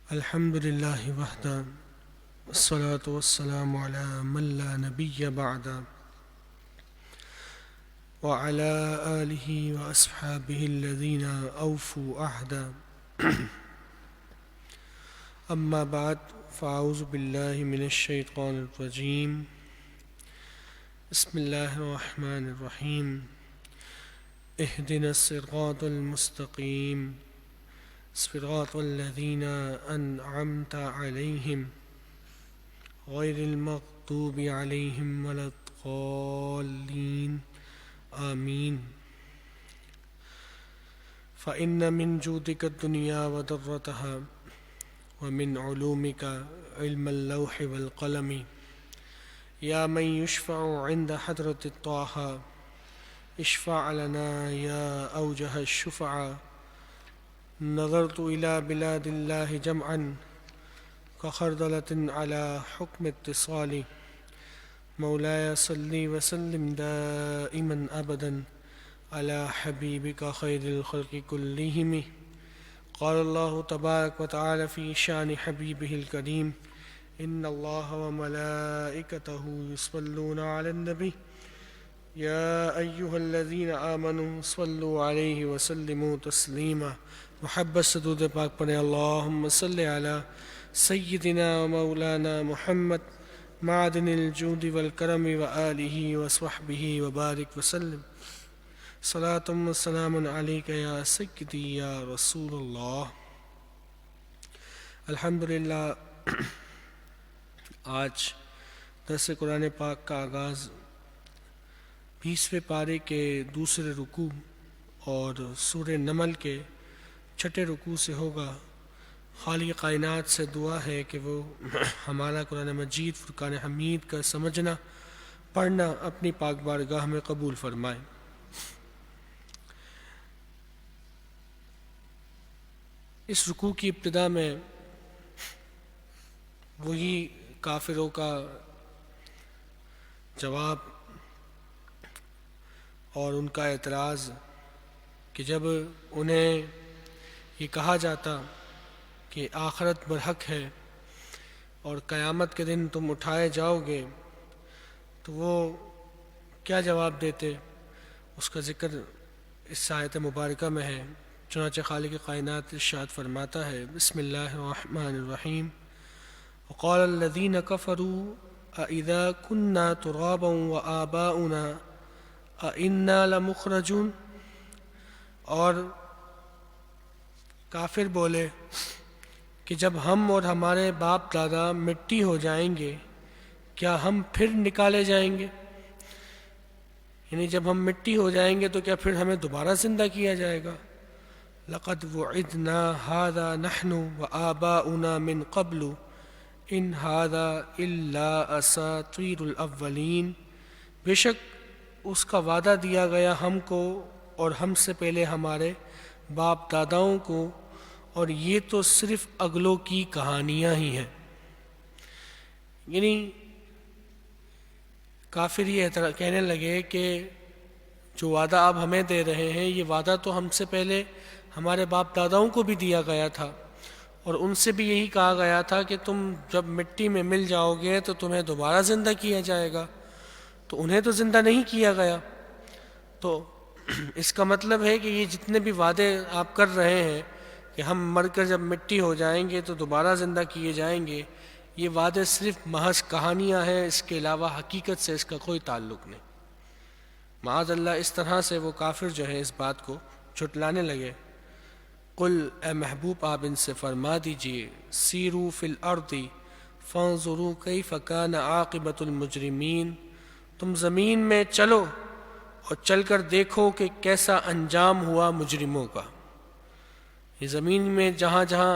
الحمد لله وحده والصلاة والسلام على من لا نبي بعده وعلى آله وأصحابه الذين أوفوا عهدا أما بعد فأعوذ بالله من الشيطان الرجيم بسم الله الرحمن الرحيم اهدنا الصراط المستقيم صراط الذين أنعمت عليهم غير المغضوب عليهم ولا الضالين آمين فإن من جودك الدنيا وضرتها ومن علومك علم اللوح والقلم يا من يشفع عند حضرة الطه اشفع لنا يا أوجه الشفعاء نظرت إلى بلاد الله جمعا كخردلة على حكم اتصال مولاي صل وسلم دائما أبدا على حبيبك خير الخلق كلهم قال الله تبارك وتعالى في شأن حبيبه الكريم إن الله وملائكته يصلون على النبي يا أيها الذين آمنوا صلوا عليه وسلموا تسليما محبت سے درود پاک پڑھیں اللہم صلی علی سیدنا و مولانا محمد معدن الجود والکرم وآلہ وصحبہ وبارک وسلم صلاۃ و سلام علیک یا سیدی یا رسول اللہ۔ الحمدللہ آج درس قرآن پاک کا آغاز 20ویں پارے کے دوسرے رکوع اور سورہ نمل کے چھٹے رکوع سے ہوگا۔ خالق کائنات سے دعا ہے کہ وہ ہمارا قرآن مجید فرقان حمید کا سمجھنا پڑھنا اپنی پاک بارگاہ میں قبول فرمائے۔ اس رکوع کی ابتدا میں وہی کافروں کا جواب اور ان کا اعتراض کہ جب انہیں یہ کہا جاتا کہ آخرت برحق ہے اور قیامت کے دن تم اٹھائے جاؤ گے تو وہ کیا جواب دیتے، اس کا ذکر اس آیت مبارکہ میں ہے۔ چنانچہ خالق کائنات ارشاد فرماتا ہے بسم اللہ الرحمن الرحیم وقال الذین کفروا اذا كنا ترابا وآباؤنا انا لمخرجون، اور کافر بولے کہ جب ہم اور ہمارے باپ دادا مٹی ہو جائیں گے کیا ہم پھر نکالے جائیں گے؟ یعنی جب ہم مٹی ہو جائیں گے تو کیا پھر ہمیں دوبارہ زندہ کیا جائے گا؟ لقد وعدنا هذا نحن وآباؤنا من قبل ان هذا الا اساطیر الاولین، بے شک اس کا وعدہ دیا گیا ہم کو اور ہم سے پہلے ہمارے باپ داداؤں کو، اور یہ تو صرف اگلوں کی کہانیاں ہی ہیں۔ یعنی کافر یہ کہنے لگے کہ جو وعدہ آپ ہمیں دے رہے ہیں یہ وعدہ تو ہم سے پہلے ہمارے باپ داداؤں کو بھی دیا گیا تھا، اور ان سے بھی یہی کہا گیا تھا کہ تم جب مٹی میں مل جاؤ گے تو تمہیں دوبارہ زندہ کیا جائے گا، تو انہیں تو زندہ نہیں کیا گیا۔ تو اس کا مطلب ہے کہ یہ جتنے بھی وعدے آپ کر رہے ہیں کہ ہم مر کر جب مٹی ہو جائیں گے تو دوبارہ زندہ کیے جائیں گے، یہ وعدے صرف محض کہانیاں ہیں، اس کے علاوہ حقیقت سے اس کا کوئی تعلق نہیں۔ معاذ اللہ، اس طرح سے وہ کافر جو ہیں اس بات کو جھٹلانے لگے۔ قل، اے محبوب آپ ان سے فرما دیجئے، سیروا فی الارض فانظروا کیف کان عاقبۃ المجرمین، تم زمین میں چلو اور چل کر دیکھو کہ کیسا انجام ہوا مجرموں کا۔ یہ زمین میں جہاں جہاں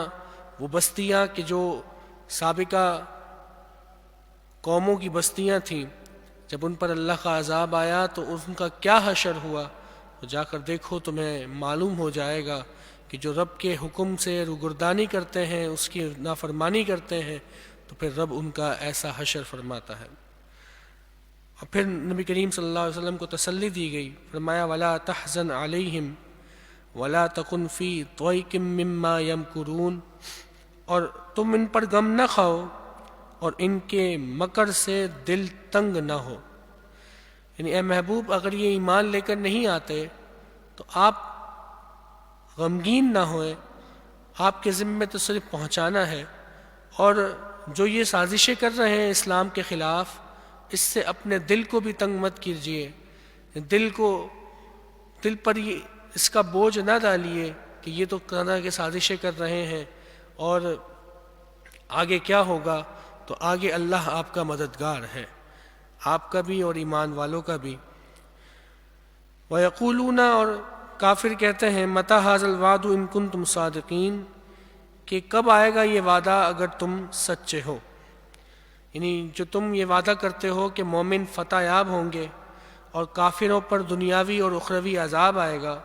وہ بستیاں کہ جو سابقہ قوموں کی بستیاں تھیں، جب ان پر اللہ کا عذاب آیا تو ان کا کیا حشر ہوا، تو جا کر دیکھو، تمہیں معلوم ہو جائے گا کہ جو رب کے حکم سے روگردانی کرتے ہیں، اس کی نافرمانی کرتے ہیں، تو پھر رب ان کا ایسا حشر فرماتا ہے۔ اور پھر نبی کریم صلی اللہ علیہ وسلم کو تسلی دی گئی، فرمایا وَلَا تَحْزَنْ عَلَيْهِمْ وَلَا تَكُنْ فِي ضَيْقٍ مِّمَّا يَمْكُرُونَ، اور تم ان پر غم نہ کھاؤ اور ان کے مکر سے دل تنگ نہ ہو. یعنی اے محبوب اگر یہ ایمان لے کر نہیں آتے تو آپ غمگین نہ ہوئے، آپ کے ذمے تو صرف پہنچانا ہے، اور جو یہ سازشیں کر رہے ہیں اسلام کے خلاف، اس سے اپنے دل کو بھی تنگ مت کیجیے، دل پر اس کا بوجھ نہ ڈالیے کہ یہ تو طرح کے سازشیں کر رہے ہیں اور آگے کیا ہوگا. تو آگے اللہ آپ کا مددگار ہے، آپ کا بھی اور ایمان والوں کا بھی. وَيَقُولُونَ اور کافر کہتے ہیں مَتَى هَذَا الْوَعْدُ إِن كُنتُمْ صَادِقِينَ کہ کب آئے گا یہ وعدہ اگر تم سچے ہو. یعنی جو تم یہ وعدہ کرتے ہو کہ مومن فتح یاب ہوں گے اور کافروں پر دنیاوی اور اخروی عذاب آئے گا،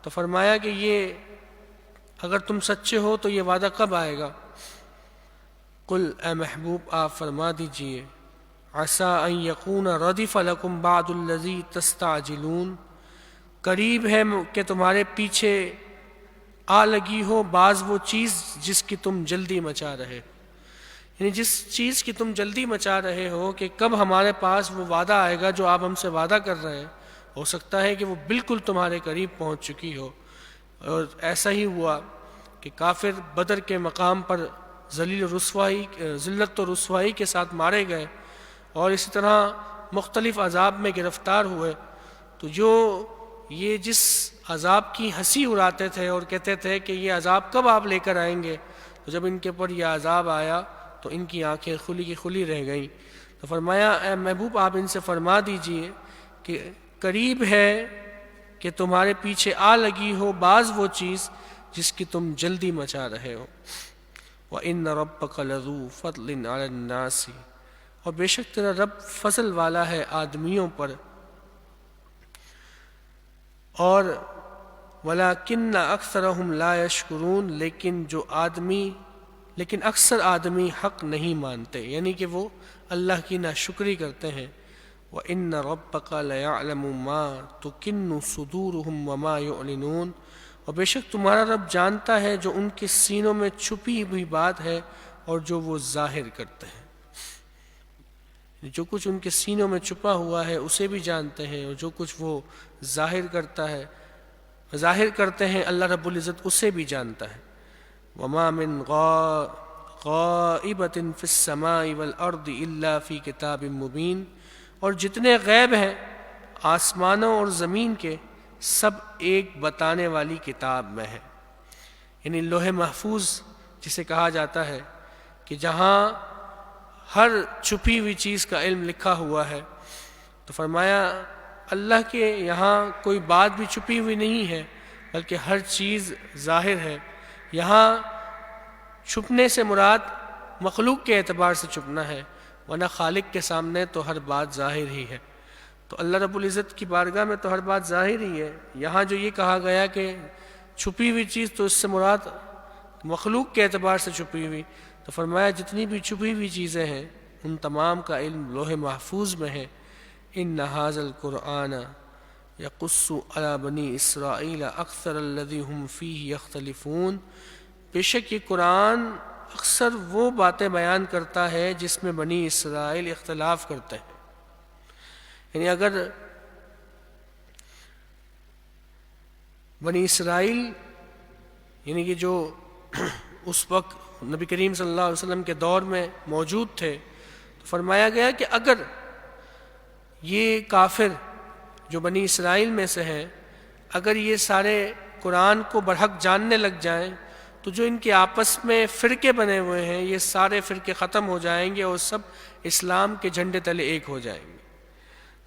تو فرمایا کہ یہ اگر تم سچے ہو تو یہ وعدہ کب آئے گا. قل اے محبوب آپ فرما دیجئے عسیٰ ان یکون ردف لکم بعد الذی تستعجلون، قریب ہے کہ تمہارے پیچھے آ لگی ہو بعض وہ چیز جس کی تم جلدی مچا رہے ہو. یعنی جس چیز کی تم جلدی مچا رہے ہو کہ کب ہمارے پاس وہ وعدہ آئے گا جو آپ ہم سے وعدہ کر رہے ہیں، ہو سکتا ہے کہ وہ بالکل تمہارے قریب پہنچ چکی ہو. اور ایسا ہی ہوا کہ کافر بدر کے مقام پر ذلت و رسوائی کے ساتھ مارے گئے اور اسی طرح مختلف عذاب میں گرفتار ہوئے. تو جو یہ جس عذاب کی ہنسی اڑاتے تھے اور کہتے تھے کہ یہ عذاب کب آپ لے کر آئیں گے، تو جب ان کے پر یہ عذاب آیا تو ان کی آنکھیں کھلی کی کھلی رہ گئیں. تو فرمایا اے محبوب آپ ان سے فرما دیجئے کہ قریب ہے کہ تمہارے پیچھے آ لگی ہو بعض وہ چیز جس کی تم جلدی مچا رہے ہو. وَإِنَّ رَبَّكَ لَذُو فَضْلٍ عَلَى النَّاسِ اور بے شک تیرا رب فضل والا ہے آدمیوں پر. اور وَلَكِنَّ أَكْثَرَهُمْ لَا يَشْكُرُونَ لیکن اکثر آدمی حق نہیں مانتے، یعنی کہ وہ اللہ کی ناشکری کرتے ہیں. وَإِنَّ رَبَّكَ لَيَعْلَمُ مَا تُكِنُّ صُدُورُهُمْ وَمَا يُعْلِنُونَ اور بے شک تمہارا رب جانتا ہے جو ان کے سینوں میں چھپی ہوئی بات ہے اور جو وہ ظاہر کرتے ہیں. جو کچھ ان کے سینوں میں چھپا ہوا ہے اسے بھی جانتے ہیں، اور جو کچھ وہ ظاہر کرتے ہیں اللہ رب العزت اسے بھی جانتا ہے. وَمَا مِنْ غَائِبَةٍ فِي السَّمَاءِ وَالْأَرْضِ إِلَّا فِي كِتَابٍ مُبِينٍ اور جتنے غیب ہیں آسمانوں اور زمین کے سب ایک بتانے والی کتاب میں ہے. یعنی لوح محفوظ جسے کہا جاتا ہے کہ جہاں ہر چھپی ہوئی چیز کا علم لکھا ہوا ہے. تو فرمایا اللہ کے یہاں کوئی بات بھی چھپی ہوئی نہیں ہے بلکہ ہر چیز ظاہر ہے. یہاں چھپنے سے مراد مخلوق کے اعتبار سے چھپنا ہے، ورنہ خالق کے سامنے تو ہر بات ظاہر ہی ہے. تو اللہ رب العزت کی بارگاہ میں تو ہر بات ظاہر ہی ہے. یہاں جو یہ کہا گیا کہ چھپی ہوئی چیز، تو اس سے مراد مخلوق کے اعتبار سے چھپی ہوئی. تو فرمایا جتنی بھی چھپی ہوئی چیزیں ہیں ان تمام کا علم لوح محفوظ میں ہے. ان ھذا القرآن یقص علی بنی اسرائیل اکثر الذی هم فیہ یختلفون بے شک یہ قرآن اکثر وہ باتیں بیان کرتا ہے جس میں بنی اسرائیل اختلاف کرتے ہیں. یعنی اگر بنی اسرائیل یعنی کہ جو اس وقت نبی کریم صلی اللہ علیہ وسلم کے دور میں موجود تھے، تو فرمایا گیا کہ اگر یہ کافر جو بنی اسرائیل میں سے ہیں اگر یہ سارے قرآن کو برحق جاننے لگ جائیں تو جو ان کے آپس میں فرقے بنے ہوئے ہیں یہ سارے فرقے ختم ہو جائیں گے اور سب اسلام کے جھنڈے تلے ایک ہو جائیں گے.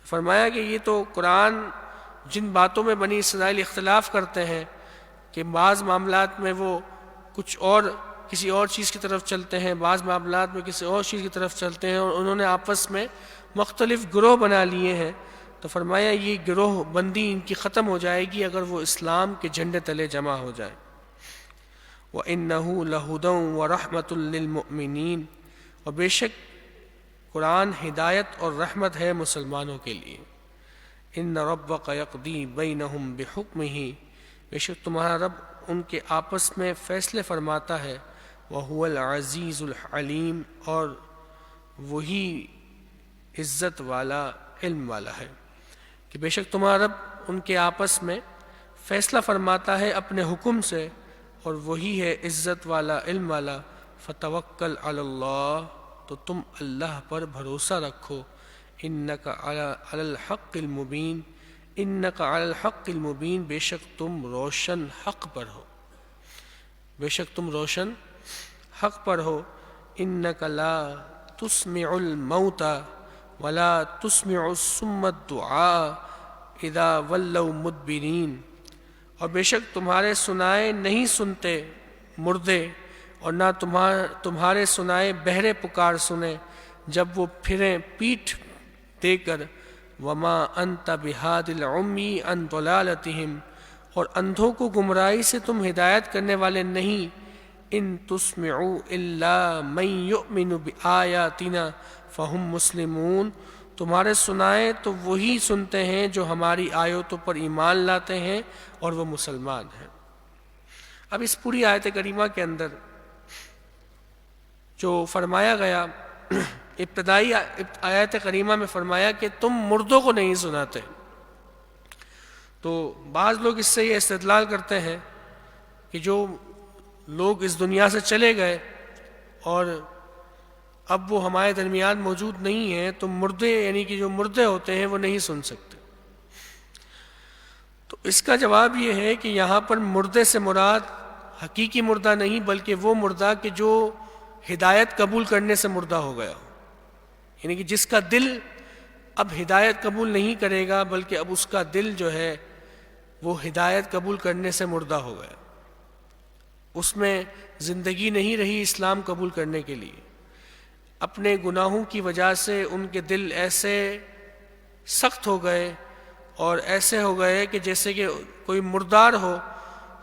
فرمایا کہ یہ تو قرآن جن باتوں میں بنی اسرائیل اختلاف کرتے ہیں کہ بعض معاملات میں وہ کسی اور چیز کی طرف چلتے ہیں، بعض معاملات میں کسی اور چیز کی طرف چلتے ہیں، اور انہوں نے آپس میں مختلف گروہ بنا لیے ہیں. تو فرمایا یہ گروہ بندی ان کی ختم ہو جائے گی اگر وہ اسلام کے جھنڈے تلے جمع ہو جائیں. وَإِنَّهُ لَهُدًى وَرَحْمَةٌ لِّلْمُؤْمِنِينَ اور بے شک قرآن ہدایت اور رحمت ہے مسلمانوں کے لیے. ان ربک یقضی بینہم بحکمہ بے شک تمہارا رب ان کے آپس میں فیصلے فرماتا ہے وَهُوَ الْعَزِيزُ الْحَلِيمُ، اور وہی عزت والا علم والا ہے، کہ بے شک تمہارا رب ان کے آپس میں فیصلہ فرماتا ہے اپنے حکم سے، اور وہی ہے عزت والا علم والا۔ فَتَوَكَّلْ عَلَى اللَّهِ، تو تم اللہ پر بھروسہ رکھو، اِنَّكَ عَلَى الْحَقِّ الْمُبِينِ، اِنَّكَ عَلَى الْحَقِّ الْمُبِينِ، بے شک تم روشن حق پر ہو، بے شک تم روشن حق پر ہو۔ اِنَّكَ لَا تُسْمِعُ الْمَوْتَى وَلَا تُسْمِعُ الصُّمَّ الدُّعَاءَ اِذَا وَلَّوْا مُدْبِرِينَ، اور بے شک تمہارے سنائے نہیں سنتے مردے، اور نہ تمہارے سنائے بہرے پکار سنے جب وہ پھریں پیٹھ دے کر۔ وَمَا أَنْتَ بِهَادِ الْعُمِّيِّ عَنْ ضَلَالَتِهِمْ، اور اندھوں کو گمراہی سے تم ہدایت کرنے والے نہیں۔ إِن تُسْمِعُوا إِلَّا مَن يُؤْمِنُ بِآيَاتِنَا فَهُمْ مُسْلِمُونَ، تمہارے سنائے تو وہی سنتے ہیں جو ہماری آیتوں پر ایمان لاتے ہیں اور وہ مسلمان ہیں۔ اب اس پوری آیت کریمہ کے اندر جو فرمایا گیا، ابتدائی آیت کریمہ میں فرمایا کہ تم مردوں کو نہیں سناتے، تو بعض لوگ اس سے یہ استدلال کرتے ہیں کہ جو لوگ اس دنیا سے چلے گئے اور اب وہ ہمارے درمیان موجود نہیں ہیں، تو مردے یعنی کہ جو مردے ہوتے ہیں وہ نہیں سن سکتے۔ تو اس کا جواب یہ ہے کہ یہاں پر مردے سے مراد حقیقی مردہ نہیں، بلکہ وہ مردہ کہ جو ہدایت قبول کرنے سے مردہ ہو گیا ہو، یعنی کہ جس کا دل اب ہدایت قبول نہیں کرے گا، بلکہ اب اس کا دل جو ہے وہ ہدایت قبول کرنے سے مردہ ہو گیا، اس میں زندگی نہیں رہی اسلام قبول کرنے کے لیے۔ اپنے گناہوں کی وجہ سے ان کے دل ایسے سخت ہو گئے اور ایسے ہو گئے کہ جیسے کہ کوئی مردار ہو،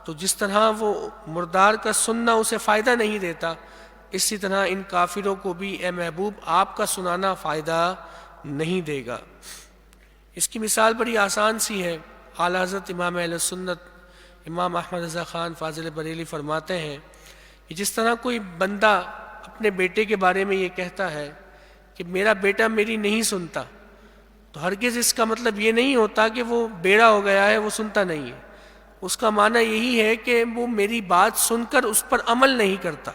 تو جس طرح وہ مردار کا سننا اسے فائدہ نہیں دیتا، اسی طرح ان کافروں کو بھی اے محبوب آپ کا سنانا فائدہ نہیں دے گا۔ اس کی مثال بڑی آسان سی ہے۔ اعلیٰ حضرت امام اہل سنت امام احمد رضا خان فاضل بریلی فرماتے ہیں کہ جس طرح کوئی بندہ اپنے بیٹے کے بارے میں یہ کہتا ہے کہ میرا بیٹا میری نہیں سنتا، تو ہرگز اس کا مطلب یہ نہیں ہوتا کہ وہ بیڑا ہو گیا ہے، وہ سنتا نہیں ہے۔ اس کا معنی یہی ہے کہ وہ میری بات سن کر اس پر عمل نہیں کرتا،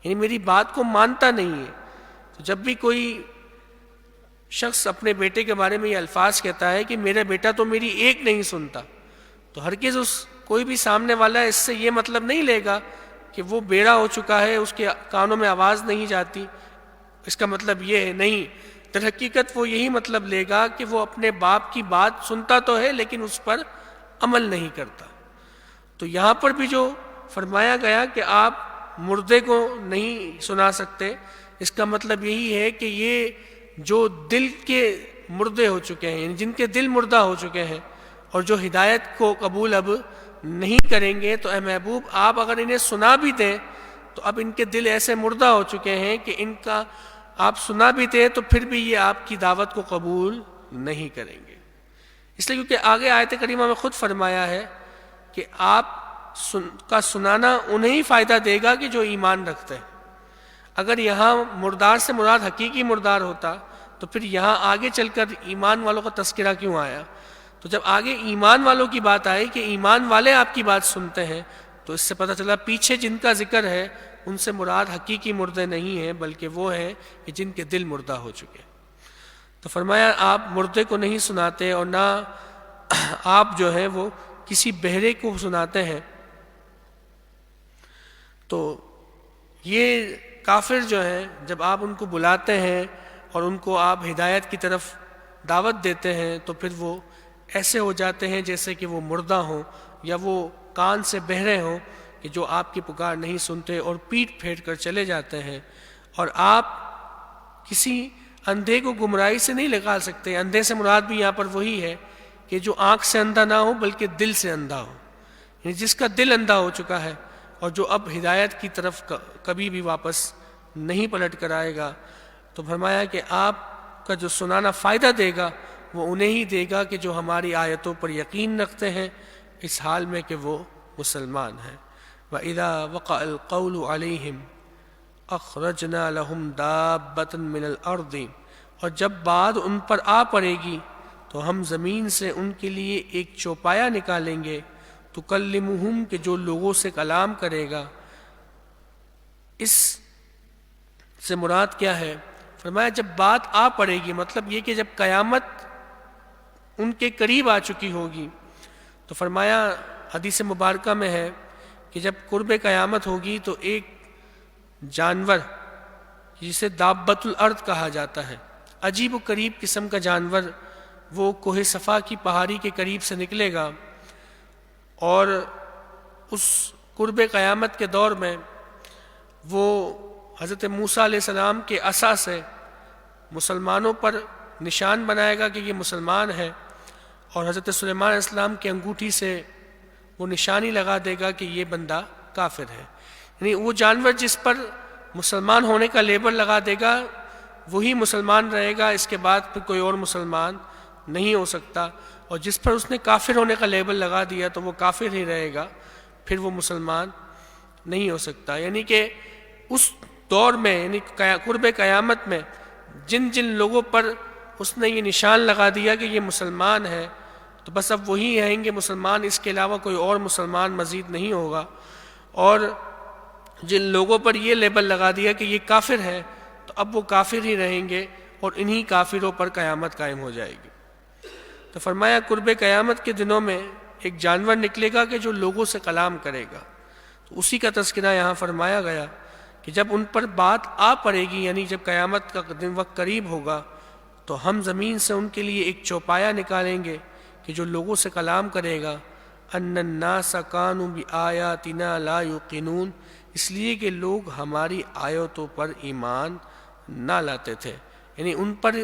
یعنی میری بات کو مانتا نہیں ہے۔ تو جب بھی کوئی شخص اپنے بیٹے کے بارے میں یہ الفاظ کہتا ہے کہ میرا بیٹا تو میری ایک نہیں سنتا، تو ہرگز کوئی بھی سامنے والا اس سے یہ مطلب نہیں لے گا کہ وہ بیڑا ہو چکا ہے، اس کے کانوں میں آواز نہیں جاتی، اس کا مطلب یہ ہے نہیں۔ در حقیقت وہ یہی مطلب لے گا کہ وہ اپنے باپ کی بات سنتا تو ہے لیکن اس پر عمل نہیں کرتا۔ تو یہاں پر بھی جو فرمایا گیا کہ آپ مردے کو نہیں سنا سکتے، اس کا مطلب یہی ہے کہ یہ جو دل کے مردے ہو چکے ہیں، جن کے دل مردہ ہو چکے ہیں اور جو ہدایت کو قبول اب نہیں کریں گے، تو اے محبوب آپ اگر انہیں سنا بھی دیں تو اب ان کے دل ایسے مردہ ہو چکے ہیں کہ ان کا آپ سنا بھی دیں تو پھر بھی یہ آپ کی دعوت کو قبول نہیں کریں گے۔ اس لیے کیونکہ آگے آیت کریمہ میں خود فرمایا ہے کہ آپ کا سنانا انہیں ہی فائدہ دے گا کہ جو ایمان رکھتے ہیں۔ اگر یہاں مردار سے مراد حقیقی مردار ہوتا تو پھر یہاں آگے چل کر ایمان والوں کا تذکرہ کیوں آیا؟ تو جب آگے ایمان والوں کی بات آئی کہ ایمان والے آپ کی بات سنتے ہیں، تو اس سے پتہ چلا پیچھے جن کا ذکر ہے ان سے مراد حقیقی مردے نہیں ہیں، بلکہ وہ ہیں کہ جن کے دل مردہ ہو چکے۔ تو فرمایا آپ مردے کو نہیں سناتے اور نہ آپ جو ہے وہ کسی بہرے کو سناتے ہیں۔ تو یہ کافر جو ہیں جب آپ ان کو بلاتے ہیں اور ان کو آپ ہدایت کی طرف دعوت دیتے ہیں تو پھر وہ ایسے ہو جاتے ہیں جیسے کہ وہ مردہ ہوں یا وہ کان سے بہرے ہوں کہ جو آپ کی پکار نہیں سنتے اور پیٹ پھیر کر چلے جاتے ہیں۔ اور آپ کسی اندھے کو گمراہی سے نہیں نکال سکتے۔ اندھے سے مراد بھی یہاں پر وہی ہے کہ جو آنکھ سے اندھا نہ ہو بلکہ دل سے اندھا ہو، یعنی جس کا دل اندھا ہو چکا ہے اور جو اب ہدایت کی طرف کبھی بھی واپس نہیں پلٹ کر آئے گا۔ تو فرمایا کہ آپ کا جو سنانا فائدہ دے گا وہ انہیں ہی دے گا کہ جو ہماری آیتوں پر یقین رکھتے ہیں، اس حال میں کہ وہ مسلمان ہیں۔ وَإِذَا وَقَعَ الْقَوْلُ عَلَيْهِمْ أَخْرَجْنَا لَهُمْ دَابَّةً مِّنَ الْأَرْضِ، اور جب بات ان پر آ پڑے گی تو ہم زمین سے ان کے لیے ایک چوپایا نکالیں گے، تُكَلِّمُهُمْ کہ جو لوگوں سے کلام کرے گا۔ اس سے مراد کیا ہے؟ فرمایا جب بات آ پڑے گی، مطلب یہ کہ جب قیامت ان کے قریب آ چکی ہوگی، تو فرمایا حدیث مبارکہ میں ہے کہ جب قرب قیامت ہوگی تو ایک جانور جسے دابۃ الارض کہا جاتا ہے، عجیب و قریب قسم کا جانور، وہ کوہ صفا کی پہاڑی کے قریب سے نکلے گا، اور اس قرب قیامت کے دور میں وہ حضرت موسیٰ علیہ السلام کے عصا سے مسلمانوں پر نشان بنائے گا کہ یہ مسلمان ہے، اور حضرت سلیمان علیہ السلام کے انگوٹھی سے وہ نشانی لگا دے گا کہ یہ بندہ کافر ہے۔ یعنی وہ جانور جس پر مسلمان ہونے کا لیبل لگا دے گا وہی مسلمان رہے گا، اس کے بعد پھر کوئی اور مسلمان نہیں ہو سکتا، اور جس پر اس نے کافر ہونے کا لیبل لگا دیا تو وہ کافر ہی رہے گا، پھر وہ مسلمان نہیں ہو سکتا۔ یعنی کہ اس دور میں، یعنی قرب قیامت میں جن جن لوگوں پر اس نے یہ نشان لگا دیا کہ یہ مسلمان ہے، تو بس اب وہی رہیں گے مسلمان، اس کے علاوہ کوئی اور مسلمان مزید نہیں ہوگا، اور جن لوگوں پر یہ لیبل لگا دیا کہ یہ کافر ہے تو اب وہ کافر ہی رہیں گے، اور انہی کافروں پر قیامت قائم ہو جائے گی۔ تو فرمایا قرب قیامت کے دنوں میں ایک جانور نکلے گا کہ جو لوگوں سے کلام کرے گا، تو اسی کا تذکرہ یہاں فرمایا گیا کہ جب ان پر بات آ پڑے گی، یعنی جب قیامت کا دن وقت قریب ہوگا، تو ہم زمین سے ان کے لیے ایک چوپایا نکالیں گے کہ جو لوگوں سے کلام کرے گا، ان الناس کانوا بآیاتنا لا یوقنون، اس لیے کہ لوگ ہماری آیتوں پر ایمان نہ لاتے تھے۔ یعنی ان پر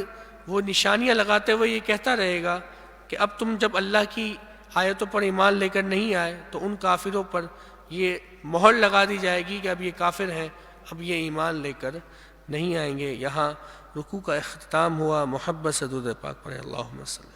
وہ نشانیاں لگاتے ہوئے یہ کہتا رہے گا کہ اب تم جب اللہ کی آیتوں پر ایمان لے کر نہیں آئے تو ان کافروں پر یہ مہر لگا دی جائے گی کہ اب یہ کافر ہیں، اب یہ ایمان لے کر نہیں آئیں گے۔ یہاں رکوع کا اختتام ہوا۔ محبت سے درود پاک پڑھیں، اللہم صلی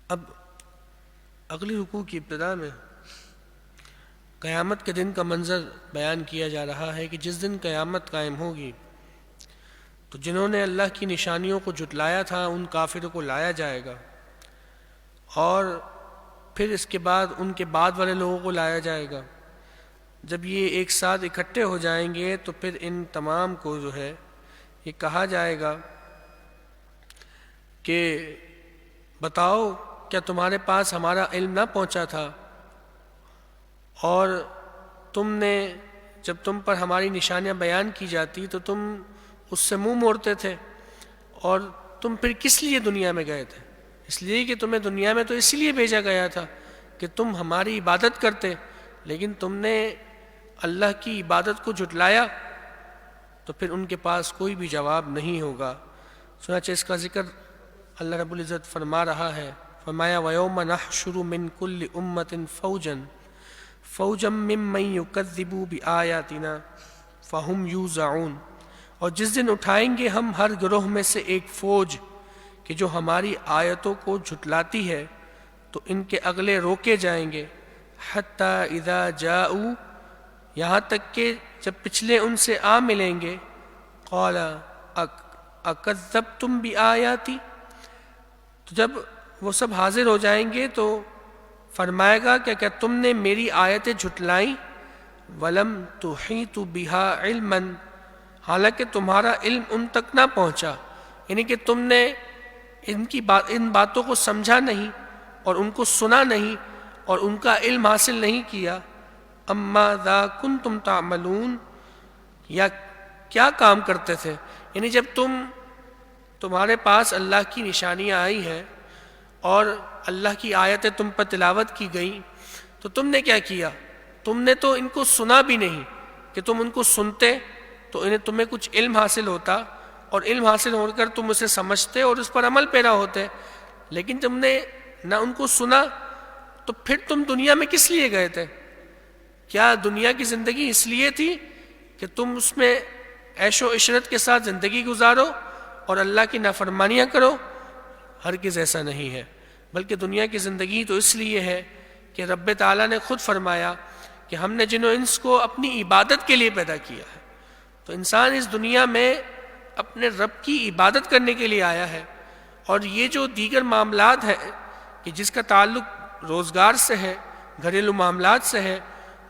اب اگلی رکوع کی ابتدا میں قیامت کے دن کا منظر بیان کیا جا رہا ہے کہ جس دن قیامت قائم ہوگی تو جنہوں نے اللہ کی نشانیوں کو جھٹلایا تھا ان کافروں کو لایا جائے گا، اور پھر اس کے بعد ان کے بعد والے لوگوں کو لایا جائے گا۔ جب یہ ایک ساتھ اکٹھے ہو جائیں گے تو پھر ان تمام کو جو ہے یہ کہا جائے گا کہ بتاؤ کیا تمہارے پاس ہمارا علم نہ پہنچا تھا، اور تم نے جب تم پر ہماری نشانیاں بیان کی جاتی تو تم اس سے منہ موڑتے تھے، اور تم پھر کس لیے دنیا میں گئے تھے؟ اس لیے کہ تمہیں دنیا میں تو اسی لیے بھیجا گیا تھا کہ تم ہماری عبادت کرتے، لیکن تم نے اللہ کی عبادت کو جھٹلایا، تو پھر ان کے پاس کوئی بھی جواب نہیں ہوگا۔ چنانچہ اس کا ذکر اللہ رب العزت فرما رہا ہے، فرمایا وَيَوْمَ نَحْشُرُ مِنْ كُلِّ أُمَّةٍ فَوْجًا مِّمَّن يُكَذِّبُ بِآيَاتِنَا فَهُمْ يُوزَعُونَ، اور جس دن اٹھائیں گے ہم ہر گروہ میں سے ایک فوج کہ جو ہماری آیتوں کو جھٹلاتی ہے، تو ان کے اگلے روکے جائیں گے، حَتَّى إِذَا جَاءُوا، یہاں تک کہ جب پچھلے ان سے آ ملیں گے، قَالَ أَكَذَّبْتُمْ بِآيَاتِي، تو جب وہ سب حاضر ہو جائیں گے تو فرمائے گا کہ کیا تم نے میری آیتیں جھٹلائیں، وَلَمْ تُحِيطُوا بِهَا عِلْمًا، حالانکہ تمہارا علم ان تک نہ پہنچا، یعنی کہ تم نے ان باتوں کو سمجھا نہیں اور ان کو سنا نہیں اور ان کا علم حاصل نہیں کیا۔ اما ذا کنتم تعملون، یا کیا کام کرتے تھے، یعنی جب تمہارے پاس اللہ کی نشانیاں آئی ہیں اور اللہ کی آیتیں تم پر تلاوت کی گئیں تو تم نے کیا کیا؟ تم نے تو ان کو سنا بھی نہیں کہ تم ان کو سنتے تو انہیں تمہیں کچھ علم حاصل ہوتا اور علم حاصل ہو کر تم اسے سمجھتے اور اس پر عمل پیرا ہوتے، لیکن تم نے نہ ان کو سنا، تو پھر تم دنیا میں کس لیے گئے تھے؟ کیا دنیا کی زندگی اس لیے تھی کہ تم اس میں عیش و عشرت کے ساتھ زندگی گزارو اور اللہ کی نافرمانیاں کرو؟ ہرگز ایسا نہیں ہے، بلکہ دنیا کی زندگی تو اس لیے ہے کہ رب تعالیٰ نے خود فرمایا کہ ہم نے جن و انس کو اپنی عبادت کے لیے پیدا کیا ہے۔ تو انسان اس دنیا میں اپنے رب کی عبادت کرنے کے لیے آیا ہے، اور یہ جو دیگر معاملات ہیں کہ جس کا تعلق روزگار سے ہے، گھریلو معاملات سے ہے،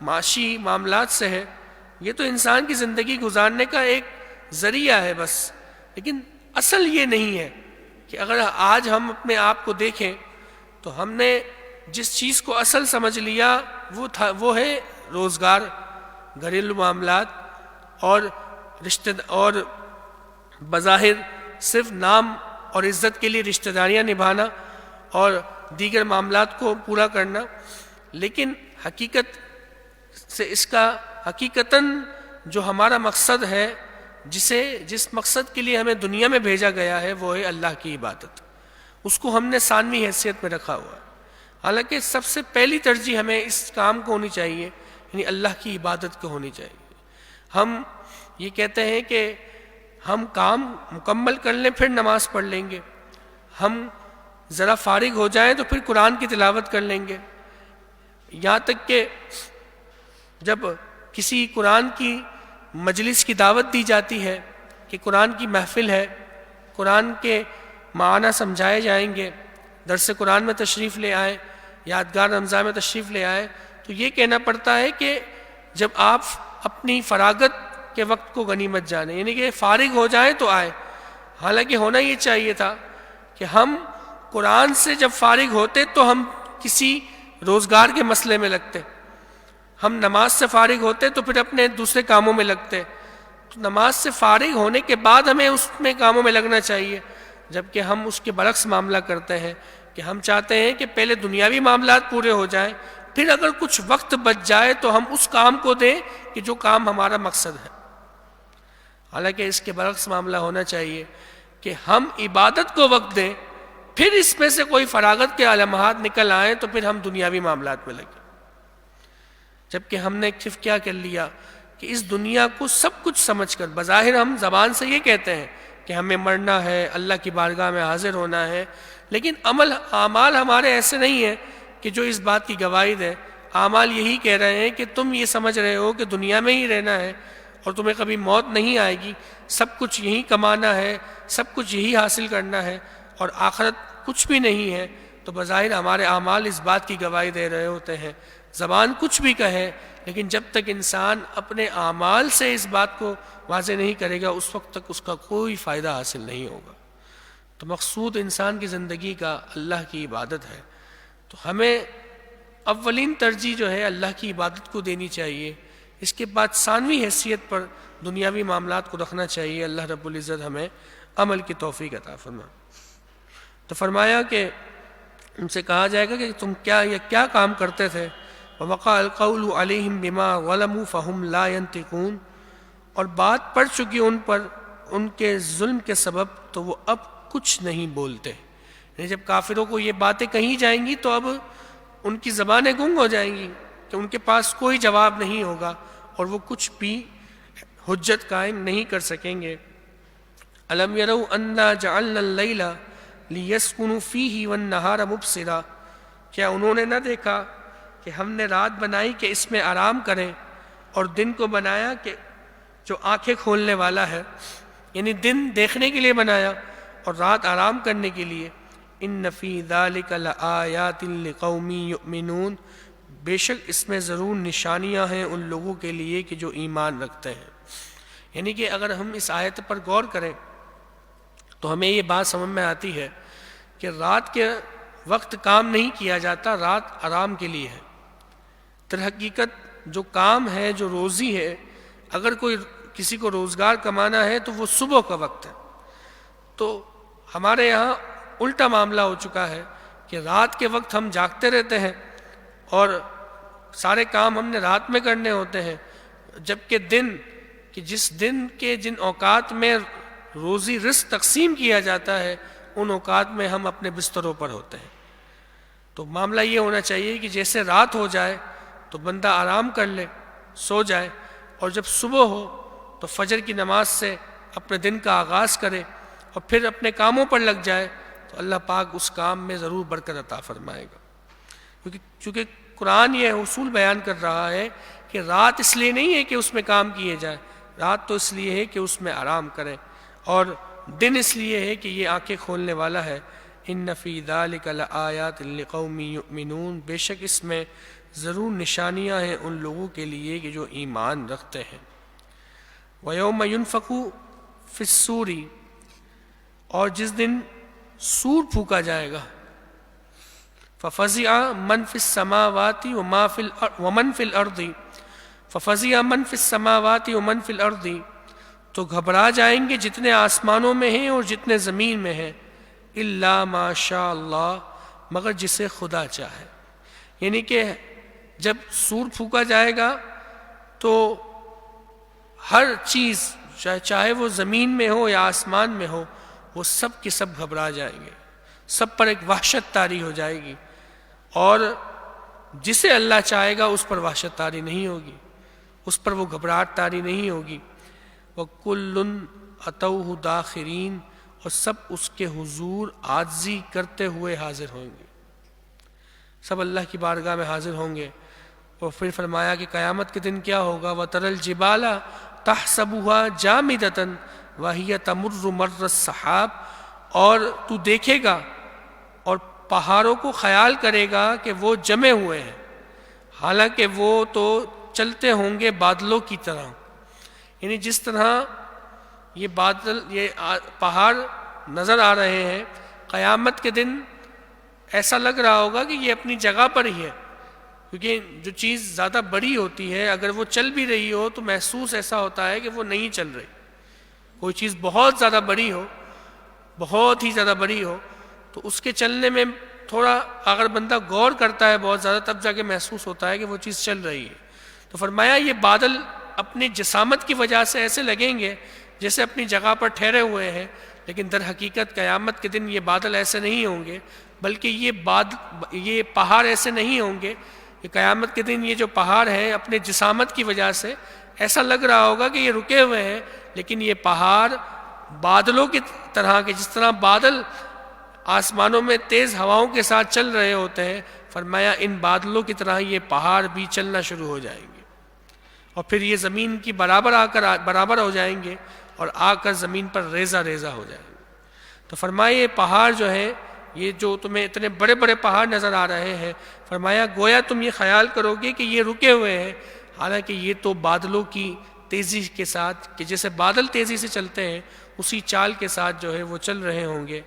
معاشی معاملات سے ہے، یہ تو انسان کی زندگی گزارنے کا ایک ذریعہ ہے بس، لیکن اصل یہ نہیں ہے کہ اگر آج ہم اپنے آپ کو دیکھیں تو ہم نے جس چیز کو اصل سمجھ لیا وہ ہے روزگار، گھریلو معاملات اور بظاہر صرف نام اور عزت کے لیے رشتہ داریاں نبھانا اور دیگر معاملات کو پورا کرنا، لیکن حقیقت سے اس کا حقیقتاً جو ہمارا مقصد ہے، جس مقصد کے لیے ہمیں دنیا میں بھیجا گیا ہے، وہ ہے اللہ کی عبادت۔ اس کو ہم نے ثانوی حیثیت میں رکھا ہوا ہے، حالانکہ سب سے پہلی ترجیح ہمیں اس کام کو ہونی چاہیے، یعنی اللہ کی عبادت کو ہونی چاہیے۔ ہم یہ کہتے ہیں کہ ہم کام مکمل کر لیں پھر نماز پڑھ لیں گے، ہم ذرا فارغ ہو جائیں تو پھر قرآن کی تلاوت کر لیں گے، یہاں تک کہ جب کسی قرآن کی مجلس کی دعوت دی جاتی ہے کہ قرآن کی محفل ہے، قرآن کے معنی سمجھائے جائیں گے، درس قرآن میں تشریف لے آئیں، یادگار رمضان میں تشریف لے آئیں، تو یہ کہنا پڑتا ہے کہ جب آپ اپنی فراغت کے وقت کو غنیمت جانیں، یعنی کہ فارغ ہو جائیں تو آئیں۔ حالانکہ ہونا یہ چاہیے تھا کہ ہم قرآن سے جب فارغ ہوتے تو ہم کسی روزگار کے مسئلے میں لگتے، ہم نماز سے فارغ ہوتے تو پھر اپنے دوسرے کاموں میں لگتے، تو نماز سے فارغ ہونے کے بعد ہمیں اس میں کاموں میں لگنا چاہیے، جبکہ ہم اس کے برعکس معاملہ کرتے ہیں کہ ہم چاہتے ہیں کہ پہلے دنیاوی معاملات پورے ہو جائیں، پھر اگر کچھ وقت بچ جائے تو ہم اس کام کو دیں کہ جو کام ہمارا مقصد ہے۔ حالانکہ اس کے برعکس معاملہ ہونا چاہیے کہ ہم عبادت کو وقت دیں، پھر اس میں سے کوئی فراغت کے علامات نکل آئیں تو پھر ہم دنیاوی معاملات میں لگیں، جبکہ ہم نے صرف کیا کر لیا کہ اس دنیا کو سب کچھ سمجھ کر، بظاہر ہم زبان سے یہ کہتے ہیں کہ ہمیں مرنا ہے، اللہ کی بارگاہ میں حاضر ہونا ہے، لیکن اعمال ہمارے ایسے نہیں ہیں کہ جو اس بات کی گواہی دے۔ اعمال یہی کہہ رہے ہیں کہ تم یہ سمجھ رہے ہو کہ دنیا میں ہی رہنا ہے اور تمہیں کبھی موت نہیں آئے گی، سب کچھ یہی کمانا ہے، سب کچھ یہی حاصل کرنا ہے، اور آخرت کچھ بھی نہیں ہے، تو بظاہر ہمارے اعمال اس بات کی گواہی دے رہے ہوتے ہیں۔ زبان کچھ بھی کہے، لیکن جب تک انسان اپنے اعمال سے اس بات کو واضح نہیں کرے گا، اس وقت تک اس کا کوئی فائدہ حاصل نہیں ہوگا۔ تو مقصود انسان کی زندگی کا اللہ کی عبادت ہے، تو ہمیں اولین ترجیح جو ہے اللہ کی عبادت کو دینی چاہیے، اس کے بعد ثانوی حیثیت پر دنیاوی معاملات کو رکھنا چاہیے۔ اللہ رب العزت ہمیں عمل کی توفیق عطا فرمائے۔ تو فرمایا کہ ان سے کہا جائے گا کہ تم کیا کام کرتے تھے، وَوَقَعَ الْقَوْلُ عَلَيْهِمْ بِمَا ظَلَمُوا فَهُمْ لَا يَنْطِقُونَ، اور بات پڑ چکی ان پر ان کے ظلم کے سبب، تو وہ اب کچھ نہیں بولتے۔ یعنی جب کافروں کو یہ باتیں کہی جائیں گی تو اب ان کی زبانیں گنگ ہو جائیں گی کہ ان کے پاس کوئی جواب نہیں ہوگا اور وہ کچھ بھی حجت قائم نہیں کر سکیں گے۔ أَلَمْ يَرَوْا أَنَّا جَعَلْنَا اللَّيْلَ لِيَسْكُنُوا فِيهِ وَالنَّهَارَ مُبْصِرًا، کیا انہوں نے نہ دیکھا کہ ہم نے رات بنائی کہ اس میں آرام کریں، اور دن کو بنایا کہ جو آنکھیں کھولنے والا ہے، یعنی دن دیکھنے کے لیے بنایا اور رات آرام کرنے کے لیے۔ إِنَّ فِي ذَلِكَ لَآيَاتٍ لِقَوْمٍ يُؤْمِنُونَ، بے شک اس میں ضرور نشانیاں ہیں ان لوگوں کے لیے کہ جو ایمان رکھتے ہیں۔ یعنی کہ اگر ہم اس آیت پر غور کریں تو ہمیں یہ بات سمجھ میں آتی ہے کہ رات کے وقت کام نہیں کیا جاتا، رات آرام کے لیے ہے۔ در حقیقت جو کام ہے، جو روزی ہے، اگر کوئی کسی کو روزگار کمانا ہے تو وہ صبح کا وقت ہے۔ تو ہمارے یہاں الٹا معاملہ ہو چکا ہے کہ رات کے وقت ہم جاگتے رہتے ہیں اور سارے کام ہم نے رات میں کرنے ہوتے ہیں، جبکہ دن کہ جس دن کے جن اوقات میں روزی رزق تقسیم کیا جاتا ہے ان اوقات میں ہم اپنے بستروں پر ہوتے ہیں۔ تو معاملہ یہ ہونا چاہیے کہ جیسے رات ہو جائے تو بندہ آرام کر لے، سو جائے، اور جب صبح ہو تو فجر کی نماز سے اپنے دن کا آغاز کرے اور پھر اپنے کاموں پر لگ جائے، تو اللہ پاک اس کام میں ضرور برکت عطا فرمائے گا۔ چونکہ قرآن یہ اصول بیان کر رہا ہے کہ رات اس لیے نہیں ہے کہ اس میں کام کیے جائے، رات تو اس لیے ہے کہ اس میں آرام کریں، اور دن اس لیے ہے کہ یہ آنکھیں کھولنے والا ہے۔ ان فی ذلک لآیات لقوم یؤمنون، بے شک اس میں ضرور نشانیاں ہیں ان لوگوں کے لیے کہ جو ایمان رکھتے ہیں۔ وَيَوْمَ يُنفَخُ فِي الصُّورِ، اور جس دن سور پھونکا جائے گا، فَفَزِعَ مَنْ فِي السَّمَاوَاتِ وَمَنْ فِي الْأَرْضِ، فَفَزِعَ مَنْ فِي السَّمَاوَاتِ وَمَنْ فِي الْأَرْضِ، تو گھبرا جائیں گے جتنے آسمانوں میں ہیں اور جتنے زمین میں ہیں، اِلَّا مَا شَاءَ اللَّهُ، مگر جسے خدا چاہے۔ یعنی کہ جب سور پھونکا جائے گا تو ہر چیز چاہے وہ زمین میں ہو یا آسمان میں ہو، وہ سب کے سب گھبرا جائیں گے، سب پر ایک وحشت طاری ہو جائے گی، اور جسے اللہ چاہے گا اس پر وحشت طاری نہیں ہوگی، اس پر وہ گھبراہٹ طاری نہیں ہوگی۔ وَكُلٌّ أَتَوْهُ دَاخِرِينَ، اور سب اس کے حضور عاجزی کرتے ہوئے حاضر ہوں گے، سب اللہ کی بارگاہ میں حاضر ہوں گے۔ اور پھر فرمایا کہ قیامت کے دن کیا ہوگا، وَتَرَى الْجِبَالَ تَحْسَبُهَا جَامِدَةً وَهِيَ تَمُرُّ مَرَّ السَّحَابِ، اور تو دیکھے گا اور پہاڑوں کو خیال کرے گا کہ وہ جمے ہوئے ہیں، حالانکہ وہ تو چلتے ہوں گے بادلوں کی طرح۔ یعنی جس طرح یہ بادل، یہ پہاڑ نظر آ رہے ہیں، قیامت کے دن ایسا لگ رہا ہوگا کہ یہ اپنی جگہ پر ہی ہے، کیونکہ جو چیز زیادہ بڑی ہوتی ہے اگر وہ چل بھی رہی ہو تو محسوس ایسا ہوتا ہے کہ وہ نہیں چل رہی۔ کوئی چیز بہت زیادہ بڑی ہو، بہت ہی زیادہ بڑی ہو، تو اس کے چلنے میں تھوڑا اگر بندہ غور کرتا ہے بہت زیادہ، تب جا کے محسوس ہوتا ہے کہ وہ چیز چل رہی ہے۔ تو فرمایا یہ بادل اپنی جسامت کی وجہ سے ایسے لگیں گے جیسے اپنی جگہ پر ٹھہرے ہوئے ہیں، لیکن در حقیقت قیامت کے دن یہ بادل ایسے نہیں ہوں گے، بلکہ یہ پہاڑ ایسے نہیں ہوں گے کہ قیامت کے دن یہ جو پہاڑ ہیں اپنے جسامت کی وجہ سے ایسا لگ رہا ہوگا کہ یہ رکے ہوئے ہیں، لیکن یہ پہاڑ بادلوں کی طرح کے، جس طرح بادل آسمانوں میں تیز ہواؤں کے ساتھ چل رہے ہوتے ہیں، فرمایا ان بادلوں کی طرح یہ پہاڑ بھی چلنا شروع ہو جائیں گے، اور پھر یہ زمین کی برابر ہو جائیں گے اور آ کر زمین پر ریزہ ریزہ ہو جائیں گے۔ تو فرمایا یہ پہاڑ جو ہیں، یہ جو تمہیں اتنے بڑے بڑے پہاڑ نظر آ رہے ہیں، فرمایا گویا تم یہ خیال کرو گے کہ یہ رکے ہوئے ہیں، حالانکہ یہ تو بادلوں کی تیزی کے ساتھ، کہ جیسے بادل تیزی سے چلتے ہیں اسی چال کے ساتھ جو ہے وہ چل رہے ہوں گے۔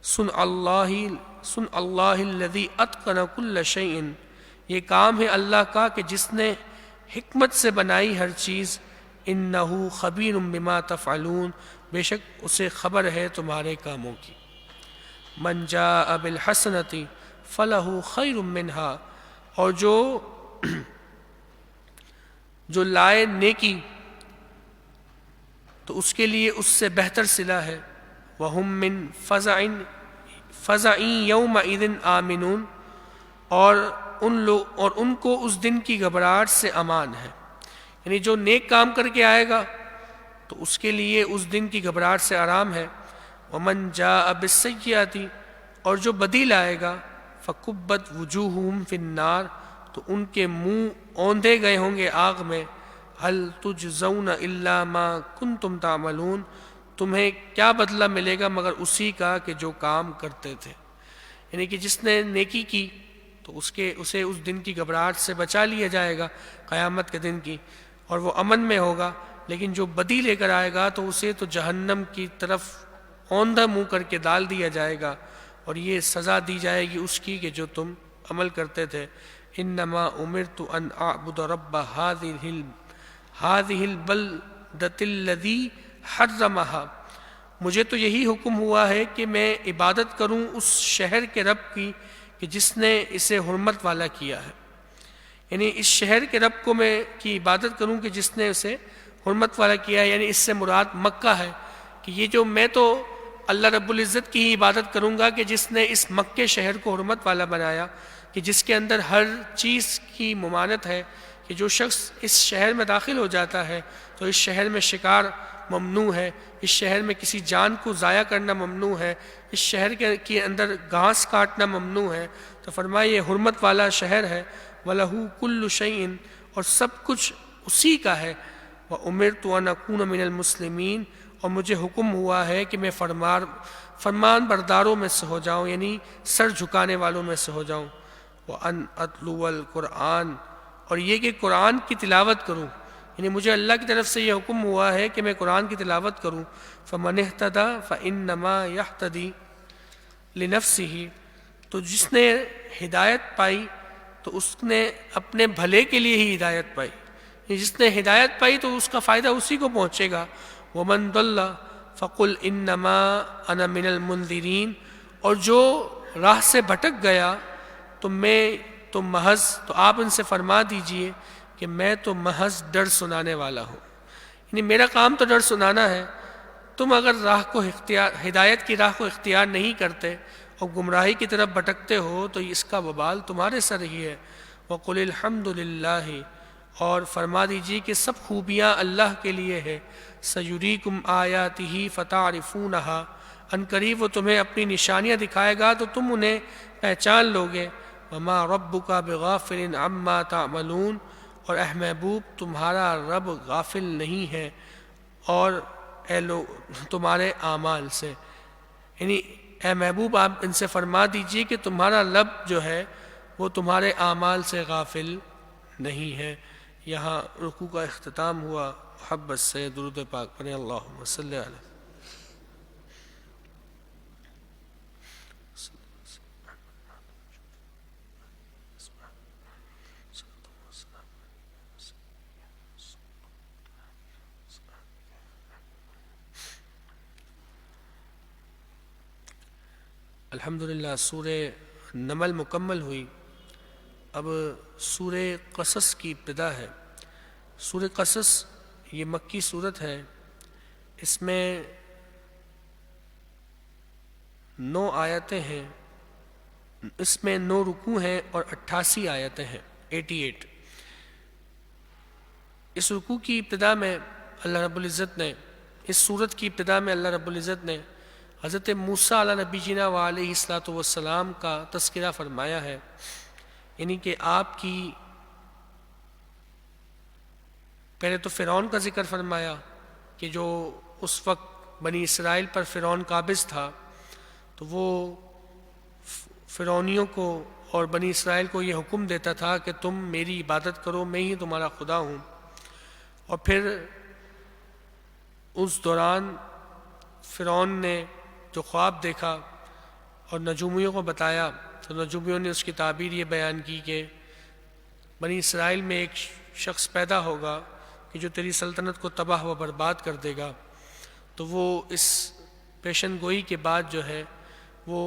سن اللہ الذی اتقن کل شیء، یہ کام ہے اللہ کا کہ جس نے حکمت سے بنائی ہر چیز، انہ خبیر بما تفعلون، بے شک اسے خبر ہے تمہارے کاموں کی۔ من جاء بالحسنۃ فلہ خیر منہا، اور جو لائے نیکی تو اس کے لیے اس سے بہتر صلہ ہے۔ وہم من فزع یومئذ آمنون، اور ان کو اس دن کی گھبراہٹ سے امان ہے۔ یعنی جو نیک کام کر کے آئے گا تو اس کے لیے اس دن کی گھبراہٹ سے آرام ہے۔ ومن جاء بالسیئۃ، اور جو بدی لائے گا، فکبت وجوہہم فی النار، تو ان کے منہ اوندے گئے ہوں گے آگ میں۔ هل تجزون الا ما کنتم تعملون، تمہیں کیا بدلہ ملے گا مگر اسی کا کہ جو کام کرتے تھے۔ یعنی کہ جس نے نیکی کی تو اسے اس دن کی گھبراہٹ سے بچا لیا جائے گا، قیامت کے دن کی، اور وہ امن میں ہوگا، لیکن جو بدی لے کر آئے گا تو اسے تو جہنم کی طرف اوندھا منہ کر کے ڈال دیا جائے گا، اور یہ سزا دی جائے گی اس کی کہ جو تم عمل کرتے تھے۔ انما امرت ان اعبد رب هذه البلدۃ الذی حرمها، مجھے تو یہی حکم ہوا ہے کہ میں عبادت کروں اس شہر کے رب کی کہ جس نے اسے حرمت والا کیا ہے، یعنی اس شہر کے رب کو میں کی عبادت کروں کہ جس نے اسے حرمت والا کیا ہے، یعنی اس سے مراد مکہ ہے کہ یہ جو میں تو اللہ رب العزت کی ہی عبادت کروں گا کہ جس نے اس مکہ شہر کو حرمت والا بنایا، کہ جس کے اندر ہر چیز کی ممانت ہے، کہ جو شخص اس شہر میں داخل ہو جاتا ہے تو اس شہر میں شکار ممنوع ہے، اس شہر میں کسی جان کو ضائع کرنا ممنوع ہے، اس شہر کے اندر گھاس کاٹنا ممنوع ہے۔ تو فرمایا یہ حرمت والا شہر ہے، وَلَهُ كُلُّ شَيْءٍ، اور سب کچھ اسی کا ہے، وَأُمِرْتُ أَنْ أَكُونَ مِنَ الْمُسْلِمِينَ، اور مجھے حکم ہوا ہے کہ میں فرمان برداروں میں سے ہو جاؤں، یعنی سر جھکانے والوں میں سے ہو جاؤں۔ وَأَنْ أَتْلُوَ الْقُرْآنَ، اور یہ کہ قرآن کی تلاوت کروں، یعنی مجھے اللہ کی طرف سے یہ حکم ہوا ہے کہ میں قرآن کی تلاوت کروں۔ فَمَنِ اهْتَدَىٰ فَإِنَّمَا يَهْتَدِي لِنَفْسِهِ، تو جس نے ہدایت پائی تو اس نے اپنے بھلے کے لیے ہی ہدایت پائی، یعنی جس نے ہدایت پائی تو اس کا فائدہ اسی کو پہنچے گا۔ وَمَنْ ضَلَّ فَقُلْ إِنَّمَا أَنَا مِنَ الْمُنذِرِينَ، اور جو راہ سے بھٹک گیا تو آپ ان سے فرما دیجئے کہ میں تو محض ڈر سنانے والا ہوں، یعنی میرا کام تو ڈر سنانا ہے۔ تم اگر ہدایت کی راہ کو اختیار نہیں کرتے اور گمراہی کی طرف بھٹکتے ہو تو اس کا وبال تمہارے سر ہی ہے۔ وَقُلِ الْحَمْدُ لِلَّهِ، اور فرما دیجیے کہ سب خوبیاں اللہ کے لیے ہے۔ سَيُرِيكُمْ آيَاتِهِ فَتَعْرِفُونَهَا، ان قریب وہ تمہیں اپنی نشانیاں دکھائے گا تو تم انہیں پہچان لوگے۔ وَمَا رَبُّكَ بِغَافِلٍ عَمَّا تَعْمَلُونَ، اور اے محبوب تمہارا رب غافل نہیں ہے اور تمہارے اعمال سے، یعنی اے محبوب آپ ان سے فرما دیجئے کہ تمہارا رب جو ہے وہ تمہارے اعمال سے غافل نہیں ہے۔ یہاں رکوع کا اختتام ہوا۔ محبت سے درود پاک پڑھیں، اللہم صلی علیہ۔ الحمدللہ سورہ نمل مکمل ہوئی، اب سورہ قصص کی ابتدا ہے۔ سورہ قصص یہ مکی صورت ہے، اس میں 9 آیتیں ہیں، اس میں 9 رکوع ہیں اور 88 آیتیں ہیں، 88۔ اس رکوع کی ابتدا میں اللہ رب العزت نے، اس صورت کی ابتدا میں اللہ رب العزت نے حضرت موسیٰ علیہ نبی جینا وعلیہ الصلوۃ والسلام کا تذکرہ فرمایا ہے، یعنی کہ آپ کی پہلے تو فرعون کا ذکر فرمایا کہ جو اس وقت بنی اسرائیل پر فرعون قابض تھا، تو وہ فرعونیوں کو اور بنی اسرائیل کو یہ حکم دیتا تھا کہ تم میری عبادت کرو، میں ہی تمہارا خدا ہوں۔ اور پھر اس دوران فرعون نے جو خواب دیکھا اور نجومیوں کو بتایا تو نجومیوں نے اس کی تعبیر یہ بیان کی کہ بنی اسرائیل میں ایک شخص پیدا ہوگا کہ جو تیری سلطنت کو تباہ و برباد کر دے گا۔ تو وہ اس پیشن گوئی کے بعد جو ہے وہ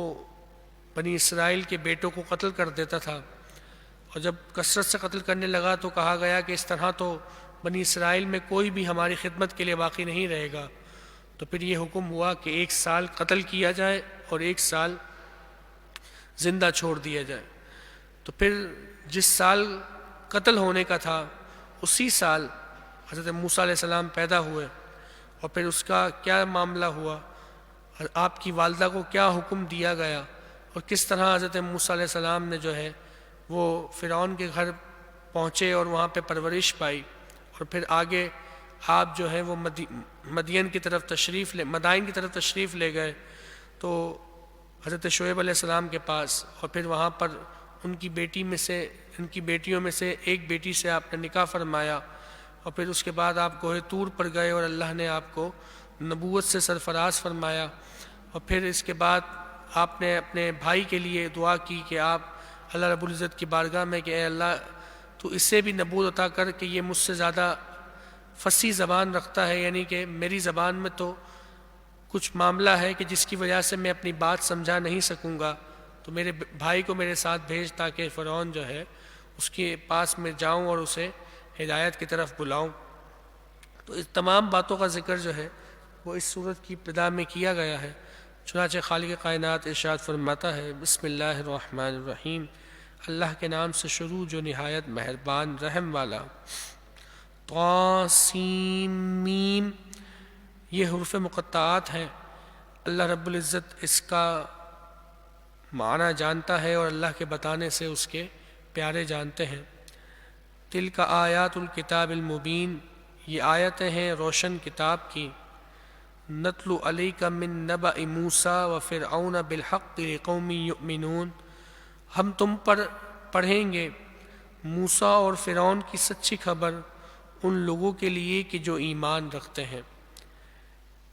بنی اسرائیل کے بیٹوں کو قتل کر دیتا تھا، اور جب کثرت سے قتل کرنے لگا تو کہا گیا کہ اس طرح تو بنی اسرائیل میں کوئی بھی ہماری خدمت کے لیے باقی نہیں رہے گا۔ تو پھر یہ حکم ہوا کہ 1 سال قتل کیا جائے اور 1 سال زندہ چھوڑ دیا جائے۔ تو پھر جس سال قتل ہونے کا تھا اسی سال حضرت موسیٰ علیہ السلام پیدا ہوئے، اور پھر اس کا کیا معاملہ ہوا، آپ کی والدہ کو کیا حکم دیا گیا، اور کس طرح حضرت موسیٰ علیہ السلام نے جو ہے وہ فرعون کے گھر پہنچے اور وہاں پہ پرورش پائی، اور پھر آگے آپ جو ہے وہ مدائن کی طرف تشریف لے گئے تو حضرت شعیب علیہ السلام کے پاس، اور پھر وہاں پر ان کی بیٹیوں میں سے ایک بیٹی سے آپ نے نکاح فرمایا، اور پھر اس کے بعد آپ کوہ طور پر گئے اور اللہ نے آپ کو نبوت سے سرفراز فرمایا، اور پھر اس کے بعد آپ نے اپنے بھائی کے لیے دعا کی کہ آپ اللہ رب العزت کی بارگاہ میں کہ اے اللہ تو اس سے بھی نبوت عطا کر کہ یہ مجھ سے زیادہ فصیح زبان رکھتا ہے، یعنی کہ میری زبان میں تو کچھ معاملہ ہے کہ جس کی وجہ سے میں اپنی بات سمجھا نہیں سکوں گا، تو میرے بھائی کو میرے ساتھ بھیج تاکہ فرعون جو ہے اس کے پاس میں جاؤں اور اسے ہدایت کی طرف بلاؤں۔ تو تو اس تمام باتوں کا ذکر جو ہے وہ اس صورت کی ابتدا میں کیا گیا ہے۔ چنانچہ خالق کائنات ارشاد فرماتا ہے بسم اللہ الرحمن الرحیم، اللہ کے نام سے شروع جو نہایت مہربان رحم والا۔ طاسیم میم، یہ حروف مقطعات ہیں۔ اللہ رب العزت اس کا معنی جانتا ہے اور اللہ کے بتانے سے اس کے پیارے جانتے ہیں۔ تلک آیات الکتاب المبین، یہ آیتیں ہیں روشن کتاب کی۔ نتلو علیک من نبأ موسیٰ وفرعون بالحق لقوم یؤمنون، ہم تم پر پڑھیں گے موسیٰ اور فرعون کی سچی خبر ان لوگوں کے لیے کہ جو ایمان رکھتے ہیں۔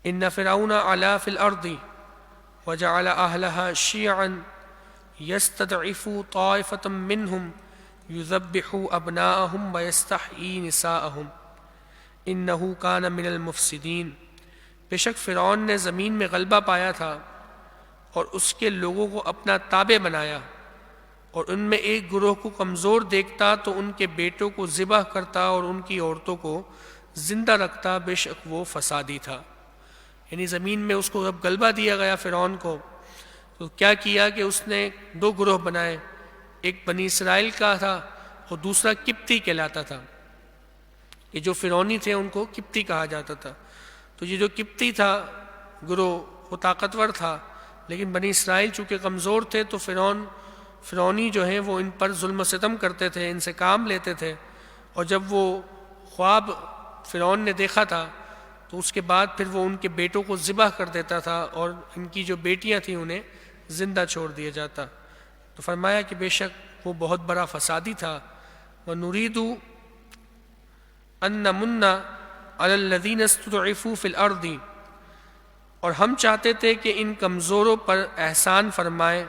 ان فرعون علا فی الارض وجعل اہلها شیعا یستضعف طائفة منہم یذبح ابناءہم ویستحیی نساءہم انہ کان من المفسدین، بے شک فرعون نے زمین میں غلبہ پایا تھا اور اس کے لوگوں کو اپنا تابع بنایا، اور ان میں ایک گروہ کو کمزور دیکھتا تو ان کے بیٹوں کو ذبح کرتا اور ان کی عورتوں کو زندہ رکھتا، بے شک وہ فسادی تھا۔ یعنی زمین میں اس کو جب غلبہ دیا گیا فرعون کو، تو کیا کیا کہ اس نے دو گروہ بنائے، ایک بنی اسرائیل کا تھا اور دوسرا قبطی کہلاتا تھا۔ یہ جو فرعونی تھے ان کو قبطی کہا جاتا تھا۔ تو یہ جو قبطی تھا گروہ وہ طاقتور تھا، لیکن بنی اسرائیل چونکہ کمزور تھے تو فرعونی جو ہیں وہ ان پر ظلم و ستم کرتے تھے، ان سے کام لیتے تھے، اور جب وہ خواب فرعون نے دیکھا تھا تو اس کے بعد پھر وہ ان کے بیٹوں کو ذبح کر دیتا تھا اور ان کی جو بیٹیاں تھیں انہیں زندہ چھوڑ دیا جاتا۔ تو فرمایا کہ بے شک وہ بہت بڑا فسادی تھا۔ وَنُرِيدُ أَن نَّمُنَّ عَلَى الَّذِينَ اسْتُضْعِفُوا فِي الْأَرْضِ، اور ہم چاہتے تھے کہ ان کمزوروں پر احسان فرمائیں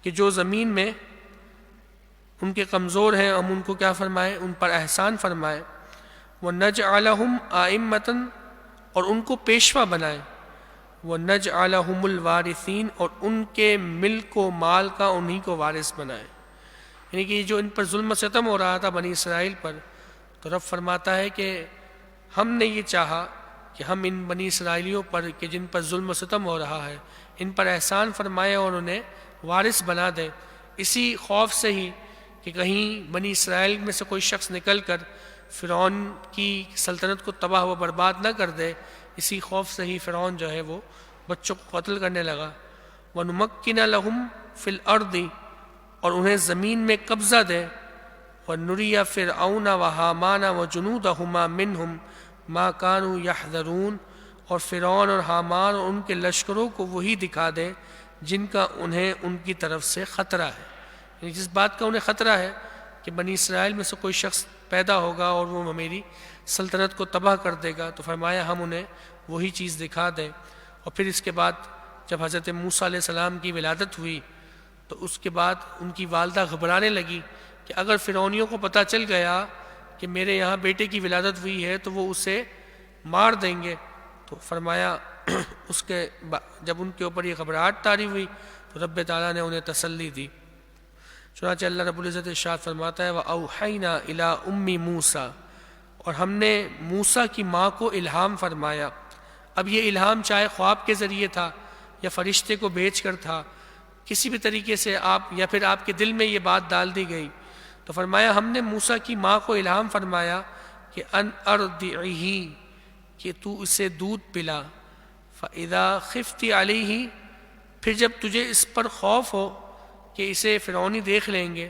کہ جو زمین میں ان کے کمزور ہیں، ہم ان کو کیا فرمائیں، ان پر احسان فرمائیں۔ وَنَجْعَلَهُمْ آئِمَّةً، اور ان کو پیشوا بنائیں۔ وَنَجْعَلَهُمُ الْوَارِثِينَ، اور ان کے ملک و مال کا انہی کو وارث بنائیں۔ یعنی کہ جو ان پر ظلم و ستم ہو رہا تھا بنی اسرائیل پر، تو رب فرماتا ہے کہ ہم نے یہ چاہا کہ ہم ان بنی اسرائیلیوں پر کہ جن پر ظلم و ستم ہو رہا ہے ان پر احسان فرمائیں اور انہیں وارث بنا دیں، اسی خوف سے ہی کہ کہیں بنی اسرائیل میں سے کوئی شخص نکل کر فرعون کی سلطنت کو تباہ و برباد نہ کر دے، اسی خوف سے ہی فرعون جو ہے وہ بچوں کو قتل کرنے لگا۔ وَنُمَكِّنَ لَهُمْ فِي الْأَرْضِ، اور انہیں زمین میں قبضہ دے۔ وَنُرِيَ فِرْعَوْنَ وَحَامَانَ وَجُنُودَهُمَا مِنْهُمْ مَا كَانُوا يَحْذَرُونَ، اور فرعون اور حامان اور ان کے لشکروں کو وہی دکھا دے جن کا انہیں ان کی طرف سے خطرہ ہے، یعنی جس بات کا انہیں خطرہ ہے کہ بنی اسرائیل میں سے کوئی شخص پیدا ہوگا اور وہ میری سلطنت کو تباہ کر دے گا، تو فرمایا ہم انہیں وہی چیز دکھا دیں۔ اور پھر اس کے بعد جب حضرت موسیٰ علیہ السلام کی ولادت ہوئی تو اس کے بعد ان کی والدہ گھبرانے لگی کہ اگر فرعونیوں کو پتہ چل گیا کہ میرے یہاں بیٹے کی ولادت ہوئی ہے تو وہ اسے مار دیں گے۔ تو فرمایا اس کے جب ان کے اوپر یہ گھبراہٹ طاری ہوئی تو رب تعالیٰ نے انہیں تسلی دی۔ چنانچہ اللہ رب العزت ارشاد فرماتا ہے وَأَوْحَيْنَا إِلَىٰ أُمِّ مُوسَىٰ، اور ہم نے موسیٰ کی ماں کو الہام فرمایا۔ اب یہ الہام چاہے خواب کے ذریعے تھا یا فرشتے کو بھیج کر تھا، کسی بھی طریقے سے آپ یا پھر آپ کے دل میں یہ بات ڈال دی گئی، تو فرمایا ہم نے موسیٰ کی ماں کو الہام فرمایا کہ ان ارضعہ، کہ تو اسے دودھ پلا، فَإِذَا خِفْتِ عَلَيْهِ، پھر جب تجھے اس پر خوف ہو کہ اسے فرعونی دیکھ لیں گے،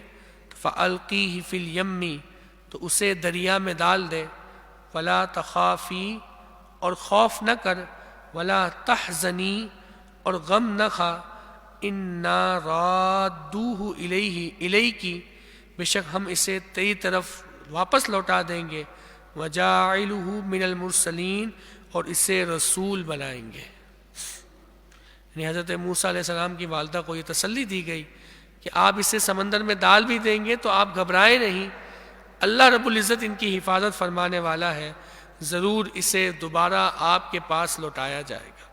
فَأَلْقِيهِ فِي الْيَمِّ، تو اسے دریا میں ڈال دے، وَلَا تَخَافِي، اور خوف نہ کر، وَلَا تَحْزَنِي، اور غم نہ کھا، إِنَّا رَادُّوهُ إِلَيْكِ، بے شک ہم اسے تیری طرف واپس لوٹا دیں گے، وَجَاعِلُهُ مِنَ الْمُرْسَلِينَ، اور اسے رسول بنائیں گے۔ یعنی حضرت موسیٰ علیہ السلام کی والدہ کو یہ تسلی دی گئی کہ آپ اسے سمندر میں ڈال بھی دیں گے تو آپ گھبرائیں نہیں، اللہ رب العزت ان کی حفاظت فرمانے والا ہے، ضرور اسے دوبارہ آپ کے پاس لوٹایا جائے گا۔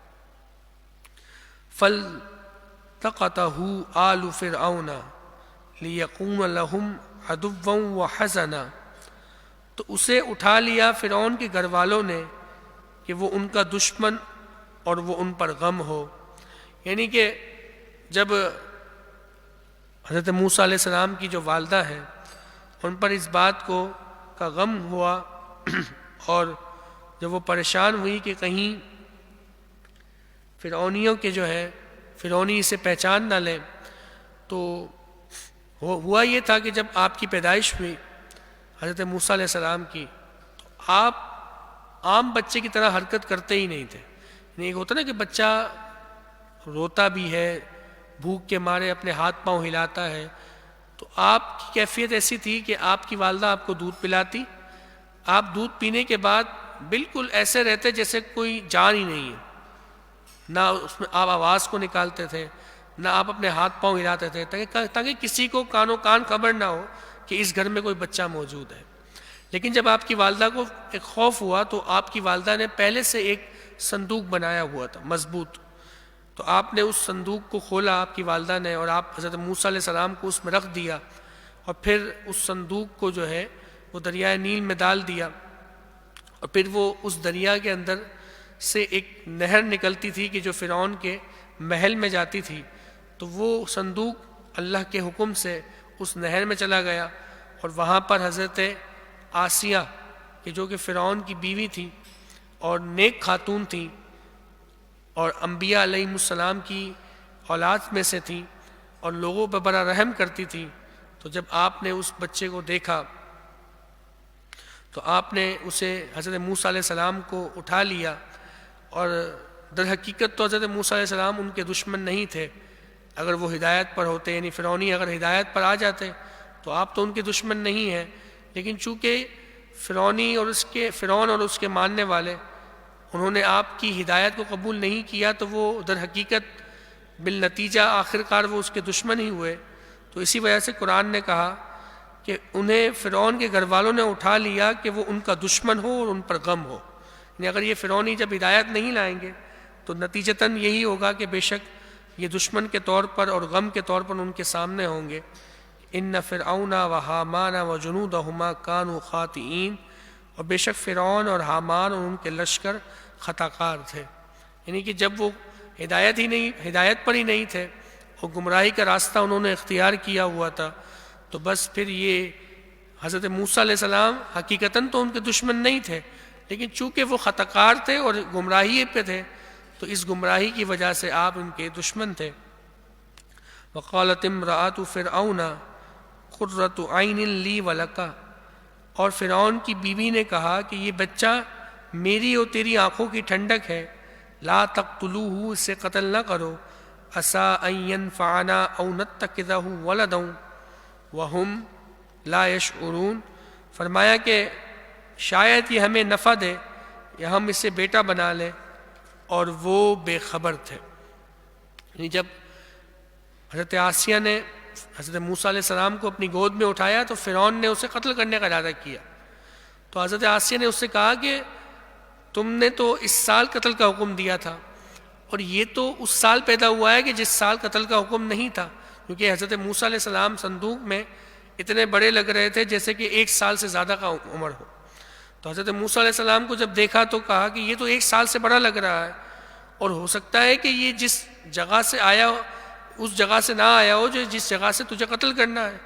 فَالْتَقَطَهُ آلُ فِرْعَوْنَ لِيَكُونَ لَهُمْ عَدُوًّا وَحَزَنًا، تو اسے اٹھا لیا فرعون کے گھر والوں نے کہ وہ ان کا دشمن اور وہ ان پر غم ہو. یعنی کہ جب حضرت موسیٰ علیہ السلام کی جو والدہ ہیں ان پر اس بات کا غم ہوا اور جب وہ پریشان ہوئی کہ کہیں فرعونیوں کے جو ہے فرعونی اسے پہچان نہ لیں، تو ہوا یہ تھا کہ جب آپ کی پیدائش ہوئی حضرت موسیٰ علیہ السلام کی، تو آپ عام بچے کی طرح حرکت کرتے ہی نہیں تھے. یعنی ایک ہوتا نا کہ بچہ روتا بھی ہے، بھوک کے مارے اپنے ہاتھ پاؤں ہلاتا ہے، تو آپ کی کیفیت ایسی تھی کہ آپ کی والدہ آپ کو دودھ پلاتی، آپ دودھ پینے کے بعد بالکل ایسے رہتے جیسے کوئی جان ہی نہیں ہے. نہ اس میں آپ آواز کو نکالتے تھے، نہ آپ اپنے ہاتھ پاؤں ہلاتے تھے، تاکہ کسی کو کانوں کان خبر نہ ہو کہ اس گھر میں کوئی بچہ موجود ہے. لیکن جب آپ کی والدہ کو ایک خوف ہوا تو آپ کی والدہ نے پہلے سے ایک صندوق بنایا ہوا تھا مضبوط، تو آپ نے اس صندوق کو کھولا آپ کی والدہ نے، اور آپ حضرت موسیٰ علیہ السلام کو اس میں رکھ دیا، اور پھر اس صندوق کو جو ہے وہ دریائے نیل میں ڈال دیا، اور پھر وہ اس دریا کے اندر سے ایک نہر نکلتی تھی کہ جو فرعون کے محل میں جاتی تھی. تو وہ صندوق اللہ کے حکم سے اس نہر میں چلا گیا، اور وہاں پر حضرت آسیہ کہ جو کہ فرعون کی بیوی تھی اور نیک خاتون تھی اور انبیاء علیہ السلام کی اولاد میں سے تھی اور لوگوں پر بڑا رحم کرتی تھی، تو جب آپ نے اس بچے کو دیکھا تو آپ نے اسے حضرت موسیٰ علیہ السلام کو اٹھا لیا. اور در حقیقت تو حضرت موسیٰ علیہ السلام ان کے دشمن نہیں تھے. اگر وہ ہدایت پر ہوتے، یعنی فرعونی اگر ہدایت پر آ جاتے تو آپ تو ان کے دشمن نہیں ہیں، لیکن چونکہ فرعون اور اس کے ماننے والے انہوں نے آپ کی ہدایت کو قبول نہیں کیا، تو وہ در حقیقت بالنتیجہ آخرکار وہ اس کے دشمن ہی ہوئے. تو اسی وجہ سے قرآن نے کہا کہ انہیں فرعون کے گھر والوں نے اٹھا لیا کہ وہ ان کا دشمن ہو اور ان پر غم ہو. یعنی اگر یہ فرعونی جب ہدایت نہیں لائیں گے تو نتیجتاً یہی ہوگا کہ بے شک یہ دشمن کے طور پر اور غم کے طور پر ان کے سامنے ہوں گے. ان فرعون و حامان و جنودہما کانوا خاطئین، اور بے شک فرعون اور حامان اور ان کے لشکر خطا کار تھے. یعنی کہ جب وہ ہدایت پر ہی نہیں تھے اور گمراہی کا راستہ انہوں نے اختیار کیا ہوا تھا، تو بس پھر یہ حضرت موسیٰ علیہ السلام حقیقتاً تو ان کے دشمن نہیں تھے، لیکن چونکہ وہ خطا کار تھے اور گمراہی پہ تھے تو اس گمراہی کی وجہ سے آپ ان کے دشمن تھے. وقالت امرأۃ فرعون قرۃ عین لی ولک، اور فرعون کی بیوی نے کہا کہ یہ بچہ میری اور تیری آنکھوں کی ٹھنڈک ہے. لا تقتلوہ، اسے قتل نہ کرو. عسیٰ ان ینفعنا او نتخذہ ولدا وہم لا یشعرون، فرمایا کہ شاید یہ ہمیں نفع دے یا ہم اسے بیٹا بنا لیں اور وہ بے خبر تھے. یعنی جب حضرت آسیہ نے حضرت موسیٰ علیہ السلام کو اپنی گود میں اٹھایا تو فرعون نے اسے قتل کرنے کا ارادہ کیا. تو حضرت آسیہ نے اس سے کہا کہ تم نے تو اس سال قتل کا حکم دیا تھا، اور یہ تو اس سال پیدا ہوا ہے کہ جس سال قتل کا حکم نہیں تھا، کیونکہ حضرت موسیٰ علیہ السلام صندوق میں اتنے بڑے لگ رہے تھے جیسے کہ 1 سال سے زیادہ کا عمر ہو. تو حضرت موسیٰ علیہ السلام کو جب دیکھا تو کہا کہ یہ تو 1 سال سے بڑا لگ رہا ہے، اور ہو سکتا ہے کہ یہ جس جگہ سے آیا ہو اس جگہ سے نہ آیا ہو جو جس جگہ سے تجھے قتل کرنا ہے،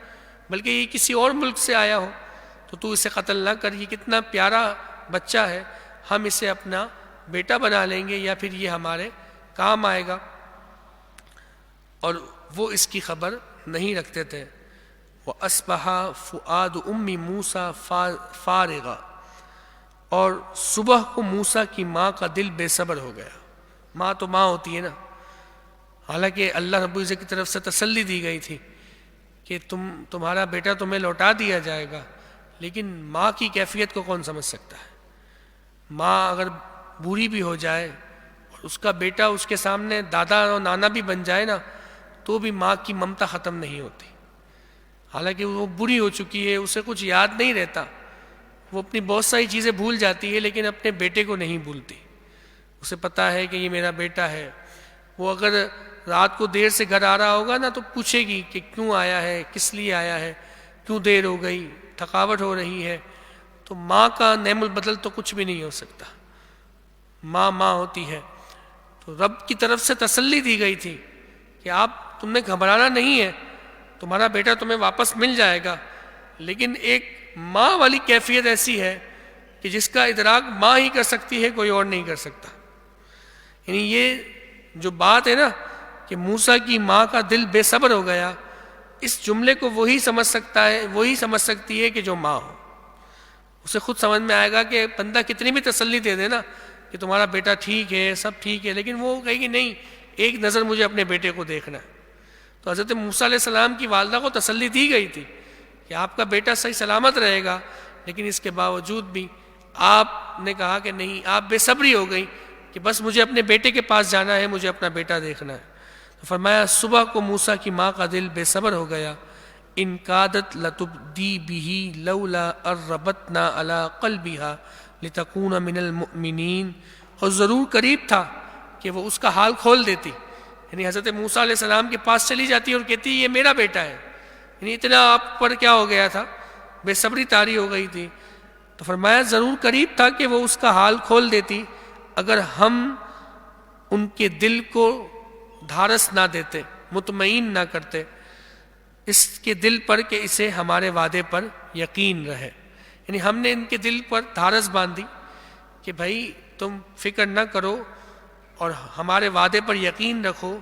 بلکہ یہ کسی اور ملک سے آیا ہو، تو اسے قتل نہ کر. یہ کتنا پیارا بچہ ہے، ہم اسے اپنا بیٹا بنا لیں گے یا پھر یہ ہمارے کام آئے گا. اور وہ اس کی خبر نہیں رکھتے تھے. وَأَصْبَحَ فُؤَادُ أُمِّ مُوسَى فَارِغًا، اور صبح کو موسیٰ کی ماں کا دل بے صبر ہو گیا. ماں تو ماں ہوتی ہے نا، حالانکہ اللہ رب العزت کی طرف سے تسلی دی گئی تھی کہ تمہارا بیٹا تمہیں لوٹا دیا جائے گا، لیکن ماں کی کیفیت کو کون سمجھ سکتا ہے. ماں اگر بوڑھی بھی ہو جائے اور اس کا بیٹا اس کے سامنے دادا اور نانا بھی بن جائے نا، تو بھی ماں کی ممتا ختم نہیں ہوتی. حالانکہ وہ بوڑھی ہو چکی ہے، اسے کچھ یاد نہیں رہتا، وہ اپنی بہت ساری چیزیں بھول جاتی ہے، لیکن اپنے بیٹے کو نہیں بھولتی. اسے پتا ہے کہ یہ میرا بیٹا ہے. وہ اگر رات کو دیر سے گھر آ رہا ہوگا نا تو پوچھے گی کہ کیوں آیا ہے، کس لیے آیا ہے، کیوں دیر ہو گئی، تھکاوٹ ہو رہی ہے. تو ماں کا نعم البدل تو کچھ بھی نہیں ہو سکتا، ماں ماں ہوتی ہے۔ تو رب کی طرف سے تسلی دی گئی تھی کہ تم نے گھبرانا نہیں ہے، تمہارا بیٹا تمہیں واپس مل جائے گا، لیکن ایک ماں والی کیفیت ایسی ہے کہ جس کا ادراک ماں ہی کر سکتی ہے، کوئی اور نہیں کر سکتا۔ یعنی یہ جو بات ہے نا کہ موسیٰ کی ماں کا دل بے صبر ہو گیا، اس جملے کو وہی سمجھ سکتا ہے، وہی سمجھ سکتی ہے کہ جو ماں ہو۔ اسے خود سمجھ میں آئے گا کہ بندہ کتنی بھی تسلی دے دے نا کہ تمہارا بیٹا ٹھیک ہے، سب ٹھیک ہے، لیکن وہ کہے گی نہیں، ایک نظر مجھے اپنے بیٹے کو دیکھنا ہے۔ تو حضرت موسیٰ علیہ السلام کی والدہ کو تسلی دی گئی تھی کہ آپ کا بیٹا صحیح سلامت رہے گا، لیکن اس کے باوجود بھی آپ نے کہا کہ نہیں، آپ بے صبری ہو گئی کہ بس مجھے اپنے بیٹے کے پاس جانا ہے، مجھے اپنا بیٹا دیکھنا ہے۔ تو فرمایا صبح کو موسیٰ کی ماں کا دل بے صبر ہو گیا، ان کادت لتبدی بہ لولا اربتنا علی قلبہا لتکون من المؤمنین، اور ضرور قریب تھا کہ وہ اس کا حال کھول دیتی، یعنی حضرت موسیٰ علیہ السلام کے پاس چلی جاتی اور کہتی یہ میرا بیٹا ہے، یعنی اتنا آپ پر کیا ہو گیا تھا، بے صبری طاری ہو گئی تھی۔ تو فرمایا ضرور قریب تھا کہ وہ اس کا حال کھول دیتی اگر ہم ان کے دل کو دھارس نہ دیتے، مطمئن نہ کرتے اس کے دل پر کہ اسے ہمارے وعدے پر یقین رہے۔ یعنی ہم نے ان کے دل پر دھارس باندھی کہ بھائی تم فکر نہ کرو اور ہمارے وعدے پر یقین رکھو،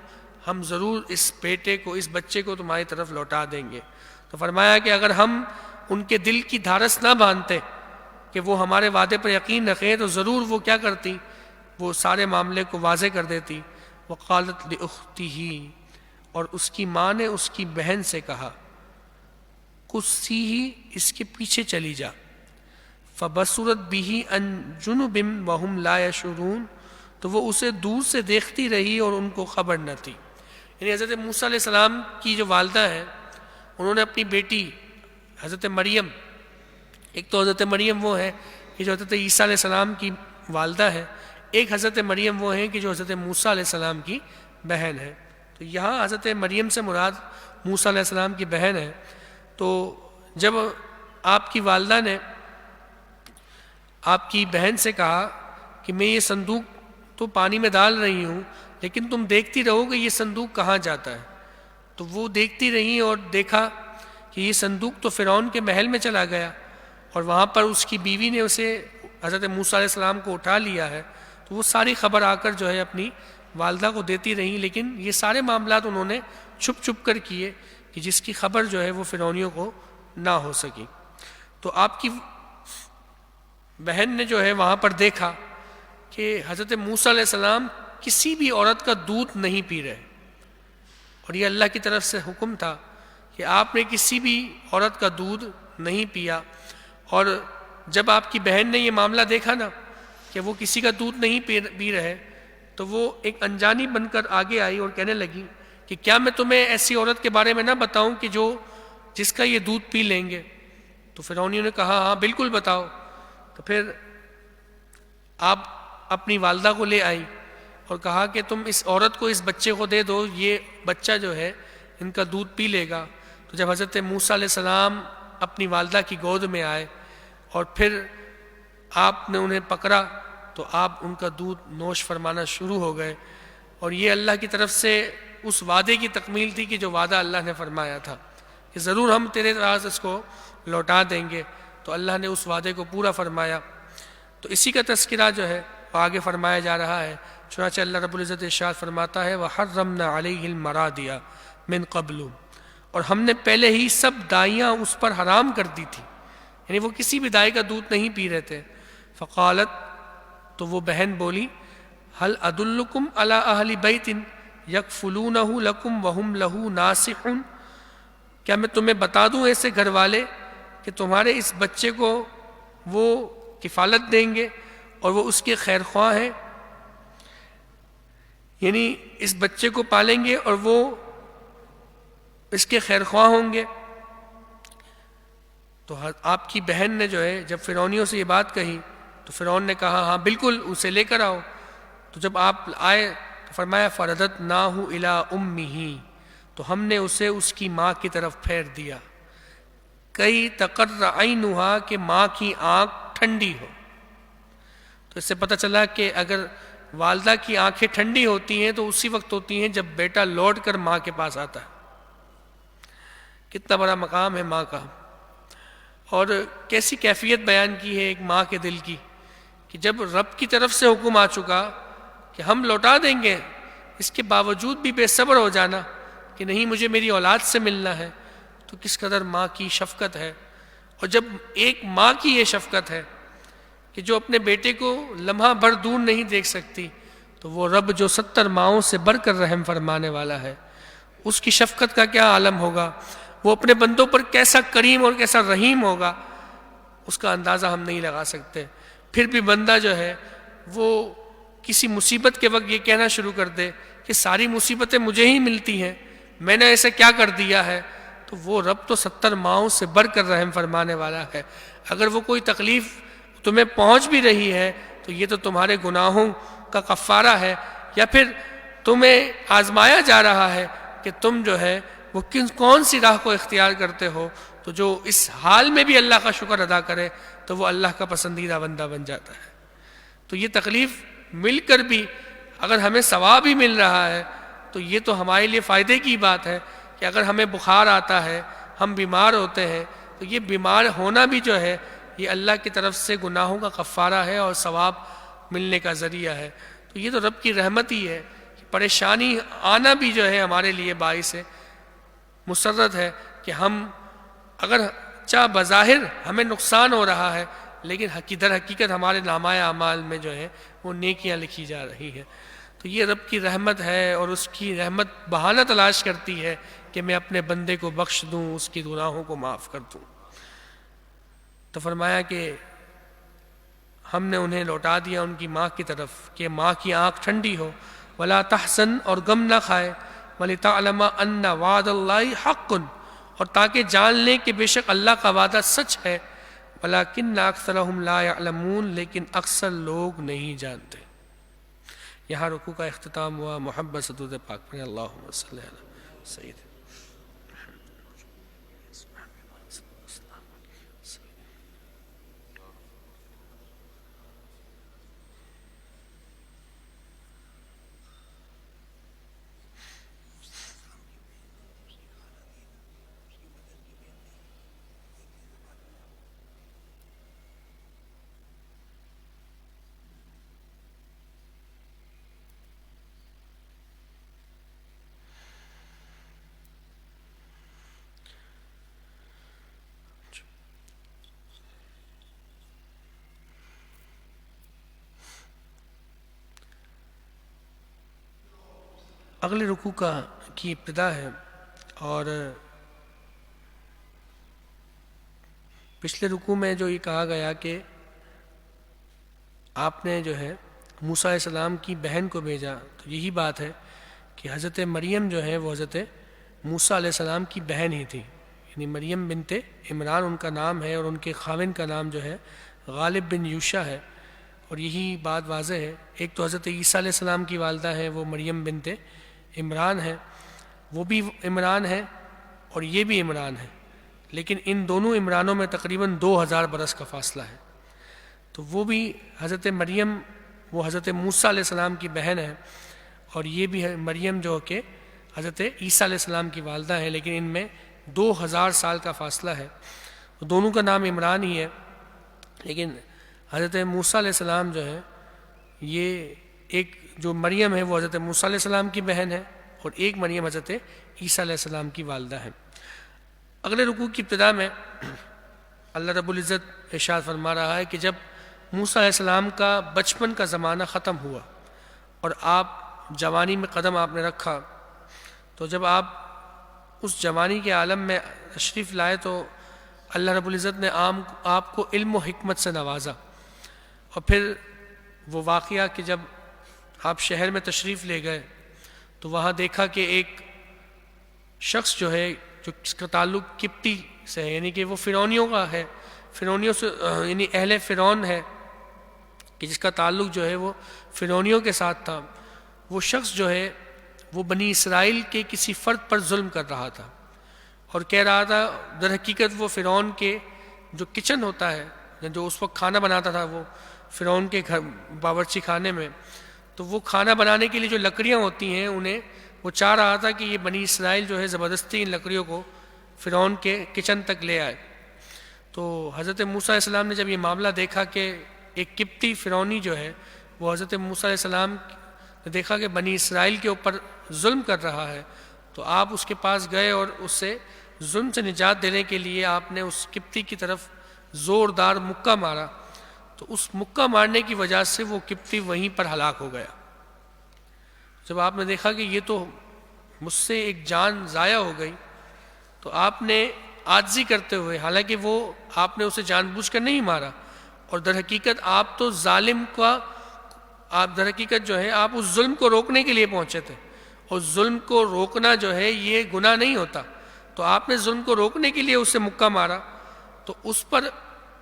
ہم ضرور اس بیٹے کو، اس بچے کو تمہاری طرف لوٹا دیں گے۔ تو فرمایا کہ اگر ہم ان کے دل کی دھارس نہ باندھتے کہ وہ ہمارے وعدے پر یقین رکھیں تو ضرور وہ کیا کرتی، وہ سارے معاملے کو واضح کر دیتی۔ وقالت لأختہ، اور اس کی ماں نے اس کی بہن سے کہا، قصیہ، اس کے پیچھے چلی جا، فبصرت بہ عن جنب وہم لا یشعرون، تو وہ اسے دور سے دیکھتی رہی اور ان کو خبر نہ تھی۔ یعنی حضرت موسیٰ علیہ السلام کی جو والدہ ہے، انہوں نے اپنی بیٹی حضرت مریم، ایک تو حضرت مریم وہ ہے کہ جو حضرت عیسیٰ علیہ السلام کی والدہ ہے، ایک حضرت مریم وہ ہیں کہ جو حضرت موسیٰ علیہ السلام کی بہن ہے۔ تو یہاں حضرت مریم سے مراد موسیٰ علیہ السلام کی بہن ہے۔ تو جب آپ کی والدہ نے آپ کی بہن سے کہا کہ میں یہ صندوق تو پانی میں ڈال رہی ہوں، لیکن تم دیکھتی رہو کہ یہ صندوق کہاں جاتا ہے، تو وہ دیکھتی رہی اور دیکھا کہ یہ صندوق تو فرعون کے محل میں چلا گیا اور وہاں پر اس کی بیوی نے اسے حضرت موسیٰ علیہ السلام کو اٹھا لیا ہے۔ تو وہ ساری خبر آ کر جو ہے اپنی والدہ کو دیتی رہیں، لیکن یہ سارے معاملات انہوں نے چھپ چھپ کر کیے کہ جس کی خبر جو ہے وہ فرعونیوں کو نہ ہو سکی۔ تو آپ کی بہن نے جو ہے وہاں پر دیکھا کہ حضرت موسیٰ علیہ السلام کسی بھی عورت کا دودھ نہیں پی رہے، اور یہ اللہ کی طرف سے حکم تھا کہ آپ نے کسی بھی عورت کا دودھ نہیں پیا۔ اور جب آپ کی بہن نے یہ معاملہ دیکھا نا کہ وہ کسی کا دودھ نہیں پی رہے، تو وہ ایک انجانی بن کر آگے آئی اور کہنے لگی کہ کیا میں تمہیں ایسی عورت کے بارے میں نہ بتاؤں کہ جس کا یہ دودھ پی لیں گے؟ تو فرعونیوں نے کہا ہاں بالکل بتاؤ۔ تو پھر آپ اپنی والدہ کو لے آئی اور کہا کہ تم اس عورت کو اس بچے کو دے دو، یہ بچہ جو ہے ان کا دودھ پی لے گا۔ تو جب حضرت موسیٰ علیہ السلام اپنی والدہ کی گود میں آئے اور پھر آپ نے انہیں پکڑا تو آپ ان کا دودھ نوش فرمانا شروع ہو گئے، اور یہ اللہ کی طرف سے اس وعدے کی تکمیل تھی کہ جو وعدہ اللہ نے فرمایا تھا کہ ضرور ہم تیرے راز اس کو لوٹا دیں گے۔ تو اللہ نے اس وعدے کو پورا فرمایا۔ تو اسی کا تذکرہ جو ہے وہ آگے فرمایا جا رہا ہے۔ چنانچہ اللہ رب العزت ارشاد فرماتا ہے وَحَرَّمْنَا عَلَيْهِ الْمَرَادِيَ مِن قَبْلُ، اور ہم نے پہلے ہی سب دائیاں اس پر حرام کر دی تھی، یعنی وہ کسی بھی دائی کا دودھ نہیں پی رہے تھے۔ فقالت، تو وہ بہن بولی هَلْ أَدُلُّكُمْ عَلَىٰ أَهْلِ بَيْتٍ يَكْفُلُونَهُ لَكُمْ وَهُمْ لَهُ نَاصِحُونَ، کیا میں تمہیں بتا دوں ایسے گھر والے کہ تمہارے اس بچے کو وہ کفالت دیں گے اور وہ اس کے خیر خواہ ہیں، یعنی اس بچے کو پالیں گے اور وہ اس کے خیر خواہ ہوں گے۔ تو آپ کی بہن نے جو ہے جب فرعونیوں سے یہ بات کہی تو فرعون نے کہا ہاں بالکل اسے لے کر آؤ۔ تو جب آپ آئے تو فرمایا فَرَدَدْنَاهُ إِلَىٰ أُمِّهِ، تو ہم نے اسے اس کی ماں کی طرف پھیر دیا۔ کئی تقر عینھا کہ ماں کی آنکھ ٹھنڈی ہو. تو اس سے پتہ چلا کہ اگر والدہ کی آنکھیں ٹھنڈی ہوتی ہیں تو اسی وقت ہوتی ہیں جب بیٹا لوٹ کر ماں کے پاس آتا ہے. کتنا بڑا مقام ہے ماں کا، اور کیسی کیفیت بیان کی ہے ایک ماں کے دل کی کہ جب رب کی طرف سے حکم آ چکا کہ ہم لوٹا دیں گے، اس کے باوجود بھی بے صبر ہو جانا کہ نہیں مجھے میری اولاد سے ملنا ہے. تو کس قدر ماں کی شفقت ہے. اور جب ایک ماں کی یہ شفقت ہے کہ جو اپنے بیٹے کو لمحہ بھر دور نہیں دیکھ سکتی، تو وہ رب جو 70 ماؤں سے بڑھ کر رحم فرمانے والا ہے، اس کی شفقت کا کیا عالم ہوگا، وہ اپنے بندوں پر کیسا کریم اور کیسا رحیم ہوگا، اس کا اندازہ ہم نہیں لگا سکتے. پھر بھی بندہ جو ہے وہ کسی مصیبت کے وقت یہ کہنا شروع کر دے کہ ساری مصیبتیں مجھے ہی ملتی ہیں، میں نے ایسا کیا کر دیا ہے، تو وہ رب تو 70 ماؤں سے بڑھ کر رحم فرمانے والا ہے. اگر وہ کوئی تکلیف تمہیں پہنچ بھی رہی ہے تو یہ تو تمہارے گناہوں کا کفارہ ہے، یا پھر تمہیں آزمایا جا رہا ہے کہ تم جو ہے وہ کون سی راہ کو اختیار کرتے ہو. تو جو اس حال میں بھی اللہ کا شکر ادا کرے تو وہ اللہ کا پسندیدہ بندہ بن جاتا ہے. تو یہ تکلیف مل کر بھی اگر ہمیں ثواب ہی مل رہا ہے تو یہ تو ہمارے لیے فائدے کی بات ہے کہ اگر ہمیں بخار آتا ہے، ہم بیمار ہوتے ہیں، تو یہ بیمار ہونا بھی جو ہے یہ اللہ کی طرف سے گناہوں کا کفارہ ہے اور ثواب ملنے کا ذریعہ ہے. تو یہ تو رب کی رحمت ہی ہے کہ پریشانی آنا بھی جو ہے ہمارے لیے باعث ہے مسرت ہے کہ ہم اگر چاہ بظاہر ہمیں نقصان ہو رہا ہے لیکن در حقیقت ہمارے نامہ اعمال میں جو ہے وہ نیکیاں لکھی جا رہی ہیں. تو یہ رب کی رحمت ہے، اور اس کی رحمت بہانہ تلاش کرتی ہے کہ میں اپنے بندے کو بخش دوں، اس کی گناہوں کو معاف کر دوں. تو فرمایا کہ ہم نے انہیں لوٹا دیا ان کی ماں کی طرف کہ ماں کی آنکھ ٹھنڈی ہو. ولا تحزن، اور غم نہ کھائے. وَلِتَعْلَمَ أَنَّ وَعْدَ اللَّهِ حَقٌّ، اور تاکہ جان لیں کہ بے شک اللہ کا وعدہ سچ ہے. وَلَكِنَّ أَكْثَرَهُمْ لَا يَعْلَمُونَ، لیکن اکثر لوگ نہیں جانتے. یہاں رکوع کا اختتام ہوا. محبت سے درود پاک پڑھیں. اللہم صلی علی سید. اگلے رکوع کی ابتدا ہے، اور پچھلے رکوع میں جو یہ کہا گیا کہ آپ نے جو ہے موسیٰ علیہ السلام کی بہن کو بھیجا، تو یہی بات ہے کہ حضرت مریم جو ہے وہ حضرت موسیٰ علیہ السلام کی بہن ہی تھی. یعنی مریم بنت عمران ان کا نام ہے، اور ان کے خاوند کا نام جو ہے غالب بن یوشع ہے. اور یہی بات واضح ہے. ایک تو حضرت عیسیٰ علیہ السلام کی والدہ ہے وہ مریم بنت عمران ہے، وہ بھی عمران ہے اور یہ بھی عمران ہے، لیکن ان دونوں عمرانوں میں تقریباً 2000 برس کا فاصلہ ہے. تو وہ بھی حضرت مریم وہ حضرت موسیٰ علیہ السلام کی بہن ہے، اور یہ بھی ہے مریم جو کہ حضرت عیسیٰ علیہ السلام کی والدہ ہے، لیکن ان میں 2000 سال کا فاصلہ ہے. دونوں کا نام عمران ہی ہے، لیکن حضرت موسیٰ علیہ السلام جو ہے یہ ایک جو مریم ہے وہ حضرت موسیٰ علیہ السلام کی بہن ہے، اور ایک مریم حضرت عیسیٰ علیہ السلام کی والدہ ہے. اگلے رکوع کی ابتدا میں اللہ رب العزت ارشاد فرما رہا ہے کہ جب موسیٰ علیہ السلام کا بچپن کا زمانہ ختم ہوا اور آپ جوانی میں قدم آپ نے رکھا، تو جب آپ اس جوانی کے عالم میں تشریف لائے تو اللہ رب العزت نے آپ کو علم و حکمت سے نوازا. اور پھر وہ واقعہ کہ جب آپ شہر میں تشریف لے گئے تو وہاں دیکھا کہ ایک شخص جو ہے جو اس کا تعلق قبطی سے ہے، یعنی کہ وہ فرعونیوں کا ہے، فرعونیوں سے یعنی اہل فرعون ہے، کہ جس کا تعلق جو ہے وہ فرعونیوں کے ساتھ تھا. وہ شخص جو ہے وہ بنی اسرائیل کے کسی فرد پر ظلم کر رہا تھا، اور کہہ رہا تھا در حقیقت وہ فرعون کے جو کچن ہوتا ہے، جو اس وقت کھانا بناتا تھا وہ فرعون کے گھر باورچی خانے میں، تو وہ کھانا بنانے کے لیے جو لکڑیاں ہوتی ہیں انہیں وہ چاہ رہا تھا کہ یہ بنی اسرائیل جو ہے زبردستی ان لکڑیوں کو فرعون کے کچن تک لے آئے۔ تو حضرت موسیٰ علیہ السلام نے جب یہ معاملہ دیکھا کہ ایک قبطی فرعونی جو ہے وہ حضرت موسیٰ علیہ السلام نے دیکھا کہ بنی اسرائیل کے اوپر ظلم کر رہا ہے، تو آپ اس کے پاس گئے اور اس سے ظلم سے نجات دینے کے لیے آپ نے اس قبطی کی طرف زوردار مکہ مارا، تو اس مکہ مارنے کی وجہ سے وہ قبطی وہیں پر ہلاک ہو گیا۔ جب آپ نے دیکھا کہ یہ تو مجھ سے ایک جان ضائع ہو گئی، تو آپ نے عاجزی کرتے ہوئے، حالانکہ وہ آپ نے اسے جان بوجھ کر نہیں مارا، اور در حقیقت آپ تو ظالم کا، آپ در حقیقت جو ہے آپ اس ظلم کو روکنے کے لیے پہنچے تھے، اور ظلم کو روکنا جو ہے یہ گناہ نہیں ہوتا، تو آپ نے ظلم کو روکنے کے لیے اسے مکہ مارا، تو اس پر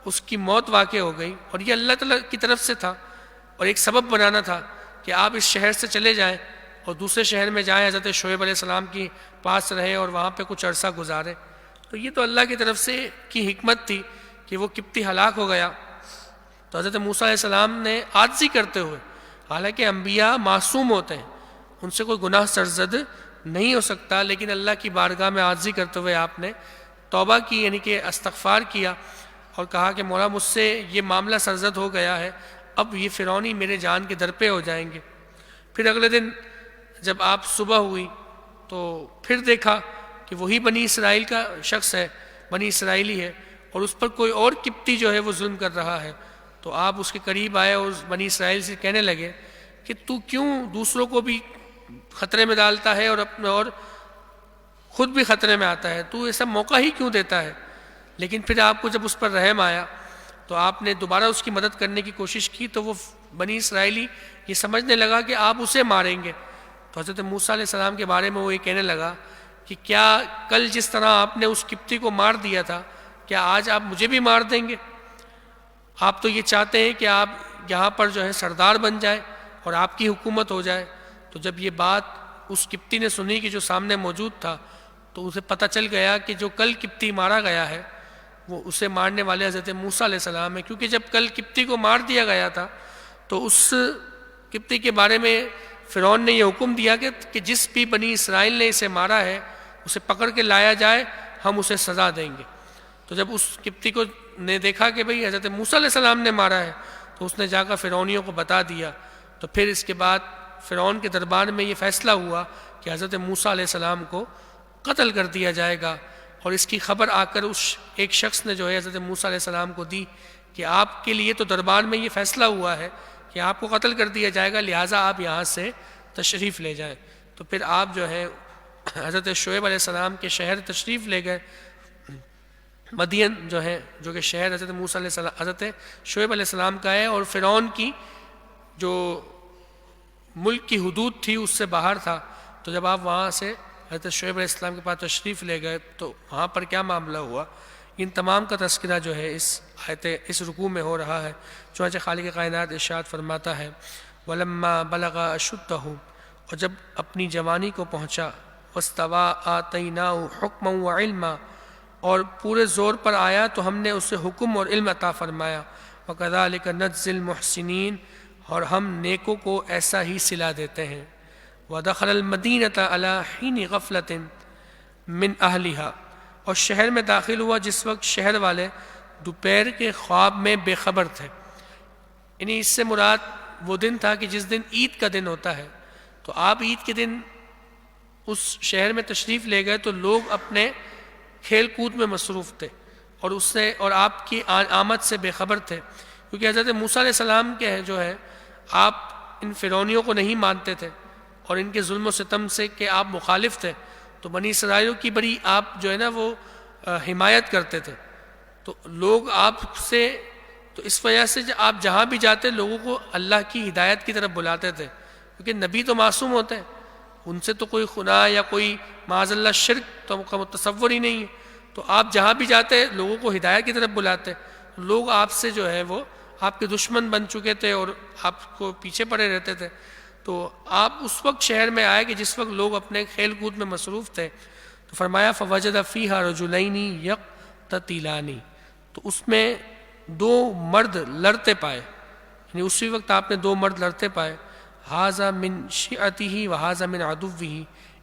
اس کی موت واقع ہو گئی، اور یہ اللہ تعالیٰ کی طرف سے تھا، اور ایک سبب بنانا تھا کہ آپ اس شہر سے چلے جائیں اور دوسرے شہر میں جائیں، حضرت شعیب علیہ السلام کی پاس رہے اور وہاں پہ کچھ عرصہ گزارے۔ تو یہ تو اللہ کی طرف سے کی حکمت تھی کہ وہ قبطی ہلاک ہو گیا۔ تو حضرت موسیٰ علیہ السلام نے عاجزی کرتے ہوئے، حالانکہ انبیاء معصوم ہوتے ہیں، ان سے کوئی گناہ سرزد نہیں ہو سکتا، لیکن اللہ کی بارگاہ میں عاجزی کرتے ہوئے آپ نے توبہ کی، یعنی کہ استغفار کیا، اور کہا کہ مولا مجھ سے یہ معاملہ سرزد ہو گیا ہے، اب یہ فرعونی میرے جان کے در پہ ہو جائیں گے۔ پھر اگلے دن جب آپ صبح ہوئی تو پھر دیکھا کہ وہی بنی اسرائیل کا شخص ہے، بنی اسرائیلی ہے، اور اس پر کوئی اور قبطی جو ہے وہ ظلم کر رہا ہے۔ تو آپ اس کے قریب آئے اور اس بنی اسرائیل سے کہنے لگے کہ تو کیوں دوسروں کو بھی خطرے میں ڈالتا ہے اور خود بھی خطرے میں آتا ہے، تو ایسا موقع ہی کیوں دیتا ہے؟ لیکن پھر آپ کو جب اس پر رحم آیا تو آپ نے دوبارہ اس کی مدد کرنے کی کوشش کی، تو وہ بنی اسرائیلی یہ سمجھنے لگا کہ آپ اسے ماریں گے۔ تو حضرت موسیٰ علیہ السلام کے بارے میں وہ یہ کہنے لگا کہ کیا کل جس طرح آپ نے اس قبطی کو مار دیا تھا، کیا آج آپ مجھے بھی مار دیں گے؟ آپ تو یہ چاہتے ہیں کہ آپ یہاں پر جو ہے سردار بن جائے اور آپ کی حکومت ہو جائے۔ تو جب یہ بات اس قبطی نے سنی کہ جو سامنے موجود تھا، تو اسے پتہ چل گیا کہ جو کل قبطی مارا گیا ہے وہ اسے مارنے والے حضرت موسیٰ علیہ السلام ہے، کیونکہ جب کل قبطی کو مار دیا گیا تھا تو اس قبطی کے بارے میں فرعون نے یہ حکم دیا کہ جس بھی بنی اسرائیل نے اسے مارا ہے اسے پکڑ کے لایا جائے، ہم اسے سزا دیں گے۔ تو جب اس قبطی کو نے دیکھا کہ بھئی حضرت موسیٰ علیہ السلام نے مارا ہے، تو اس نے جا کر فرعونیوں کو بتا دیا۔ تو پھر اس کے بعد فرعون کے دربار میں یہ فیصلہ ہوا کہ حضرت موسیٰ علیہ السلام کو قتل کر دیا جائے گا، اور اس کی خبر آ کر اس ایک شخص نے جو ہے حضرت موسیٰ علیہ السلام کو دی کہ آپ کے لیے تو دربار میں یہ فیصلہ ہوا ہے کہ آپ کو قتل کر دیا جائے گا، لہٰذا آپ یہاں سے تشریف لے جائیں۔ تو پھر آپ جو ہے حضرت شعیب علیہ السلام کے شہر تشریف لے گئے، مدین جو ہے، جو کہ شہر حضرت موسیٰ علیہ السلام حضرت شعیب علیہ السلام کا ہے، اور فرعون کی جو ملک کی حدود تھی اس سے باہر تھا۔ تو جب آپ وہاں سے حضرت شعیب علیہ السلام کے پاس تشریف لے گئے تو وہاں پر کیا معاملہ ہوا، ان تمام کا تذکرہ جو ہے اس رکوع میں ہو رہا ہے۔ چنانچہ خالق کائنات ارشاد فرماتا ہے وَلَمَّا بَلَغَ أَشُدَّهُ، اور جب اپنی جوانی کو پہنچا، وَاسْتَوَىٰ آتَيْنَاهُ حُكْمًا وَعِلْمًا، اور پورے زور پر آیا تو ہم نے اسے حکم اور علم عطا فرمایا۔ وَكَذَلِكَ نَجْزِي الْمُحْسِنِينَ، اور ہم نیکوں کو ایسا ہی صلہ دیتے ہیں۔ وَدَخَلَ الْمَدِينَةَ عَلَىٰ حِينِ غَفْلَةٍ مِّنْ أَهْلِهَا، اور شہر میں داخل ہوا جس وقت شہر والے دوپہر کے خواب میں بے خبر تھے۔ یعنی اس سے مراد وہ دن تھا کہ جس دن عید کا دن ہوتا ہے، تو آپ عید کے دن اس شہر میں تشریف لے گئے تو لوگ اپنے کھیل کود میں مصروف تھے، اور آپ کی آمد سے بے خبر تھے، کیونکہ حضرت موسیٰ علیہ السلام کے جو ہے آپ ان فرعونیوں کو نہیں مانتے تھے اور ان کے ظلم و ستم سے کہ آپ مخالف تھے، تو بنی اسرائیل کی بڑی آپ جو ہے نا وہ حمایت کرتے تھے، تو لوگ آپ سے، تو اس وجہ سے آپ جہاں بھی جاتے لوگوں کو اللہ کی ہدایت کی طرف بلاتے تھے، کیونکہ نبی تو معصوم ہوتے ہیں، ان سے تو کوئی خدا یا کوئی معاذ اللہ شرک تو کا متصور ہی نہیں ہے، تو آپ جہاں بھی جاتے لوگوں کو ہدایت کی طرف بلاتے، لوگ آپ سے جو ہے وہ آپ کے دشمن بن چکے تھے اور آپ کو پیچھے پڑے رہتے تھے۔ تو آپ اس وقت شہر میں آئے کہ جس وقت لوگ اپنے کھیل کود میں مصروف تھے، تو تو فرمایا فوجد فیہا رجلین یقتتلان، تو اس میں دو مرد لڑتے پائے، یعنی اسی وقت آپ نے دو مرد لڑتے پائے، ھذا من شیعتہ وھذا من عدوہ،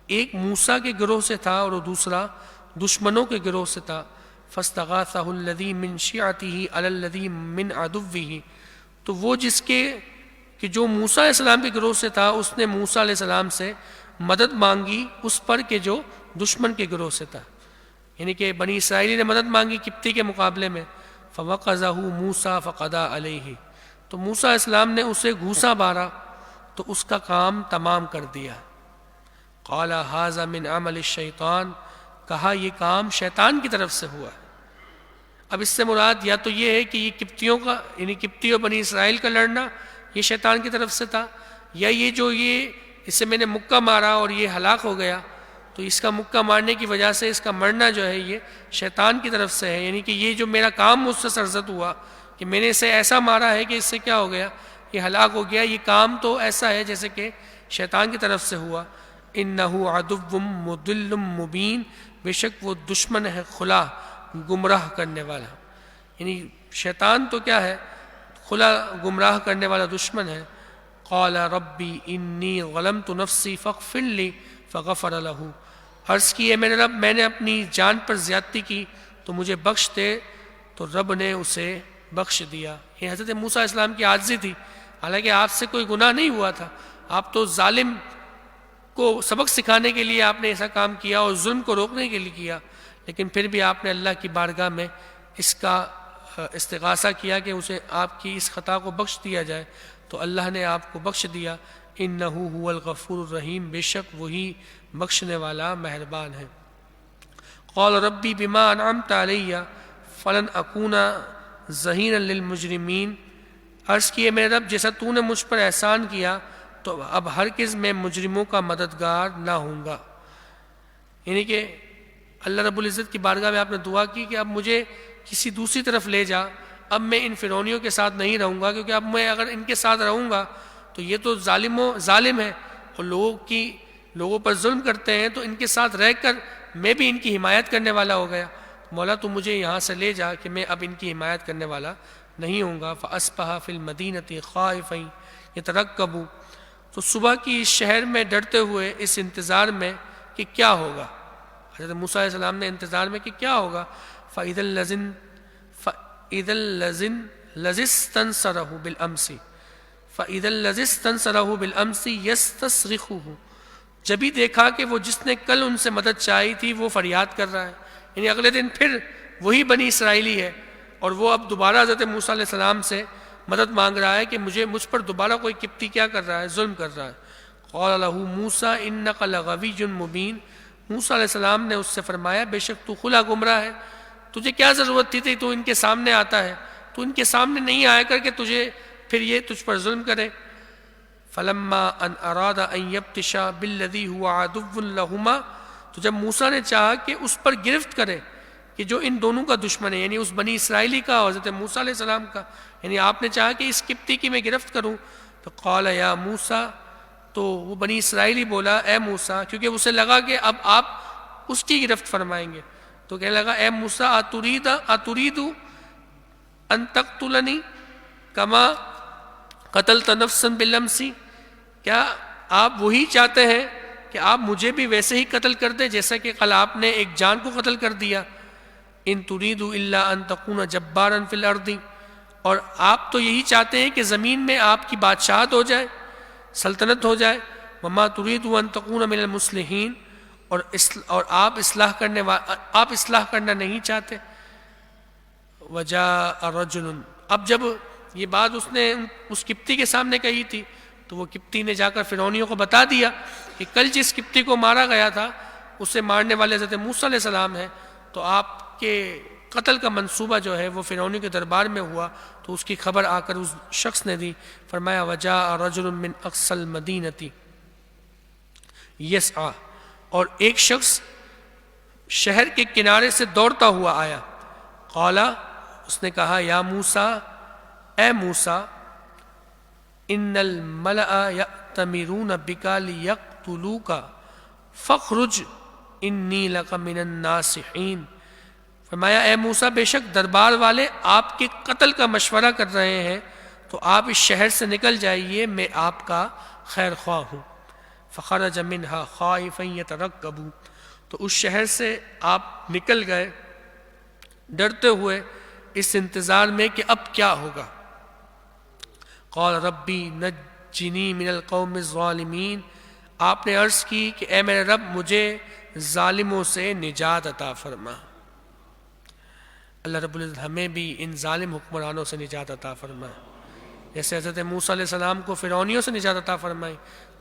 ایک موسیٰ کے گروہ سے تھا اور دوسرا دشمنوں کے گروہ سے تھا، فاستغاثہ الذی من شیعتہ علی الذی من عدوہ، تو وہ جس کے کہ جو موسیٰ علیہ السلام کے گروہ سے تھا اس نے موسیٰ علیہ السلام سے مدد مانگی اس پر کہ جو دشمن کے گروہ سے تھا، یعنی کہ بنی اسرائیلی نے مدد مانگی قبطی کے مقابلے میں، فوقظہ موسیٰ فقضی علیہ، تو موسیٰ علیہ السلام نے اسے گھوسا مارا تو اس کا کام تمام کر دیا۔ قال ھذا من عمل الشیطان، کہا یہ کام شیطان کی طرف سے ہوا ہے۔ اب اس سے مراد یا تو یہ ہے کہ یہ قبطیوں کا یعنی قبطی اور بنی اسرائیل کا لڑنا یہ شیطان کی طرف سے تھا، یا یہ جو اسے میں نے مکہ مارا اور یہ ہلاک ہو گیا تو اس کا مکہ مارنے کی وجہ سے اس کا مرنا جو ہے یہ شیطان کی طرف سے ہے، یعنی کہ یہ جو میرا کام مجھ سے سرزد ہوا کہ میں نے اسے ایسا مارا ہے کہ اس سے کیا ہو گیا، یہ ہلاک ہو گیا، یہ کام تو ایسا ہے جیسے کہ شیطان کی طرف سے ہوا۔ انہ عدو مضل مبین، بے شک وہ دشمن ہے کھلا گمراہ کرنے والا، یعنی شیطان تو کیا ہے، کھلا گمراہ کرنے والا دشمن ہے۔ قال ربی انی ظلمت نفسی فاغفر لی فغفر لہ، عرض کی ہے میرے رب میں نے اپنی جان پر زیادتی کی تو مجھے بخش دے، تو رب نے اسے بخش دیا۔ یہ حضرت موسیٰ علیہ السلام کی عاجزی تھی، حالانکہ آپ سے کوئی گناہ نہیں ہوا تھا، آپ تو ظالم کو سبق سکھانے کے لیے آپ نے ایسا کام کیا اور ظلم کو روکنے کے لیے کیا، لیکن پھر بھی آپ نے اللہ کی بارگاہ میں اس کا استغاثہ کیا کہ اسے آپ کی اس خطا کو بخش دیا جائے، تو اللہ نے آپ کو بخش دیا۔ انہ هو الغفور الرحیم، بے شک وہی بخشنے والا مہربان ہے۔ قال ربی بما انعمت علی فلن اکون ظہیرا للمجرمین، عرض کیے میرے رب جیسا تو نے مجھ پر احسان کیا تو اب ہرگز میں مجرموں کا مددگار نہ ہوں گا، یعنی کہ اللہ رب العزت کی بارگاہ میں آپ نے دعا کی کہ اب مجھے کسی دوسری طرف لے جا، اب میں ان فرعونیوں کے ساتھ نہیں رہوں گا، کیونکہ اب میں اگر ان کے ساتھ رہوں گا تو یہ تو ظالم ہے اور لوگوں پر ظلم کرتے ہیں، تو ان کے ساتھ رہ کر میں بھی ان کی حمایت کرنے والا ہو گیا، مولا تو مجھے یہاں سے لے جا کہ میں اب ان کی حمایت کرنے والا نہیں ہوں گا۔ فَأَصْبَحَ فِي الْمَدِينَةِ خَائِفًا يَتَرَقَّبُ، تو صبح کی اس شہر میں ڈرتے ہوئے اس انتظار میں کہ کیا ہوگا، حضرت موسیٰ علیہ السلام نے انتظار میں کہ کیا ہوگا۔ فَإِذَا الَّذِي اسْتَنصَرَهُ بِالْأَمْسِ فَإِذَا الَّذِي اسْتَنصَرَهُ بِالْأَمْسِ يَسْتَصْرِخُهُ، جبھی دیکھا کہ وہ جس نے کل ان سے مدد چاہی تھی وہ فریاد کر رہا ہے، یعنی اگلے دن پھر وہی بنی اسرائیلی ہے اور وہ اب دوبارہ حضرت موسیٰ علیہ السلام سے مدد مانگ رہا ہے کہ مجھ پر دوبارہ کوئی قبطی کیا کر رہا ہے، ظلم کر رہا ہے۔ قال له موسیٰ انک لغوی مبین، موسیٰ علیہ السلام نے اس سے فرمایا بے شک تو کھلا گمراہ ہے، تجھے کیا ضرورت تھی تو ان کے سامنے آتا ہے، تو ان کے سامنے نہیں آیا کر کے پھر یہ تجھ پر ظلم کرے۔ فلما ان اراد ان یبطش بالذی هو عدو لہما، تو جب موسیٰ نے چاہا کہ اس پر گرفت کرے کہ جو ان دونوں کا دشمن ہے، یعنی اس بنی اسرائیلی کا اور حضرت موسیٰ علیہ السلام کا، یعنی آپ نے چاہا کہ اس قبطی کی میں گرفت کروں، تو قال یا موسیٰ، تو وہ بنی اسرائیلی بولا اے موسیٰ، کیونکہ اسے لگا کہ اب آپ اس کی گرفت فرمائیں گے، تو کہنے لگا اے موسیٰ اترید ان تقتلنی کما قتلت نفسا بالامس، کیا آپ وہی چاہتے ہیں کہ آپ مجھے بھی ویسے ہی قتل کر دیں جیسا کہ کل آپ نے ایک جان کو قتل کر دیا۔ ان ترید الا ان تکون جبارا فی الارض، اور آپ تو یہی چاہتے ہیں کہ زمین میں آپ کی بادشاہت ہو جائے، سلطنت ہو جائے، وما ترید ان تکون من المصلحین، اور آپ اصلاح کرنا نہیں چاہتے۔ وجاء رجل، اب جب یہ بات اس نے اس قبطی کے سامنے کہی تھی تو وہ قبطی نے جا کر فرعونیوں کو بتا دیا کہ کل جس قبطی کو مارا گیا تھا اسے مارنے والے حضرت موسیٰ علیہ السلام ہیں، تو آپ کے قتل کا منصوبہ جو ہے وہ فرعونیوں کے دربار میں ہوا، تو اس کی خبر آ کر اس شخص نے دی۔ فرمایا وجاء رجل من اقصى المدینۃ یسعی، اور ایک شخص شہر کے کنارے سے دوڑتا ہوا آیا۔ قال، اس نے کہا یا موسیٰ، اے موسیٰ، ان الملأ یأتمرون بک لیقتلوک فاخرج انی لک من الناصحین، فرمایا اے موسیٰ بے شک دربار والے آپ کے قتل کا مشورہ کر رہے ہیں، تو آپ اس شہر سے نکل جائیے، میں آپ کا خیر خواہ ہوں۔ فخرج منہا خائفا یترقب، تو اس شہر سے آپ نکل گئے ڈرتے ہوئے اس انتظار میں کہ اب کیا ہوگا۔ قال ربی نجنی من القوم الظالمین، آپ نے عرض کی کہ اے میرے رب مجھے ظالموں سے نجات عطا فرما۔ اللہ رب العزت ہمیں بھی ان ظالم حکمرانوں سے نجات عطا فرمائے، جیسے حضرت موسیٰ علیہ السلام کو فرعونیوں سے نجات عطا فرمائے،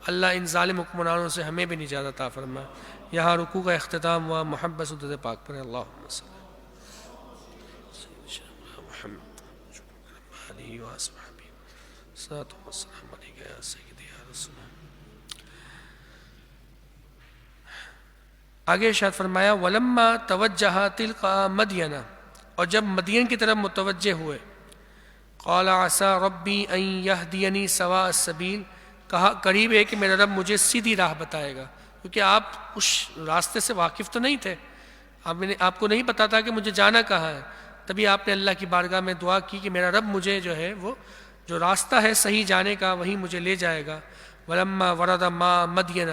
اللہ ان ظالم حکمرانوں سے ہمیں بھی نجات عطا فرمائے۔ یہاں رکوع کا اختتام ہوا، محبت سے درود پاک پڑھیں، اللہم صلی محمد علیہ وصحبہ صلاۃ والسلام علیک یا سیدی یا رسول اللہ۔ آگے ارشاد فرمایا ولما توجہ تلقا مدین، اور جب مدین کی طرف متوجہ ہوئے، قال عسى ربی ان یہدینی سواء السبیل، کہا قریب ہے کہ میرا رب مجھے سیدھی راہ بتائے گا، کیونکہ آپ اس راستے سے واقف تو نہیں تھے، آپ کو نہیں پتا تھا کہ مجھے جانا کہاں ہے، تبھی آپ نے اللہ کی بارگاہ میں دعا کی کہ میرا رب مجھے جو ہے وہ جو راستہ ہے صحیح جانے کا وہیں مجھے لے جائے گا۔ ولما ورد ماء مدین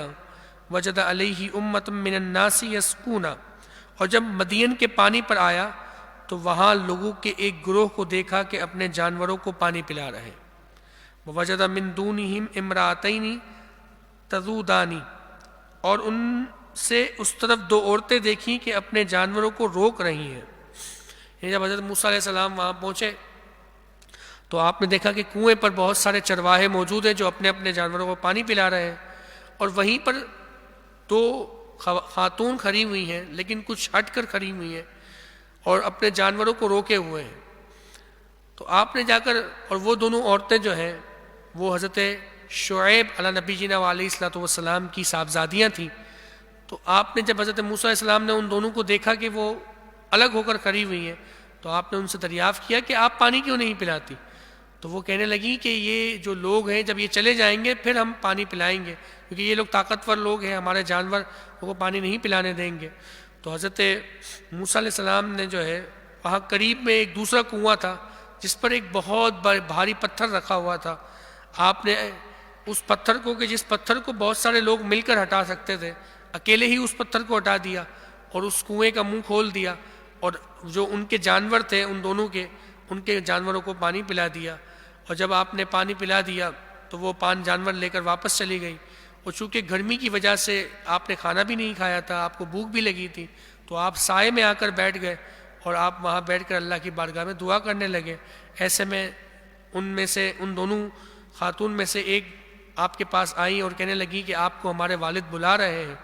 وجد علیہ امۃ من الناس یسقون، اور جب مدین کے پانی پر آیا تو وہاں لوگوں کے ایک گروہ کو دیکھا کہ اپنے جانوروں کو پانی پلا رہے۔ وجد من دونہم امرأتین تذودان، اور ان سے اس طرف دو عورتیں دیکھیں کہ اپنے جانوروں کو روک رہی ہیں۔ یعنی جب حضرت موسیٰ علیہ السلام وہاں پہنچے تو آپ نے دیکھا کہ کنویں پر بہت سارے چرواہے موجود ہیں جو اپنے اپنے جانوروں کو پانی پلا رہے ہیں، اور وہیں پر دو خاتون کھڑی ہوئی ہیں لیکن کچھ ہٹ کر کھڑی ہوئی ہیں اور اپنے جانوروں کو روکے ہوئے ہیں۔ تو آپ نے جا کر، اور وہ دونوں عورتیں جو ہیں وہ حضرت شعیب علیہ نبی جینا علیہ السلام کی صاحبزادیاں تھیں۔ تو آپ نے جب حضرت موسیٰ علیہ السلام نے ان دونوں کو دیکھا کہ وہ الگ ہو کر کھڑی ہوئی ہیں تو آپ نے ان سے دریافت کیا کہ آپ پانی کیوں نہیں پلاتی؟ تو وہ کہنے لگی کہ یہ جو لوگ ہیں جب یہ چلے جائیں گے پھر ہم پانی پلائیں گے، کیونکہ یہ لوگ طاقتور لوگ ہیں، ہمارے جانور وہ پانی نہیں پلانے دیں گے۔ تو حضرت موسیٰ علیہ السلام نے جو ہے وہاں قریب میں ایک دوسرا کنواں تھا جس پر ایک بہت بھاری پتھر رکھا ہوا تھا، آپ نے اس پتھر کو، کہ جس پتھر کو بہت سارے لوگ مل کر ہٹا سکتے تھے، اکیلے ہی اس پتھر کو ہٹا دیا اور اس کنویں کا منہ کھول دیا، اور جو ان کے جانور تھے ان دونوں کے، ان کے جانوروں کو پانی پلا دیا۔ اور جب آپ نے پانی پلا دیا تو وہ جانور لے کر واپس چلی گئی، اور چونکہ گرمی کی وجہ سے آپ نے کھانا بھی نہیں کھایا تھا، آپ کو بھوک بھی لگی تھی، تو آپ سائے میں آ کر بیٹھ گئے اور آپ وہاں بیٹھ کر اللہ کی بارگاہ میں دعا کرنے لگے۔ ایسے میں ان دونوں خاتون میں سے ایک آپ کے پاس آئیں اور کہنے لگی کہ آپ کو ہمارے والد بلا رہے ہیں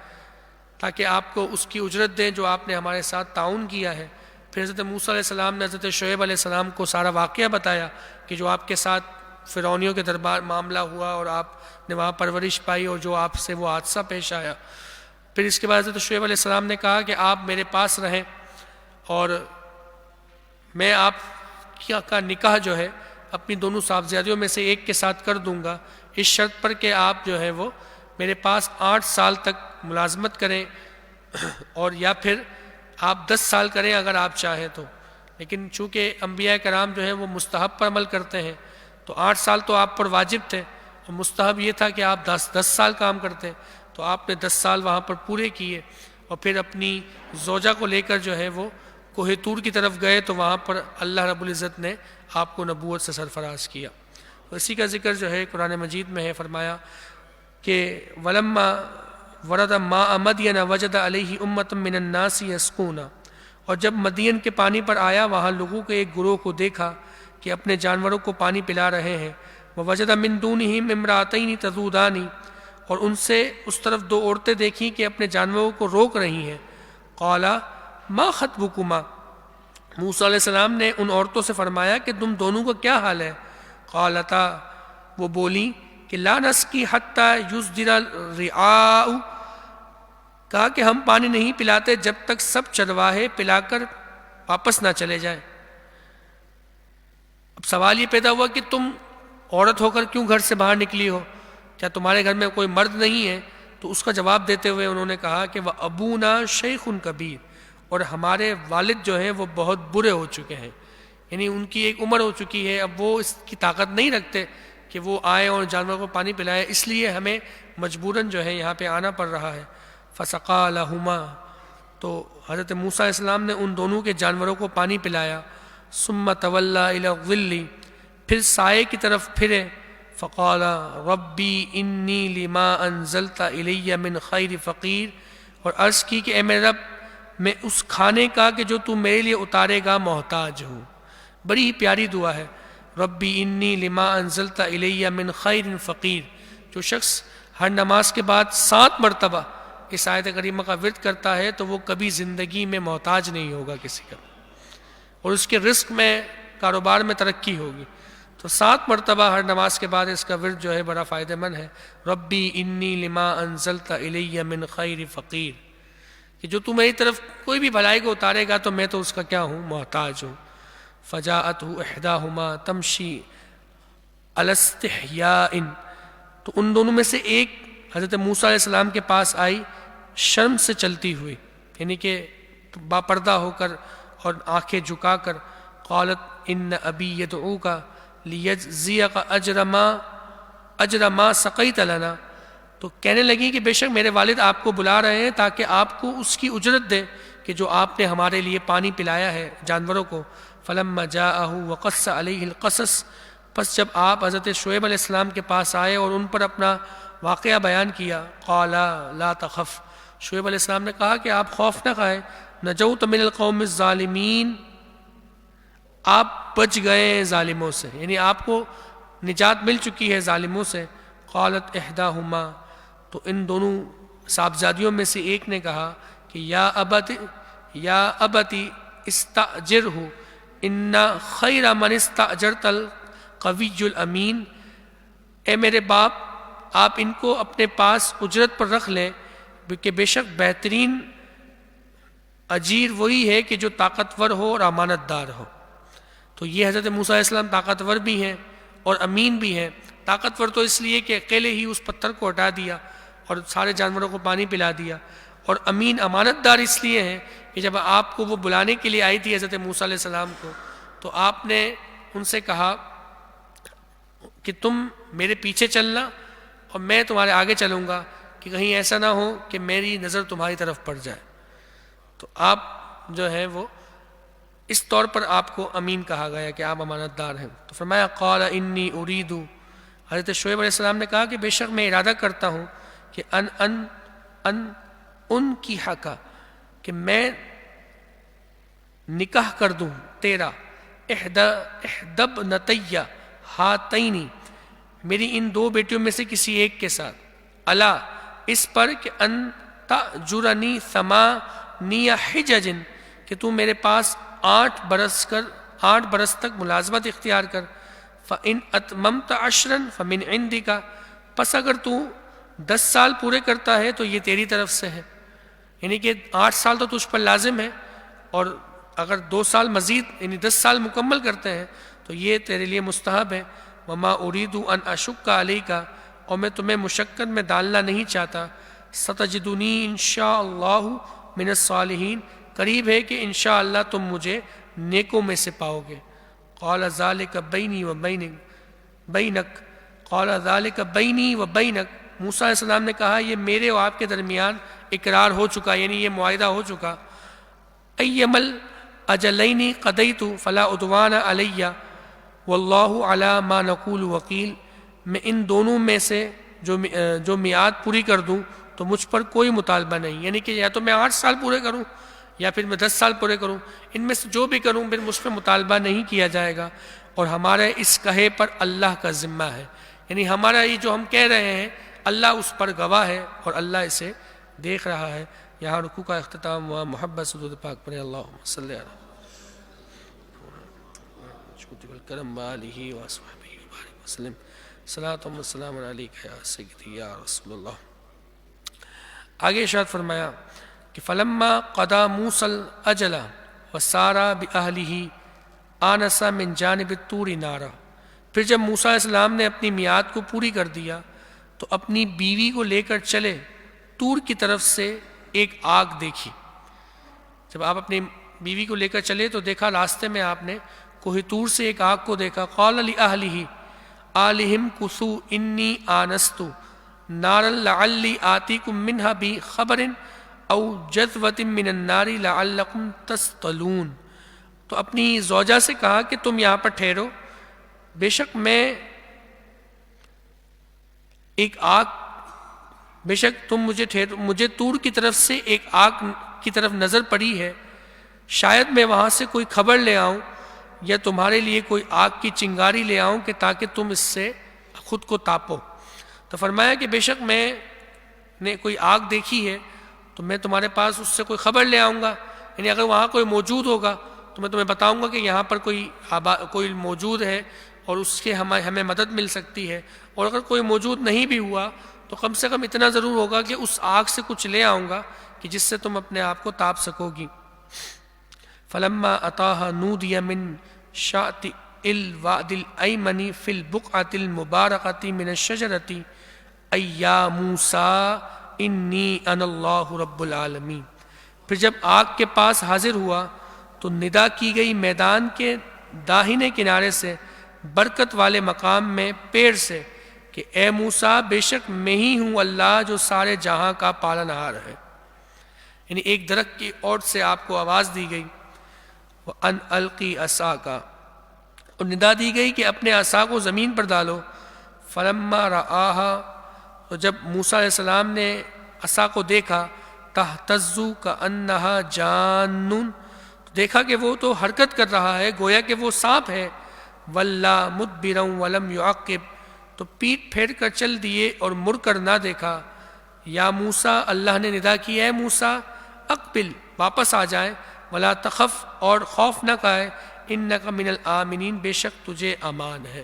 تاکہ آپ کو اس کی اجرت دیں جو آپ نے ہمارے ساتھ تعاون کیا ہے۔ پھر حضرت موسیٰ علیہ السلام نے حضرت شعیب علیہ السلام کو سارا واقعہ بتایا کہ جو آپ کے ساتھ فرعونیوں کے دربار معاملہ ہوا اور آپ نے وہاں پرورش پائی اور جو آپ سے وہ حادثہ پیش آیا۔ پھر اس کے بعد حضرت شعیب علیہ السلام نے کہا کہ آپ میرے پاس رہیں اور میں آپ کا نکاح جو ہے اپنی دونوں صاحبزادیوں میں سے ایک کے ساتھ کر دوں گا، اس شرط پر کہ آپ جو ہے وہ میرے پاس 8 سال تک ملازمت کریں، اور یا پھر آپ 10 سال کریں اگر آپ چاہیں تو، لیکن چونکہ انبیاء کرام جو ہیں وہ مستحب پر عمل کرتے ہیں تو 8 سال تو آپ پر واجب تھے اور مستحب یہ تھا کہ آپ 10 سال کام کرتے، تو آپ نے 10 سال وہاں پر پورے کیے، اور پھر اپنی زوجہ کو لے کر جو ہے وہ کوہ طور کی طرف گئے، تو وہاں پر اللہ رب العزت نے آپ کو نبوت سے سرفراز کیا۔ اسی کا ذکر جو ہے قرآن مجید میں ہے، فرمایا کہ ولما ورد ماء مدین وجد علیہ امۃ من الناس یسقون، اور جب مدین کے پانی پر آیا وہاں لوگوں کے ایک گروہ کو دیکھا کہ اپنے جانوروں کو پانی پلا رہے ہیں۔ ووجد من دونہم امرأتین تذودان، اور ان سے اس طرف 2 عورتیں دیکھیں کہ اپنے جانوروں کو روک رہی ہیں۔ قال ما خطبکما، موسیٰ علیہ السلام نے ان عورتوں سے فرمایا کہ تم دونوں کا کیا حال ہے؟ قالتا، وہ بولیں کہ لا نسقی حتی یصدر الرعاء، کہا کہ ہم پانی نہیں پلاتے جب تک سب چرواہے پلا کر واپس نہ چلے جائیں۔ اب سوال یہ پیدا ہوا کہ تم عورت ہو کر کیوں گھر سے باہر نکلی ہو؟ کیا تمہارے گھر میں کوئی مرد نہیں ہے؟ تو اس کا جواب دیتے ہوئے انہوں نے کہا کہ وَأَبُونَا شَيْخٌ کبیر، اور ہمارے والد جو ہیں وہ بہت برے ہو چکے ہیں، یعنی ان کی ایک عمر ہو چکی ہے، اب وہ اس کی طاقت نہیں رکھتے کہ وہ آئے اور جانوروں کو پانی پلائے، اس لیے ہمیں مجبوراً جو ہے یہاں پہ آنا پڑ رہا ہے۔ فَسَقَىٰ لَهُمَا، تو حضرت موسیٰ علیہ السلام نے ان دونوں کے جانوروں کو پانی پلایا۔ ثُمَّ تَوَلَّىٰ إِلَى الظِّلِّ، پھر سائے کی طرف پھرے۔ فَقَالَ رَبِّي إِنِّي لِمَا أَنزَلْتَ إِلَيَّ مِنْ خَيْرِ فَقِيرٌ، اور عرض کی کہ اے میرے رب، میں اس کھانے کا کہ جو تو میرے لیے اتارے گا محتاج ہوں۔ بڑی ہی پیاری دعا ہے، ربی انی لما انزلت الیہ من خیر فقیر۔ جو شخص ہر نماز کے بعد 7 مرتبہ اس آیت کریمہ کا ورد کرتا ہے تو وہ کبھی زندگی میں محتاج نہیں ہوگا کسی کا، اور اس کے رزق میں، کاروبار میں ترقی ہوگی۔ تو 7 مرتبہ ہر نماز کے بعد اس کا ورد جو ہے بڑا فائدہ مند ہے، ربی انی لما انزلت الیہ من خیر فقیر، کہ جو تو میری طرف کوئی بھی بھلائی کو اتارے گا تو میں تو اس کا کیا ہوں، محتاج ہوں۔ فجاءته احداهما تمشی علی استحیاء، تو ان دونوں میں سے ایک حضرت موسیٰ علیہ السلام کے پاس آئی شرم سے چلتی ہوئی، یعنی کہ با پردہ ہو کر اور آنکھیں جھکا کر۔ قالت ان ابی یدعوک لیجزیک اجر ما سقیت لنا، تو کہنے لگی کہ بے شک میرے والد آپ کو بلا رہے ہیں تاکہ آپ کو اس کی اجرت دے کہ جو آپ نے ہمارے لیے پانی پلایا ہے جانوروں کو۔ فلما جاءہ وقص علیہ القصص، پس جب آپ حضرت شعیب علیہ السلام کے پاس آئے اور ان پر اپنا واقعہ بیان کیا، قال لا تخف، شعیب علیہ السلام نے کہا کہ آپ خوف نہ کھائیں، نجوت من القوم الظالمین، آپ بچ گئے ظالموں سے، یعنی آپ کو نجات مل چکی ہے ظالموں سے۔ قالت احداہما، تو ان دونوں صاحبزادیوں میں سے ایک نے کہا کہ یا ابتی استاجرہ ان خیر من استاجرت القوی الامین، اے میرے باپ آپ ان کو اپنے پاس اجرت پر رکھ لیں، کہ بے شک بہترین اجیر وہی ہے کہ جو طاقتور ہو اور امانت دار ہو۔ تو یہ حضرت موسیٰ علیہ السلام طاقتور بھی ہیں اور امین بھی ہیں۔ طاقتور تو اس لیے کہ اکیلے ہی اس پتھر کو ہٹا دیا اور سارے جانوروں کو پانی پلا دیا، اور امین امانت دار اس لیے ہیں کہ جب آپ کو وہ بلانے کے لیے آئی تھی حضرت موسیٰ علیہ السلام کو، تو آپ نے ان سے کہا کہ تم میرے پیچھے چلنا اور میں تمہارے آگے چلوں گا، کہ کہیں ایسا نہ ہو کہ میری نظر تمہاری طرف پڑ جائے۔ تو آپ جو ہے وہ اس طور پر آپ کو امین کہا گیا کہ آپ امانت دار ہیں۔ تو فرمایا قال انی ارید، حضرت شعیب علیہ السلام نے کہا کہ بے شک میں ارادہ کرتا ہوں کہ ان کی حقا، کہ میں نکاح کر دوں تیرا احدب نتیہ ہاتینی، میری ان 2 بیٹیوں میں سے کسی ایک کے ساتھ، الا اس پر کہ ان تأجرنی 8 حجج، کہ تو میرے پاس 8 برس تک ملازمت اختیار کر۔ فَإِنْ أَتْمَمْتَ عَشْرًا فَمِنْ عِنْدِكَ، پس اگر تو 10 سال پورے کرتا ہے تو یہ تیری طرف سے ہے، یعنی کہ 8 سال تو تجھ پر لازم ہے، اور اگر 2 سال مزید یعنی 10 سال مکمل کرتے ہیں تو یہ تیرے لیے مستحب ہے۔ وَمَا أُرِيدُ أَنْ أَشُقَّ عَلَيْكَ، اور میں تمہیں مشقت میں ڈالنا نہیں چاہتا۔ سَتَجِدُنِي إِنْ شَاءَ اللَّهُ مِنَ الصَّالِحِينَ، قریب ہے کہ انشاءاللہ تم مجھے نیکوں میں سے پاؤ گے۔ قَالَ ذَلِكَ بَيْنِي وَبَيْنَكَ، قَالَ ذَلِكَ بَيْنِي وَبَيْنَكَ، موسیٰ علیہ السلام نے کہا یہ میرے اور آپ کے درمیان اقرار ہو چکا، یعنی یہ معاہدہ ہو چکا۔ اَيَّمَا الْأَجَلَيْنِ قَضَيْتُ فَلَا عُدْوَانَ عَلَيَّ وَاللَّهُ عَلَى مَا نَقُولُ وَكِيلٌ، میں ان دونوں میں سے جو میعاد پوری کر دوں تو مجھ پر کوئی مطالبہ نہیں، یعنی کہ یا تو میں 8 سال پورے کروں یا پھر میں 10 سال پورے کروں، ان میں سے جو بھی کروں پھر مجھ پہ مطالبہ نہیں کیا جائے گا، اور ہمارے اس کہے پر اللہ کا ذمہ ہے، یعنی ہمارا یہ جو ہم کہہ رہے ہیں اللہ اس پر گواہ ہے اور اللہ اسے دیکھ رہا ہے۔ یہاں رکوع کا اختتام ہوا۔ محبت سدود پاک پڑھیں، اللہم صلی علی کرم آلہ وصحبہ وبارک وسلم، صلاۃ و سلام علیک یا سیدی یا رسول اللہ۔ آگے ارشاد فرمایا کہ فلما قضى موسى الاجل وسار باهله آنس من جانب الطور نارا، پھر جب موسیٰ علیہ السلام نے اپنی میعاد کو پوری کر دیا تو اپنی بیوی کو لے کر چلے طور کی طرف سے ایک آگ دیکھی۔ جب آپ اپنی بیوی کو لے کر چلے تو دیکھا راستے میں آپ نے کوہ طور سے ایک آگ کو دیکھا۔ قال لأہلہ آلہم کثوا انی آنست نارا لعلی آتیکم منہا بخبر او جذوۃ من النار لعلکم تصطلون۔ تو اپنی زوجہ سے کہا کہ تم یہاں پر ٹھہرو، بے شک تم مجھے طور کی طرف سے ایک آگ کی طرف نظر پڑی ہے، شاید میں وہاں سے کوئی خبر لے آؤں یا تمہارے لیے کوئی آگ کی چنگاری لے آؤں کہ تاکہ تم اس سے خود کو تاپو۔ تو فرمایا کہ بے شک میں نے کوئی آگ دیکھی ہے تو میں تمہارے پاس اس سے کوئی خبر لے آؤں گا، یعنی اگر وہاں کوئی موجود ہوگا تو میں تمہیں بتاؤں گا کہ یہاں پر کوئی موجود ہے اور اس کے ہمیں مدد مل سکتی ہے، اور اگر کوئی موجود نہیں بھی ہوا تو کم سے کم اتنا ضرور ہوگا کہ اس آگ سے کچھ لے آؤں گا کہ جس سے تم اپنے آپ کو تاپ سکو گی۔ فلما اتاها نودی من شاطئ الواد الایمن فی البقعۃ المبارکۃ من الشجرۃ ای یا موسیٰ انی انا اللہ رب العالمین۔ پھر جب آگ کے پاس حاضر ہوا تو ندا کی گئی میدان کے داہنے کنارے سے برکت والے مقام میں پیڑ سے کہ اے موسیٰ بے شک میں ہی ہوں اللہ جو سارے جہاں کا پالنہار ہے۔ یعنی ایک درخت کی اوٹ سے آپ کو آواز دی گئی وَأَنْ أَلْقِي عَصَاكَ، اور ندا دی گئی کہ اپنے عصا کو زمین پر ڈالو۔ فَلَمَّا رَآهَا، تو جب موسیٰ علیہ السلام نے عصا کو دیکھا تَهْتَزُّ كَأَنَّهَا جَانٌّ، دیکھا کہ وہ تو حرکت کر رہا ہے گویا کہ وہ سانپ ہے۔ وَلَّا مُدْبِرًا وَلَمْ يُعَقِّبْ، تو پیٹ پھیر کر چل دیے اور مڑ کر نہ دیکھا۔ یا موسیٰ، اللہ نے ندا کی اے موسیٰ اقبل، واپس آ جائیں، ولا تخف، اور خوف نہ کھائے، انک من الآمنین، بے شک تجھے امان ہے۔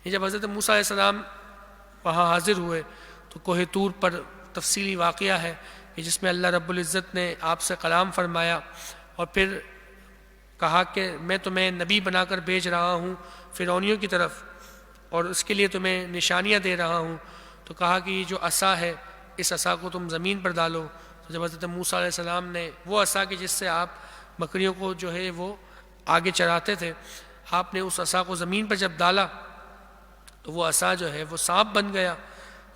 یہ جب حضرت موسیٰ علیہ السلام وہاں حاضر ہوئے تو کوہ طور پر تفصیلی واقعہ ہے کہ جس میں اللہ رب العزت نے آپ سے کلام فرمایا اور پھر کہا کہ میں تمہیں نبی بنا کر بھیج رہا ہوں فرعونیوں کی طرف، اور اس کے لیے تمہیں نشانیاں دے رہا ہوں۔ تو کہا کہ یہ جو عصا ہے اس عصا کو تم زمین پر ڈالو۔ تو جب حضرت موسیٰ علیہ السلام نے وہ عصا کہ جس سے آپ بکریوں کو جو ہے وہ آگے چراتے تھے، آپ نے اس عصا کو زمین پر جب ڈالا تو وہ عصا جو ہے وہ سانپ بن گیا۔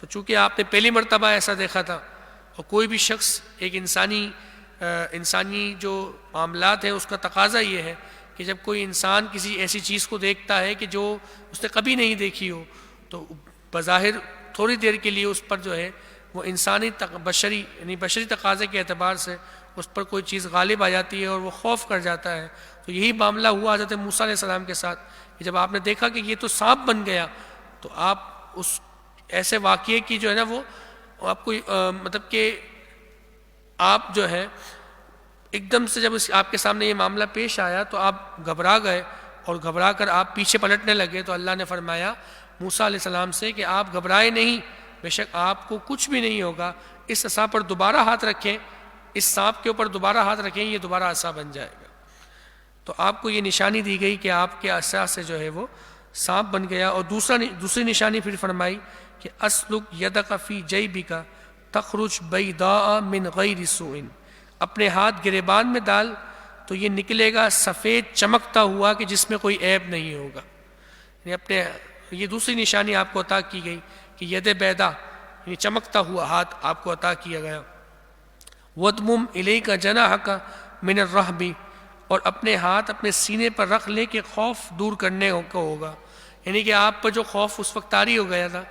تو چونکہ آپ نے پہلی مرتبہ ایسا دیکھا تھا، اور کوئی بھی شخص ایک انسانی جو معاملات ہیں اس کا تقاضا یہ ہے کہ جب کوئی انسان کسی ایسی چیز کو دیکھتا ہے کہ جو اس نے کبھی نہیں دیکھی ہو تو بظاہر تھوڑی دیر کے لیے اس پر جو ہے وہ انسانی بشری تقاضے کے اعتبار سے اس پر کوئی چیز غالب آ جاتی ہے اور وہ خوف کر جاتا ہے۔ تو یہی معاملہ ہوا حضرت موسیٰ علیہ السلام کے ساتھ کہ جب آپ نے دیکھا کہ یہ تو سانپ بن گیا تو آپ اس ایسے واقعے کی جو ہے نا وہ آپ کو مطلب کہ آپ جو ہے ایک دم سے جب آپ کے سامنے یہ معاملہ پیش آیا تو آپ گھبرا گئے، اور گھبرا کر آپ پیچھے پلٹنے لگے۔ تو اللہ نے فرمایا موسیٰ علیہ السلام سے کہ آپ گھبرائے نہیں، بے شک آپ کو کچھ بھی نہیں ہوگا، اس عصا پر دوبارہ ہاتھ رکھیں، اس سانپ کے اوپر دوبارہ ہاتھ رکھیں، یہ دوبارہ عصا بن جائے گا۔ تو آپ کو یہ نشانی دی گئی کہ آپ کے عصا سے جو ہے وہ سانپ بن گیا۔ اور دوسری نشانی پھر فرمائی کہ اسلک یدک فی جیبک تخرج بیضاء من غیر سوء، اپنے ہاتھ گریبان میں ڈال تو یہ نکلے گا سفید چمکتا ہوا کہ جس میں کوئی عیب نہیں ہوگا۔ یہ دوسری نشانی آپ کو عطا کی گئی کہ ید بیضاء یعنی چمکتا ہوا ہاتھ آپ کو عطا کیا گیا۔ وَضْمُمْ إِلَيْكَ جَنَاحَكَ مِنَ الرَّهْبِ، اور اپنے ہاتھ اپنے سینے پر رکھ لے کہ خوف دور کرنے کو ہوگا، یعنی کہ آپ پر جو خوف اس وقت طاری ہو گیا تھا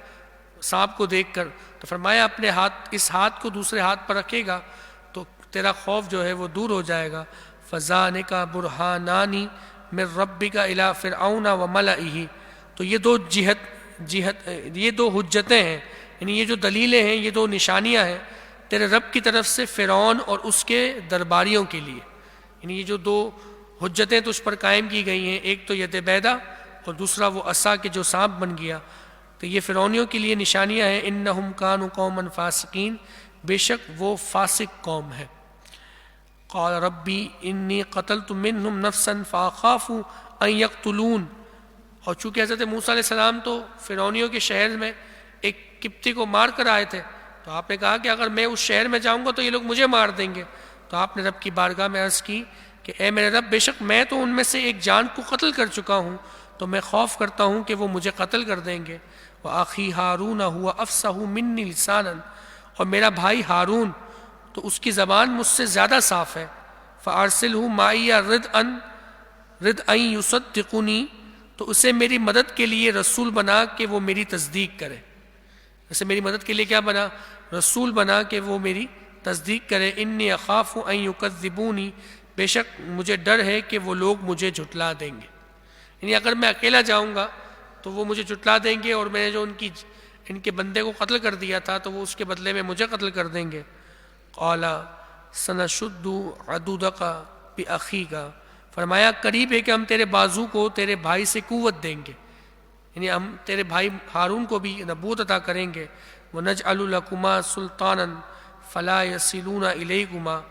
سانپ کو دیکھ کر، تو فرمایا اپنے اس ہاتھ کو دوسرے ہاتھ پر رکھے گا تو تیرا خوف جو ہے وہ دور ہو جائے گا۔ فَذَانِكَ بُرْحَانَانِ مِن رَبِّكَ إِلَىٰ فِرْعَوْنَ وَمَلَئِهِ، تو یہ دو حجتیں ہیں، یعنی یہ جو دلیلیں ہیں، یہ دو نشانیاں ہیں تیرے رب کی طرف سے فرعون اور اس کے درباریوں کے لیے، یعنی یہ جو دو حجتیں تجھ پر قائم کی گئی ہیں، ایک تو ید بیضاء اور دوسرا وہ عصا کہ جو سانپ بن گیا، تو یہ فرعونیوں کے لیے نشانیاں ہیں۔ انہم کانوا قوما فاسقین، بے شک وہ فاسق قوم ہے۔ قال ربی انی قتلت منہم نفسا فاخاف ان یقتلون، اور چونکہ حضرت موسیٰ علیہ السلام تو فرعونیوں کے شہر میں ایک قبطی کو مار کر آئے تھے، تو آپ نے کہا کہ اگر میں اس شہر میں جاؤں گا تو یہ لوگ مجھے مار دیں گے. تو آپ نے رب کی بارگاہ میں عرض کی کہ اے میرے رب، بے شک میں تو ان میں سے ایک جان کو قتل کر چکا ہوں، تو میں خوف کرتا ہوں کہ وہ مجھے قتل کر دیں گے. وَأَخِي هَارُونَ هُوَ أَفْصَحُ مِنِّي لِسَانًا، اور میرا بھائی ہارون تو اس کی زبان مجھ سے زیادہ صاف ہے. فَأَرْسِلْهُ مَعِيَ رِدْءً يُصَدِّقُنِي، تو اسے میری مدد کے لیے رسول بنا کہ وہ میری تصدیق کرے. اسے میری مدد کے لیے کیا بنا؟ رسول بنا کہ وہ میری تصدیق کرے. انی اخاف ان یکذبونی، بے شک مجھے ڈر ہے کہ وہ لوگ مجھے جھٹلا دیں گے. یعنی اگر میں اکیلا جاؤں گا تو وہ مجھے جھٹلا دیں گے، اور میں نے جو ان کے بندے کو قتل کر دیا تھا تو وہ اس کے بدلے میں مجھے قتل کر دیں گے. قال سنشد عضدک باخیک، فرمایا قریب ہے کہ ہم تیرے بازو کو تیرے بھائی سے قوت دیں گے، یعنی ہم تیرے بھائی ہارون کو بھی نبوت عطا کریں گے. وَنَجْعَلُ لَكُمَا سُلْطَانًا فَلَا يَصِلُونَ إِلَيْكُمَا،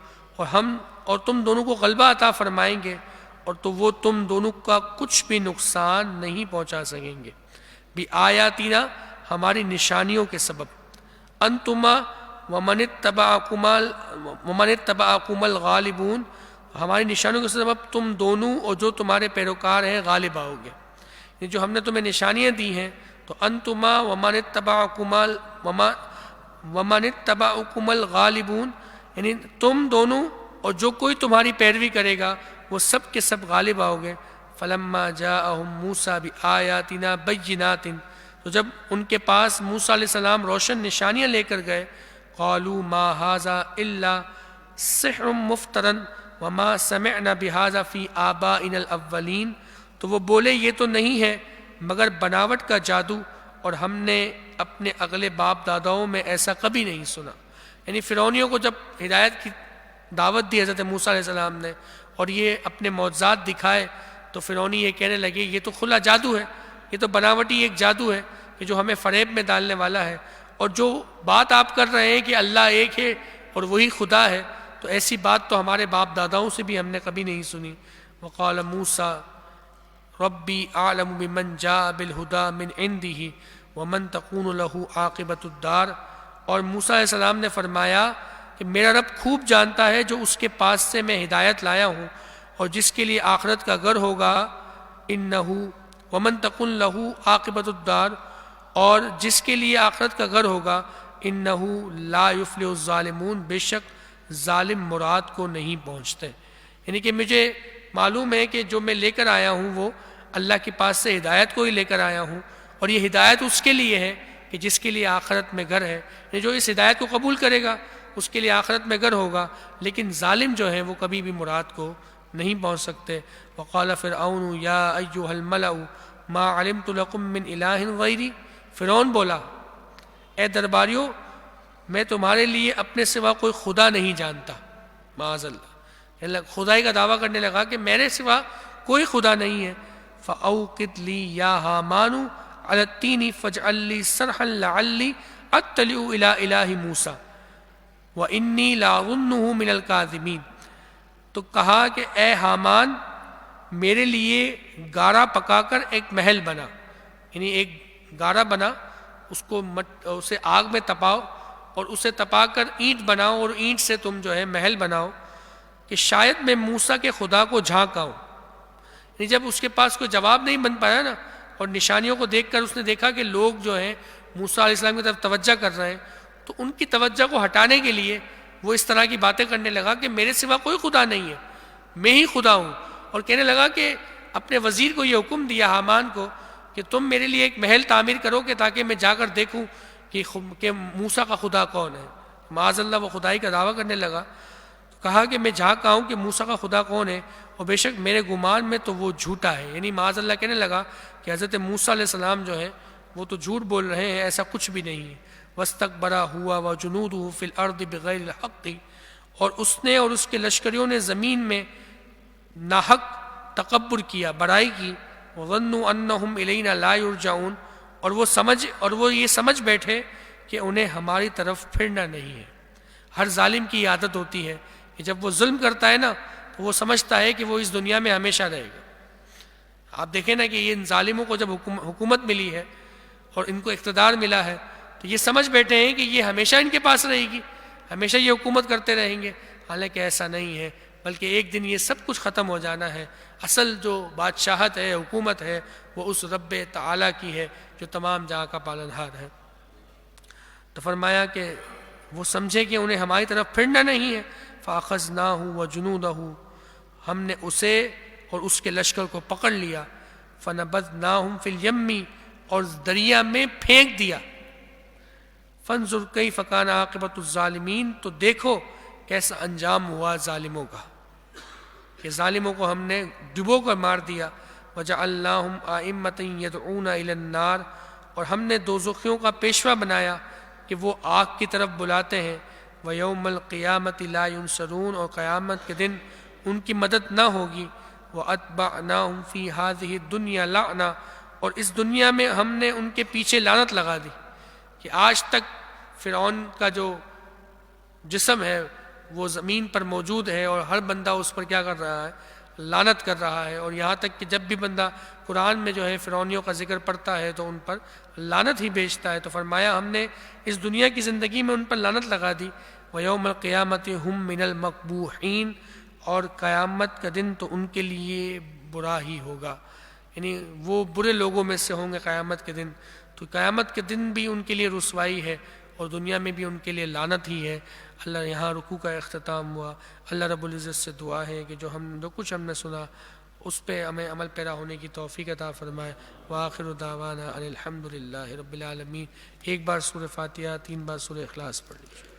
اور تم دونوں کو غلبہ عطا فرمائیں گے، اور تو وہ تم دونوں کا کچھ بھی نقصان نہیں پہنچا سکیں گے. بِآیاتِنَا، ہماری نشانیوں کے سبب. أَنْتُمَا وَمَنِ اتَّبَعَكُمَ الْغَالِبُونَ، ہماری نشانیوں کے سبب تم دونوں اور جو تمہارے پیروکار ہیں غالب آؤ گے. یہ جو ہم نے تمہیں نشانیاں دی ہیں، تو انتما ومن اتبعکم الغالبون، یعنی تم دونوں اور جو کوئی تمہاری پیروی کرے گا وہ سب کے سب غالب آؤ گے. فلما جاءہم موسیٰ بآیاتنا بینات، تو جب ان کے پاس موسیٰ علیہ السلام روشن نشانیاں لے کر گئے، قالوا ما ھذا الا سحر مفترا وما سمعنا بھذا فی آبائنا الاولین، تو وہ بولے یہ تو نہیں ہے مگر بناوٹ کا جادو، اور ہم نے اپنے اگلے باپ داداؤں میں ایسا کبھی نہیں سنا. یعنی فرعونیوں کو جب ہدایت کی دعوت دی حضرت موسیٰ علیہ السلام نے اور یہ اپنے معجزات دکھائے، تو فرعونی یہ کہنے لگے یہ تو کھلا جادو ہے، یہ تو بناوٹی ایک جادو ہے کہ جو ہمیں فریب میں ڈالنے والا ہے. اور جو بات آپ کر رہے ہیں کہ اللہ ایک ہے اور وہی خدا ہے، تو ایسی بات تو ہمارے باپ داداؤں سے بھی ہم نے کبھی نہیں سنی. وقال موسیٰ ربی اعلم بمن جاء بالہدی من عنده ومن تکون له عاقبۃ الدار، اور موسیٰ علیہ السلام نے فرمایا کہ میرا رب خوب جانتا ہے جو اس کے پاس سے میں ہدایت لایا ہوں اور جس کے لیے آخرت کا گھر ہوگا. انہ ومن تکن له عاقبۃ الدار، اور جس کے لیے آخرت کا گھر ہوگا. انہ لا یفلح الظالمون، بے شک ظالم مراد کو نہیں پہنچتے. یعنی کہ مجھے معلوم ہے کہ جو میں لے کر آیا ہوں وہ اللہ کے پاس سے ہدایت کو ہی لے کر آیا ہوں، اور یہ ہدایت اس کے لیے ہے کہ جس کے لیے آخرت میں گھر ہے. یعنی جو اس ہدایت کو قبول کرے گا اس کے لیے آخرت میں گھر ہوگا، لیکن ظالم جو ہیں وہ کبھی بھی مراد کو نہیں پہنچ سکتے. وقال فرعون یا ایھا الملأ ما علمت لکم من الہ غیری، فرعون بولا اے درباریوں میں تمہارے لیے اپنے سوا کوئی خدا نہیں جانتا. معاذ اللہ، خدائی کا دعویٰ کرنے لگا کہ میرے سوا کوئی خدا نہیں ہے. فَأَوْقِدْ لِي يَا هَامَانُ عَلَى الطِّينِ فَاجْعَل لِّي صَرْحًا لَعَلِّي أَطَّلِعُ إِلَىٰ إِلَٰهِ مُوسَىٰ وَإِنِّي لَأَظُنُّهُ مِنَ الْكَاذِبِينَ. تو کہا کہ اے حامان میرے لیے گارا پکا کر ایک محل بنا، یعنی ایک گارا بنا، اسے آگ میں تپاؤ اور اسے تپا کر اینٹ بناؤ اور اینٹ سے تم جو ہے محل بناؤ کہ شاید میں موسیٰ کے خدا کو جھانک آؤں. یعنی جب اس کے پاس کوئی جواب نہیں بن پایا نا، اور نشانیوں کو دیکھ کر اس نے دیکھا کہ لوگ جو ہیں موسیٰ علیہ السلام کی طرف توجہ کر رہے ہیں، تو ان کی توجہ کو ہٹانے کے لیے وہ اس طرح کی باتیں کرنے لگا کہ میرے سوا کوئی خدا نہیں ہے، میں ہی خدا ہوں. اور کہنے لگا کہ اپنے وزیر کو یہ حکم دیا حامان کو کہ تم میرے لیے ایک محل تعمیر کرو کہ تاکہ میں جا کر دیکھوں کہ موسیٰ کا خدا کون ہے. معاذ اللہ وہ خدائی کا دعویٰ کرنے لگا. کہا کہ میں جھانک آؤں کہ موسیٰ کا خدا کون ہے، اور بے شک میرے گمان میں تو وہ جھوٹا ہے. یعنی معاذ اللہ کہنے لگا کہ حضرت موسیٰ علیہ السلام جو ہے وہ تو جھوٹ بول رہے ہیں، ایسا کچھ بھی نہیں ہے. وَاسْتَكْبَرَ هُوَ وَجُنُودُهُ فِي الْأَرْضِ بِغَيْرِ الْحَقِّ، اور اس نے اور اس کے لشکریوں نے زمین میں ناحق تکبر کیا، بڑائی کی. وَظَنُّوا أَنَّهُمْ إِلَيْنَا لَا يُرْجَعُونَ، اور وہ یہ سمجھ بیٹھے کہ انہیں ہماری طرف پھرنا نہیں ہے. ہر ظالم کی عادت ہوتی ہے کہ جب وہ ظلم کرتا ہے نا تو وہ سمجھتا ہے کہ وہ اس دنیا میں ہمیشہ رہے گا. آپ دیکھیں نا کہ ان ظالموں کو جب حکومت ملی ہے اور ان کو اقتدار ملا ہے تو تو یہ سمجھ بیٹھے ہیں کہ یہ ہمیشہ ان کے پاس رہے گی، ہمیشہ یہ حکومت کرتے رہیں گے، حالانکہ ایسا نہیں ہے، بلکہ ایک دن یہ سب کچھ ختم ہو جانا ہے۔ اصل جو بادشاہت ہے، حکومت ہے، وہ اس رب تعالیٰ کی ہے جو تمام جہاں کا پالنہار ہے۔ تو فرمایا کہ وہ سمجھے کہ انہیں ہماری طرف پھرنا نہیں ہے، فَأَخَذْنَاهُ وَجُنُودَهُ، ہم نے اسے اور اس کے لشکر کو پکڑ لیا، فَنَبَذْنَاهُمْ فِي الْيَمِّ، اور دریا میں پھینک دیا، فَانظُرْ كَيْفَ كَانَ عَاقِبَةُ الظَّالِمِينَ، تو دیکھو کیسا انجام ہوا ظالموں کا، کہ ظالموں کو ہم نے ڈبو کر مار دیا۔ وَجَعَلْنَاهُمْ أَئِمَّةً يَدْعُونَ إِلَى النَّارِ، اور ہم نے دوزخیوں کا پیشوا بنایا کہ وہ آگ کی طرف بلاتے ہیں۔ وَيَوْمَ الْقِيَامَةِ لَا يُنصَرُونَ، اور قیامت کے دن ان کی مدد نہ ہوگی۔ وَأَتْبَعْنَاهُمْ فِي هَذِهِ الدُّنْيَا لَعْنَةً، اور اس دنیا میں ہم نے ان کے پیچھے لعنت لگا دی، کہ آج تک فرعون کا جو جسم ہے وہ زمین پر موجود ہے، اور ہر بندہ اس پر کیا کر رہا ہے؟ لعنت کر رہا ہے، اور یہاں تک کہ جب بھی بندہ قرآن میں جو ہے فرعونیوں کا ذکر پڑھتا ہے تو ان پر لعنت ہی بھیجتا ہے۔ تو فرمایا ہم نے اس دنیا کی زندگی میں ان پر لعنت لگا دی۔ وَيَوْمَ الْقِيَامَةِ هُمْ مِنَ الْمَقْبُوحِينَ، اور قیامت کا دن تو ان کے لیے برا ہی ہوگا، یعنی وہ برے لوگوں میں سے ہوں گے قیامت کے دن۔ تو قیامت کے دن بھی ان کے لیے رسوائی ہے، اور دنیا میں بھی ان کے لیے لعنت ہی ہے۔ اللہ، یہاں رکوع کا اختتام ہوا۔ اللہ رب العزت سے دعا ہے کہ جو کچھ ہم نے سنا اس پہ ہمیں عمل پیرا ہونے کی توفیق عطا فرمائے۔ وآخر دعوانا ان الحمد للہ رب العالمین۔ ایک بار سورہ فاتحہ، 3 بار سورہ اخلاص پڑھ لیجیے۔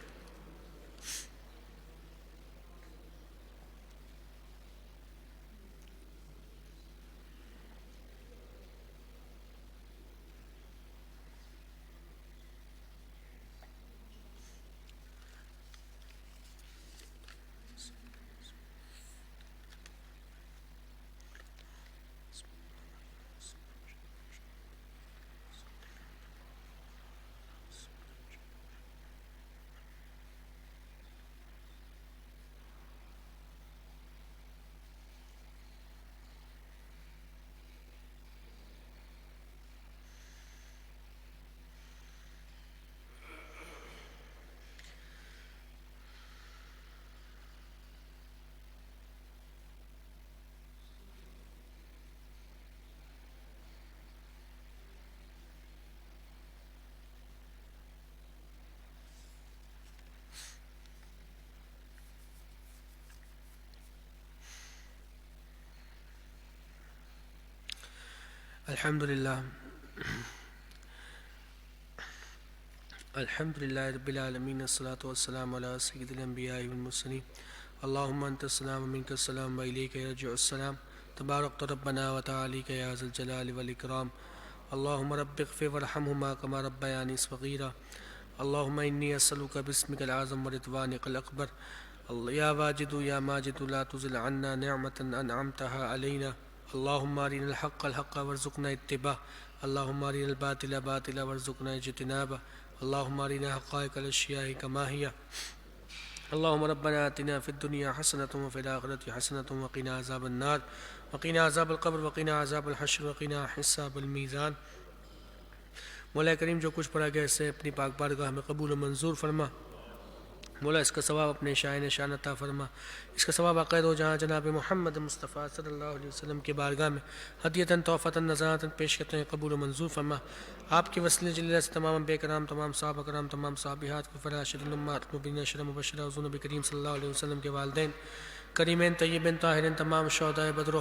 الحمدللہ الحمدللہ رب العالمین، الصلاۃ والسلام علی سید الانبیاء والمرسلین۔ اللہم انت السلام ومنک السلام والیک یرجع السلام، تبارکت ربنا وتعالیک یا ذا الجلال والاکرام۔ اللہم رب اغفر وارحمہما کما ربیانی صغیرا۔ اللہم انی اسألک باسمک العظم ورضوانک الاکبر، یا واجد یا ماجد لا تزل عنا نعمة انعمتها علینا۔ اللہم ارنا الحق الحق وارزقنا اتباعہ، اللہم ارنا الباطل باطلا وارزقنا اجتنابہ، اللہم ارنا حقائق الاشیاء کما ہی۔ اللہم ربنا آتنا فی الدنیا حسنۃ وفی الآخرۃ حسنۃ وقنا عذاب النار، وقنا عذاب القبر، وقنا عذاب الحشر، وقنا حساب الميزان۔ مولا کریم، جو کچھ پڑھا گیا اسے اپنی پاک بارگاہ میں قبول و منظور فرما۔ مولا اس کا ثواب اپنے شائن شان عطا فرما، اس کا ثواب عقید و جہاں جناب محمد مصطفیٰ صلی اللہ علیہ وسلم کی بارگاہ میں ہدیتاً تحفتاً نذراتاً پیش کرتے ہیں، قبول و منظور فرما۔ آپ کے وسیلے جلیلہ سے تمام انبیاء کرام، تمام صحابہ کرام، تمام صحابیات کو فراشد الامات مبینہ شرح مبشرہ حضور نبی کریم صلی اللہ علیہ وسلم کے والدین کریمین طیبین طاہرین، تمام شہداء بدر و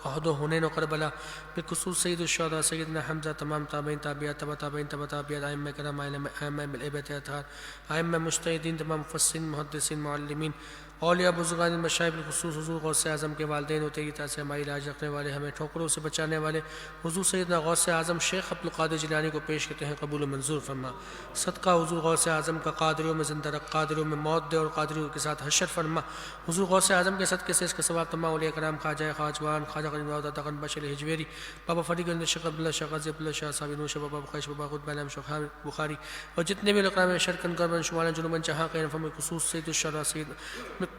احد و حنین و کربلا، بالخصوص سید الشہداء سیدنا حمزہ، تمام تابعین، تابعات، تبع تابعین، تبع تابعات، ائمہ کرام، ائمہ بالعبادت اطہار، ائمہ مجتہدین، تمام مفسرین، محدثین، معلمین، اولیاء بزرگان مشائخ، بالخصوص حضور غوث اعظم کے والدین و تیری طرح سے ہماری لاج رکھنے والے، ہمیں ٹھوکروں سے بچانے والے حضور سیدنا غوث اعظم شیخ عبد القادر جیلانی کو پیش کرتے ہیں، قبول و منظور فرما۔ صدقہ حضور غوث اعظم کا قادریوں میں زندہ رکھ، قادریوں میں موت دے اور قادریوں کے ساتھ حشر فرما۔ حضور غوث اعظم کے صدقے سے اس کا ثواب تمام اولیاء کرام، خواجہ خواجوان، خواجہ غریب نواز عطا خان بشیر ہجویری، بابا فرید گنج، شیخ عبداللہ، شیخ غازی عبداللہ شاہ صاحب نوشہ، بابا بخش، بابا خود بینام، شیخ بخاری، اور جتنے بھی علماء شرکن کربن شمال جنوباً جہاں کے انفم، خصوص سید الشہداء سید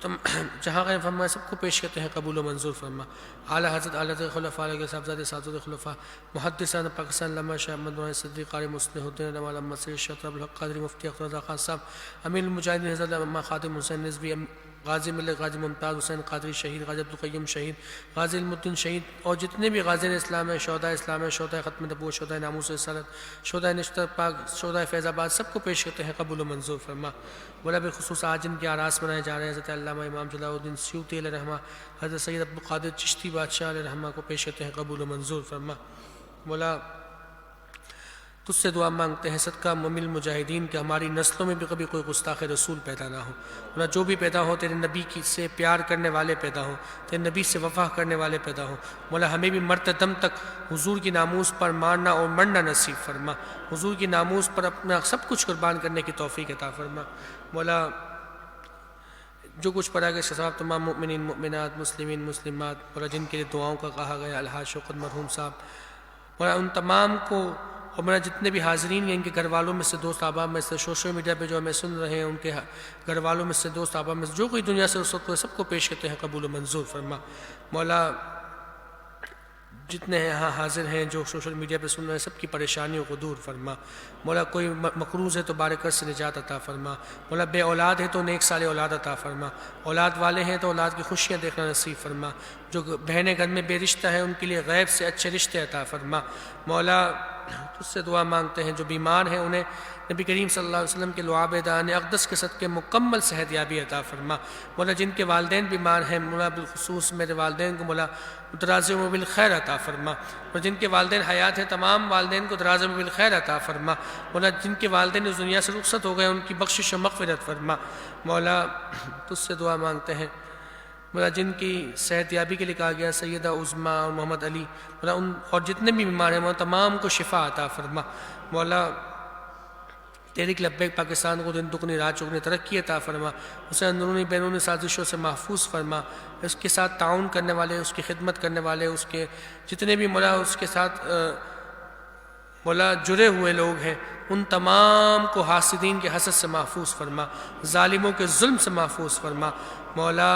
جہاں غیر فرمایا سب کو پیش کرتے ہیں قبول و منظور فرما۔ اعلیٰ حضرت اعلیٰ خلفاء علیہ صاحبزادے ساتذہ خلفاء محدثان پاکستان علامہ شاہ احمد نعیم صدیق قاری مصلح الدین علامہ علامہ سید شاہ الحق قادری مفتی اختر رضا خان صاحب امیر المجاہدین حضرت علامہ خادم حسین نظوی غازی ملت غازی ممتاز حسین قادری شہید غازی عبدالقیوم شہید غازی المدین شہید اور جتنے بھی غازی اسلام ہیں، شہداء اسلام ہیں، شہداء ختم نبوت، شہداء ناموس رسالت، شہداء نشتر پاک، شہداء فیض آباد، سب کو پیش کرتے ہیں قبول و منظور فرما۔ مولا بالخصوص آج جن کے آراس منائے جا رہے ہیں حضرت علامہ امام جلال الدین سیوطی علیہ رحمہ، حضرت سید عبدالقادر چشتی بادشاہ علیہ رحمہ کو پیش کرتے ہیں قبول و منظور فرما۔ مولا تجھ سے دعا مانگتے ہیں صدقہ مومن مجاہدین کہ ہماری نسلوں میں بھی کبھی کوئی گستاخ رسول پیدا نہ ہو۔ مولا جو بھی پیدا ہو تیرے نبی سے پیار کرنے والے پیدا ہوں، تیرے نبی سے وفا کرنے والے پیدا ہوں۔ مولا ہمیں بھی مرتے دم تک حضور کی ناموس پر مارنا اور مرنا نصیب فرما، حضور کی ناموس پر اپنا سب کچھ قربان کرنے کی توفیق عطا فرما۔ مولا جو کچھ پڑھا گیا اس کے ساتھ تمام مؤمنین مؤمنات مسلمین مسلمات مولا جن کے لیے دعاؤں کا کہا گیا، الحاج شوکت مرحوم صاحب، مولا ان تمام کو، اور میرا جتنے بھی حاضرین ہیں ان کے گھر والوں میں سے، دوست احباب میں سے، سوشل میڈیا پہ جو ہمیں سن رہے ہیں ان کے گھر والوں میں سے، دوست احباب میں سے، جو کوئی دنیا سے اس وقت سب کو پیش کرتے ہیں قبول و منظور فرما۔ مولا جتنے یہاں حاضر ہیں جو سوشل میڈیا پہ سن رہے ہیں سب کی پریشانیوں کو دور فرما۔ مولا کوئی مقروض ہے تو بارکت سے نجات عطا فرما۔ مولا بے اولاد ہے تو نیک صالح اولاد عطا فرما، اولاد والے ہیں تو اولاد کی خوشیاں دیکھنا نصیب فرما، جو بہنیں گھر میں بے رشتہ ہیں ان کے لیے غیب سے اچھے رشتے عطا فرما۔ مولا تجھ سے دعا مانگتے ہیں جو بیمار ہیں انہیں نبی کریم صلی اللہ علیہ وسلم کے لعاب دان اقدس کے صدقے مکمل صحت یابی عطا فرما۔ مولا جن کے والدین بیمار ہیں مولا بالخصوص میرے والدین کو مولا دراز عمر بالخیر عطا فرما، اور جن کے والدین حیات ہیں تمام والدین کو دراز عمر بالخیر عطا فرما۔ مولا جن کے والدین اس دنیا سے رخصت ہو گئے ان کی بخشش و مغفرت فرما۔ مولا تجھ سے دعا مانگتے ہیں مولا جن کی صحت یابی کے لیے کہا گیا سیدہ عظمیٰ اور محمد علی، مولا ان اور جتنے بھی بیمار ہیں مولا تمام کو شفا عطا فرما۔ مولا تحریک لبیک پاکستان کو دن دگنی رات چگنی ترقی عطا فرما، اسے اندرونی بیرونی سازشوں سے محفوظ فرما، اس کے ساتھ تعاون کرنے والے، اس کی خدمت کرنے والے، اس کے جتنے بھی مولا اس کے ساتھ مولا جڑے ہوئے لوگ ہیں ان تمام کو حاسدین کے حسد سے محفوظ فرما، ظالموں کے ظلم سے محفوظ فرما۔ مولا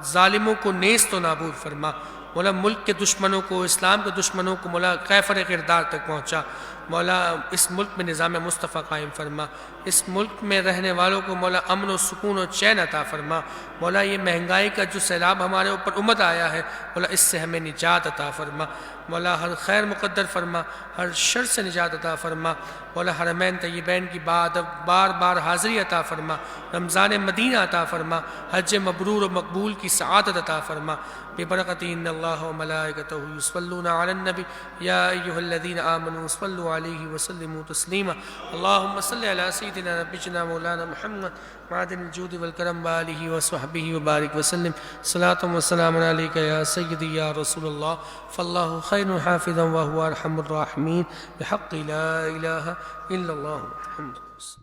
ظالموں کو نیست و نابود فرما۔ مولا ملک کے دشمنوں کو، اسلام کے دشمنوں کو مولا کیفر کردار تک پہنچا۔ مولا اس ملک میں نظام مصطفیٰ قائم فرما، اس ملک میں رہنے والوں کو مولا امن و سکون و چین عطا فرما۔ مولا یہ مہنگائی کا جو سیلاب ہمارے اوپر امد آیا ہے مولا اس سے ہمیں نجات عطا فرما۔ مولا ہر خیر مقدر فرما، ہر شر سے نجات عطا فرما۔ مولا حرمین طیبین کی بار بار حاضری عطا فرما، رمضان مدینہ عطا فرما، حج مبرور و مقبول کی سعادت عطا فرما۔ ببرکت ان اللہ و ملائکتہ یصلون علی النبی یا ایھا الذین آمنوا صلوا علیہ وسلموا تسلیما۔ اللہم صلی علی سیدنا نبینا مولانا محمد معدن الجود والکرم وآلہ وصحبہ وبارک وسلم۔ صلاۃ و سلام علیک یا سیدی یا رسول اللہ، فاللہ خیر حافظا وہو ارحم الراحمین، بحق لا الہ الا اللہ محمد۔